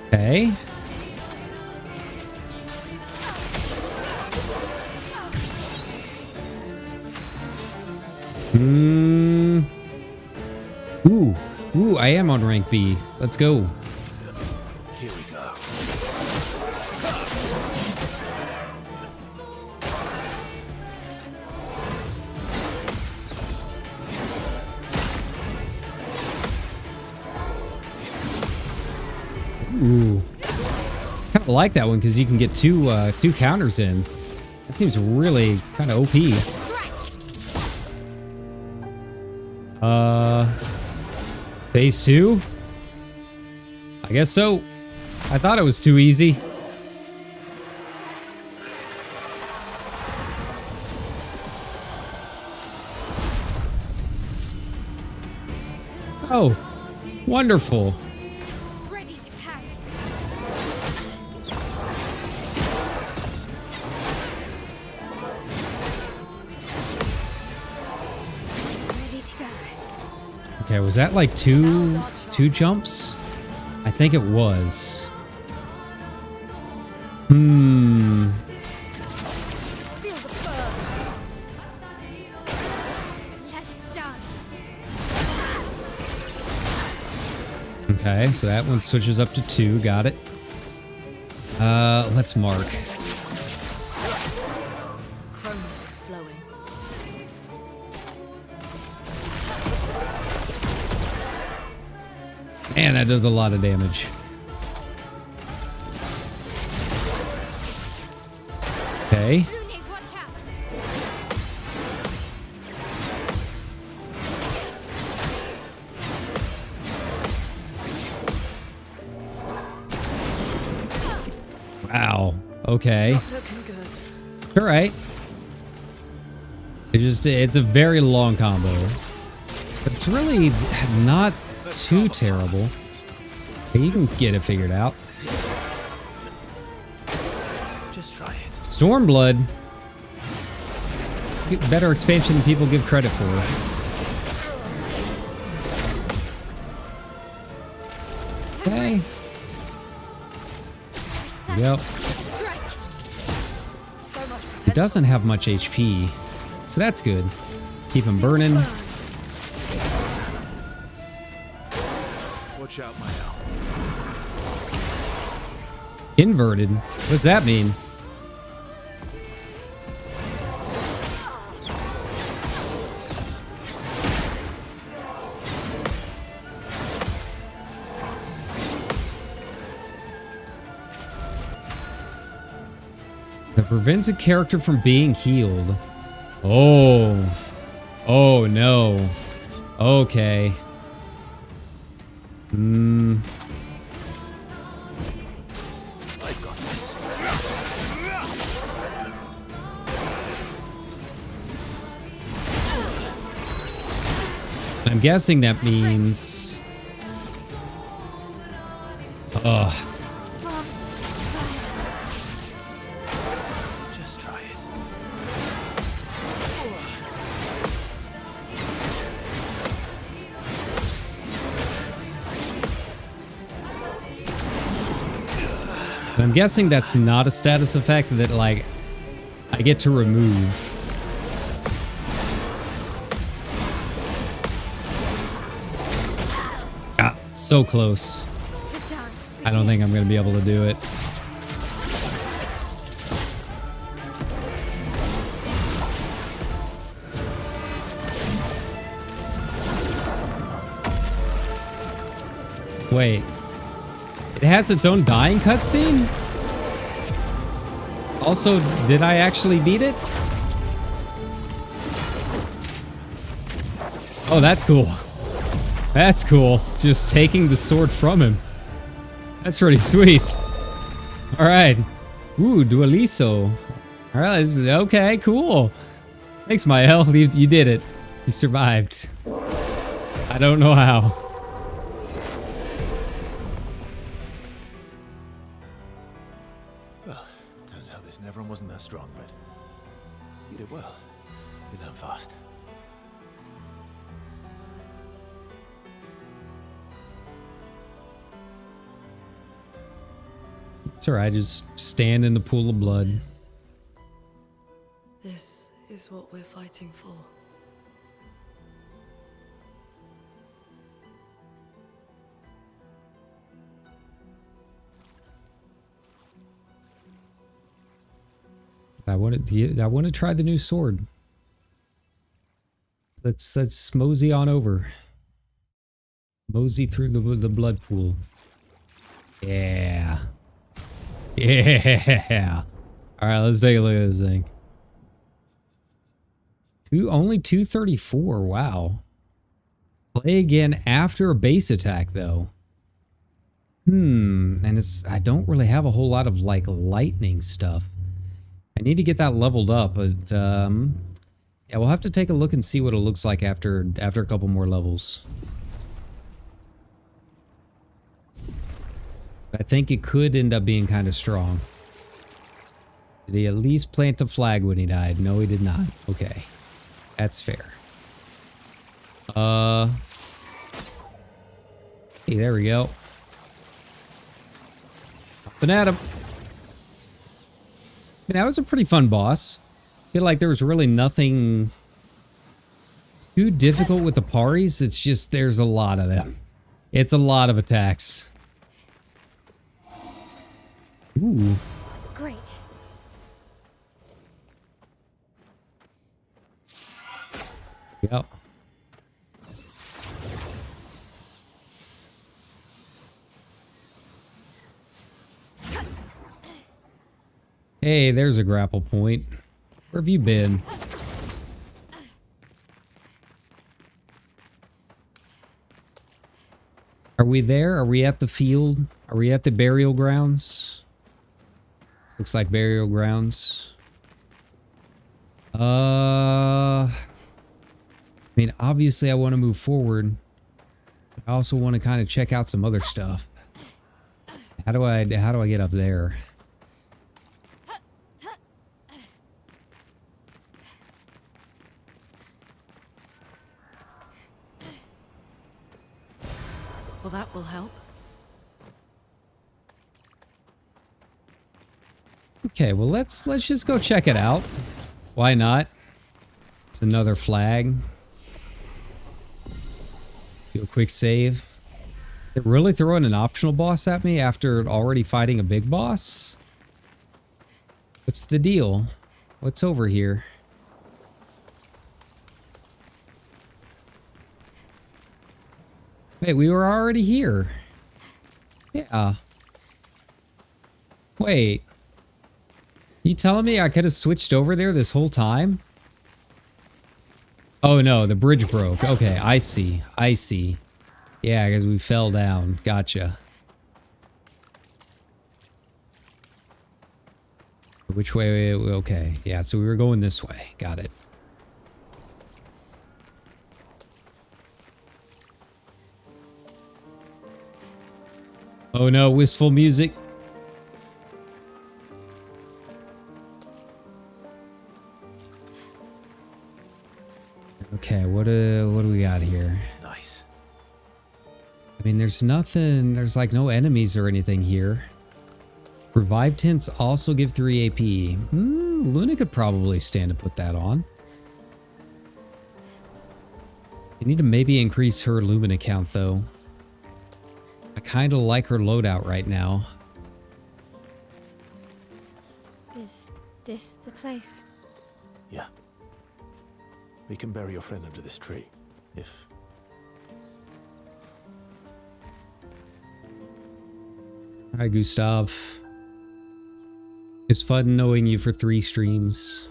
Speaker 1: Okay. Ooh, I am on rank B. Let's go.
Speaker 3: Here we go.
Speaker 1: Ooh. Kind of like that one because you can get two counters in. That seems really kind of OP. Phase 2? I guess so. I thought it was too easy. Wonderful.
Speaker 5: Ready to parry. Ready to go.
Speaker 1: Okay, was that like two jumps? I think it was.
Speaker 2: Feel the burn.
Speaker 5: Let's dance.
Speaker 1: Okay, so that one switches up to 2. Got it. Let's mark.
Speaker 2: Chroma is flowing.
Speaker 1: Man, that does a lot of damage. Okay.
Speaker 5: Lune, watch out.
Speaker 1: Wow. Okay.
Speaker 2: Looking good.
Speaker 1: All right. It's a very long combo. But it's really not too terrible. You can get it figured out.
Speaker 3: Just try it.
Speaker 1: Stormblood. Better expansion than people give credit for. Okay. Yep.
Speaker 2: So much
Speaker 1: He doesn't have much HP, so that's good. Keep him burning.
Speaker 3: Watch out, my owl.
Speaker 1: Inverted. What does that mean? That prevents a character from being healed. Oh. Oh, no. Okay.
Speaker 3: I've got this.
Speaker 1: I'm guessing that means... Ugh.
Speaker 3: Just try it.
Speaker 1: I'm guessing that's not a status effect that, like, I get to remove. Ah, so close.
Speaker 5: The dance.
Speaker 1: I don't think I'm going to be able to do it. Wait. It has its own dying cutscene? Also, did I actually beat it? Oh, that's cool. That's cool. Just taking the sword from him. That's pretty sweet. Alright. Ooh, Dualiso. Alright, okay, cool. Thanks, Mael. You did it. You survived. I don't know how.
Speaker 3: Well, turns out this Nevron wasn't that strong, but you did well. You learn fast.
Speaker 1: It's alright, just stand in the pool of blood.
Speaker 2: This is what we're fighting for.
Speaker 1: I want to try the new sword. Let's mosey on over. Mosey through the blood pool. Yeah. Yeah. All right, let's take a look at this thing. Only 234. Wow. Play again after a base attack, though. And I don't really have a whole lot of like lightning stuff. I need to get that leveled up, but yeah, we'll have to take a look and see what it looks like after a couple more levels. I think it could end up being kind of strong. Did he at least plant a flag when he died? No, he did not. Okay. That's fair. Hey, there we go. Hopping at him. That was a pretty fun boss. I feel like there was really nothing too difficult with the paris. It's just there's a lot of them. It's a lot of attacks. Ooh.
Speaker 5: Great.
Speaker 1: Yep. Hey, there's a grapple point. Where have you been? Are we there? Are we at the field? Are we at the burial grounds? Looks like burial grounds. I mean, obviously I want to move forward. I also want to kind of check out some other stuff. How do I get up there?
Speaker 2: Well, that will help.
Speaker 1: Okay, well let's just go check it out. Why not? It's another flag. Do a quick save. They're really throwing an optional boss at me after already fighting a big boss? What's the deal? What's over here? Wait, we were already here. Yeah. Wait. You telling me I could have switched over there this whole time? Oh no, the bridge broke. Okay, I see. I see. Yeah, because we fell down. Gotcha. Which way? Okay. Yeah, so we were going this way. Got it. Oh no, wistful music. Okay, what do we got here?
Speaker 3: Nice.
Speaker 1: I mean, there's nothing, there's like no enemies or anything here. Revive tints also give 3 AP. Luna could probably stand to put that on. I need to maybe increase her Lumina count though. I kind of like her loadout right now.
Speaker 5: Is this the place?
Speaker 3: Yeah. We can bury your friend under this tree, if...
Speaker 1: Hi, Gustav. It's fun knowing you for 3 streams.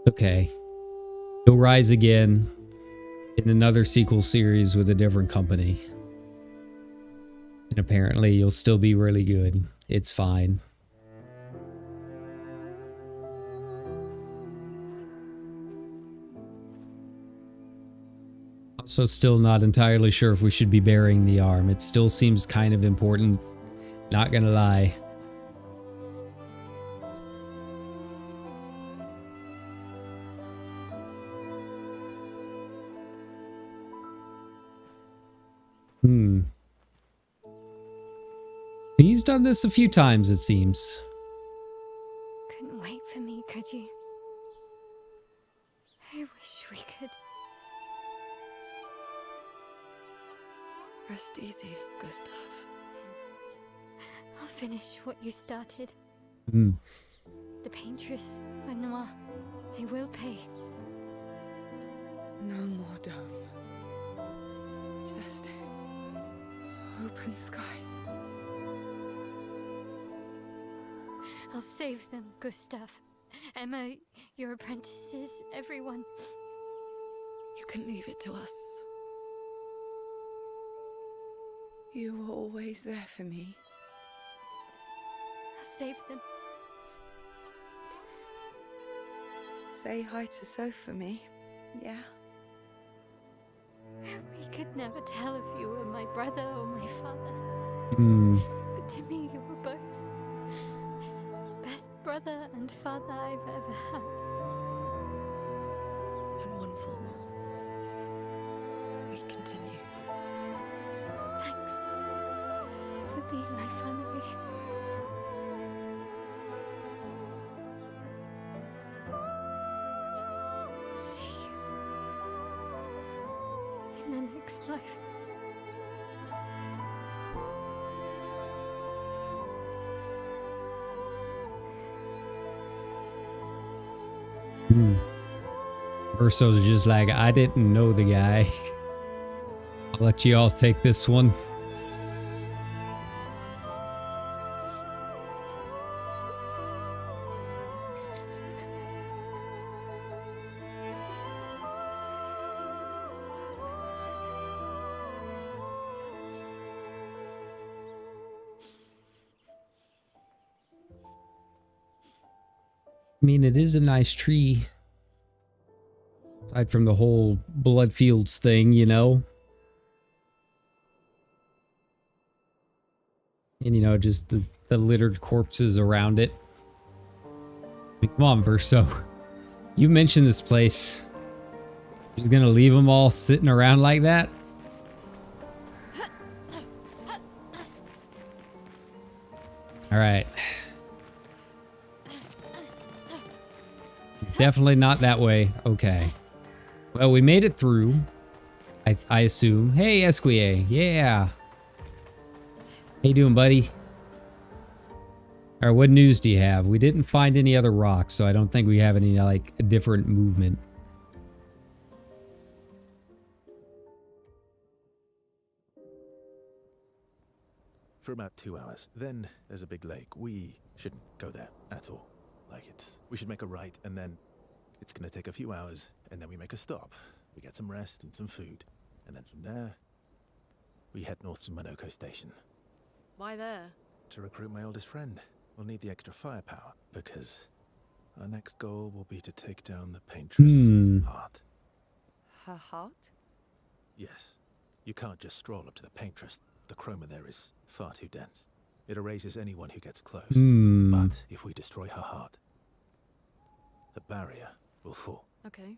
Speaker 1: Okay. You'll rise again in another sequel series with a different company. And apparently you'll still be really good. It's fine. Also still not entirely sure if we should be burying the arm. It still seems kind of important. Not gonna lie. He's done this a few times, it seems.
Speaker 5: Couldn't wait for me, could you? I wish we could.
Speaker 2: Rest easy, Gustav.
Speaker 5: I'll finish what you started. The Paintress, Renoir, they will pay.
Speaker 6: No more dome. Just open skies.
Speaker 5: I'll save them, Gustav. Emma, your apprentices, everyone.
Speaker 2: You can leave it to us. You were always there for me.
Speaker 5: I'll save them.
Speaker 6: Say hi to Soph for me, yeah?
Speaker 5: We could never tell if you were my brother or my father.
Speaker 1: Hmm.
Speaker 5: But to me, you were both. Best brother and father I've ever had.
Speaker 2: When one falls, we continue.
Speaker 5: Thanks for being my family. See you in the next life.
Speaker 1: Verso's just like, I didn't know the guy. I'll let you all take this one. I mean, it is a nice tree. Aside from the whole Bloodfields thing, you know? And, you know, just the littered corpses around it. I mean, come on, Verso. You mentioned this place. You're just gonna leave them all sitting around like that? Alright. Definitely not that way. Okay. Well, we made it through. I assume. Hey, Esquier. Yeah. How you doing, buddy? Alright, what news do you have? We didn't find any other rocks, so I don't think we have any, like, different movement.
Speaker 3: For about 2 hours. Then there's a big lake. We shouldn't go there at all. We should make a right, and then it's gonna take a few hours, and then we make a stop. We get some rest and some food, and then from there, we head north to Monoko Station.
Speaker 2: Why there?
Speaker 3: To recruit my oldest friend. We'll need the extra firepower, because our next goal will be to take down the paintress' heart.
Speaker 6: Her heart?
Speaker 3: Yes. You can't just stroll up to the paintress. The chroma there is far too dense. It erases anyone who gets close. But if we destroy her heart, the barrier will fall.
Speaker 2: Okay.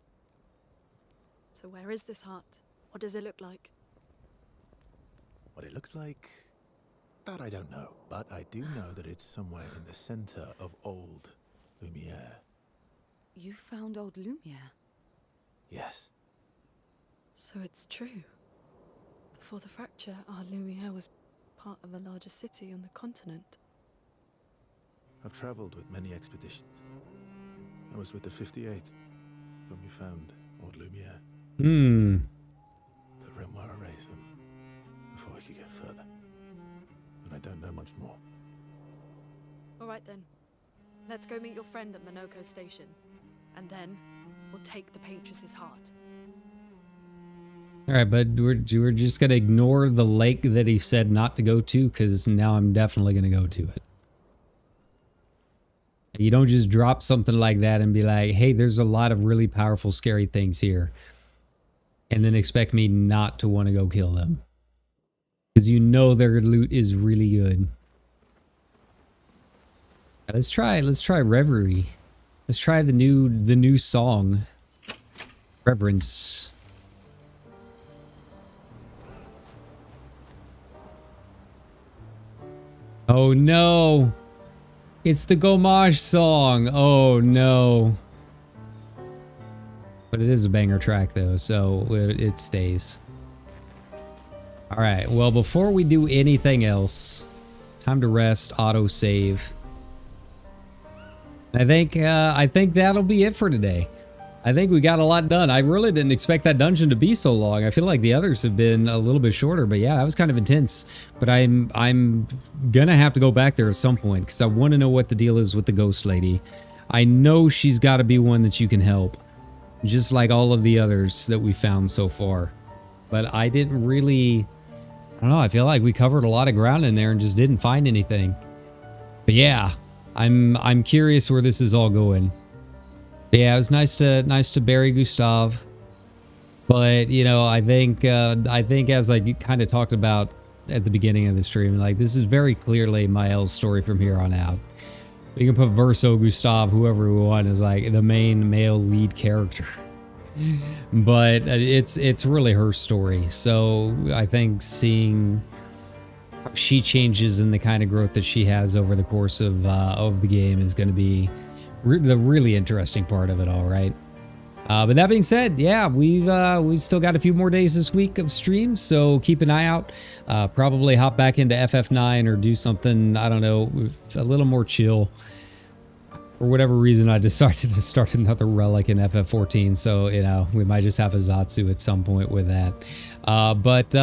Speaker 2: So where is this heart? What does it look like?
Speaker 3: What it looks like, that I don't know. But I do know that it's somewhere in the center of old Lumiere.
Speaker 6: You found old Lumiere?
Speaker 3: Yes.
Speaker 2: So it's true. Before the fracture, our Lumiere was part of a larger city on the continent.
Speaker 3: I've traveled with many expeditions. I was with the 58 when we found old Lumiere. But Renoir erased them before we could get further. And I don't know much more.
Speaker 2: All right then. Let's go meet your friend at Monoko Station. And then we'll take the paintress's heart.
Speaker 1: Alright, but we're just gonna ignore the lake that he said not to go to, because now I'm definitely gonna go to it. You don't just drop something like that and be like, hey, there's a lot of really powerful, scary things here. And then expect me not to want to go kill them. Because you know their loot is really good. Let's try Reverie. Let's try the new song. Reverence. Oh no! It's the Gomage song! Oh no. But it is a banger track though, so it stays. Alright, well before we do anything else, time to rest, auto save. I think that'll be it for today. I think we got a lot done. I really didn't expect that dungeon to be so long. I feel like the others have been a little bit shorter, but yeah, that was kind of intense. But I'm gonna have to go back there at some point because I want to know what the deal is with the ghost lady. I know she's got to be one that you can help, just like all of the others that we found so far. But I didn't really, I don't know, I feel like we covered a lot of ground in there and just didn't find anything. But yeah, I'm curious where this is all going. But yeah, it was nice to bury Gustave. But you know, I think as I kind of talked about at the beginning of the stream, like this is very clearly Mael's story from here on out. We can put Verso, Gustav, whoever we want as like the main male lead character. But it's really her story. So I think seeing how she changes and the kind of growth that she has over the course of the game is going to be the really interesting part of it all, right? But that being said, yeah, we've still got a few more days this week of streams, so keep an eye out. Probably hop back into FF9 or do something, I don't know, a little more chill. For whatever reason, I decided to start another relic in FF14, so, you know, we might just have a Zatsu at some point with that. But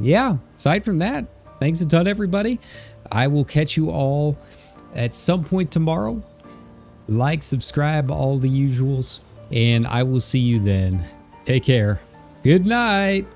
Speaker 1: yeah, aside from that, thanks a ton, everybody. I will catch you all at some point tomorrow. Like, subscribe, all the usuals. And I will see you then. Take care. Good night.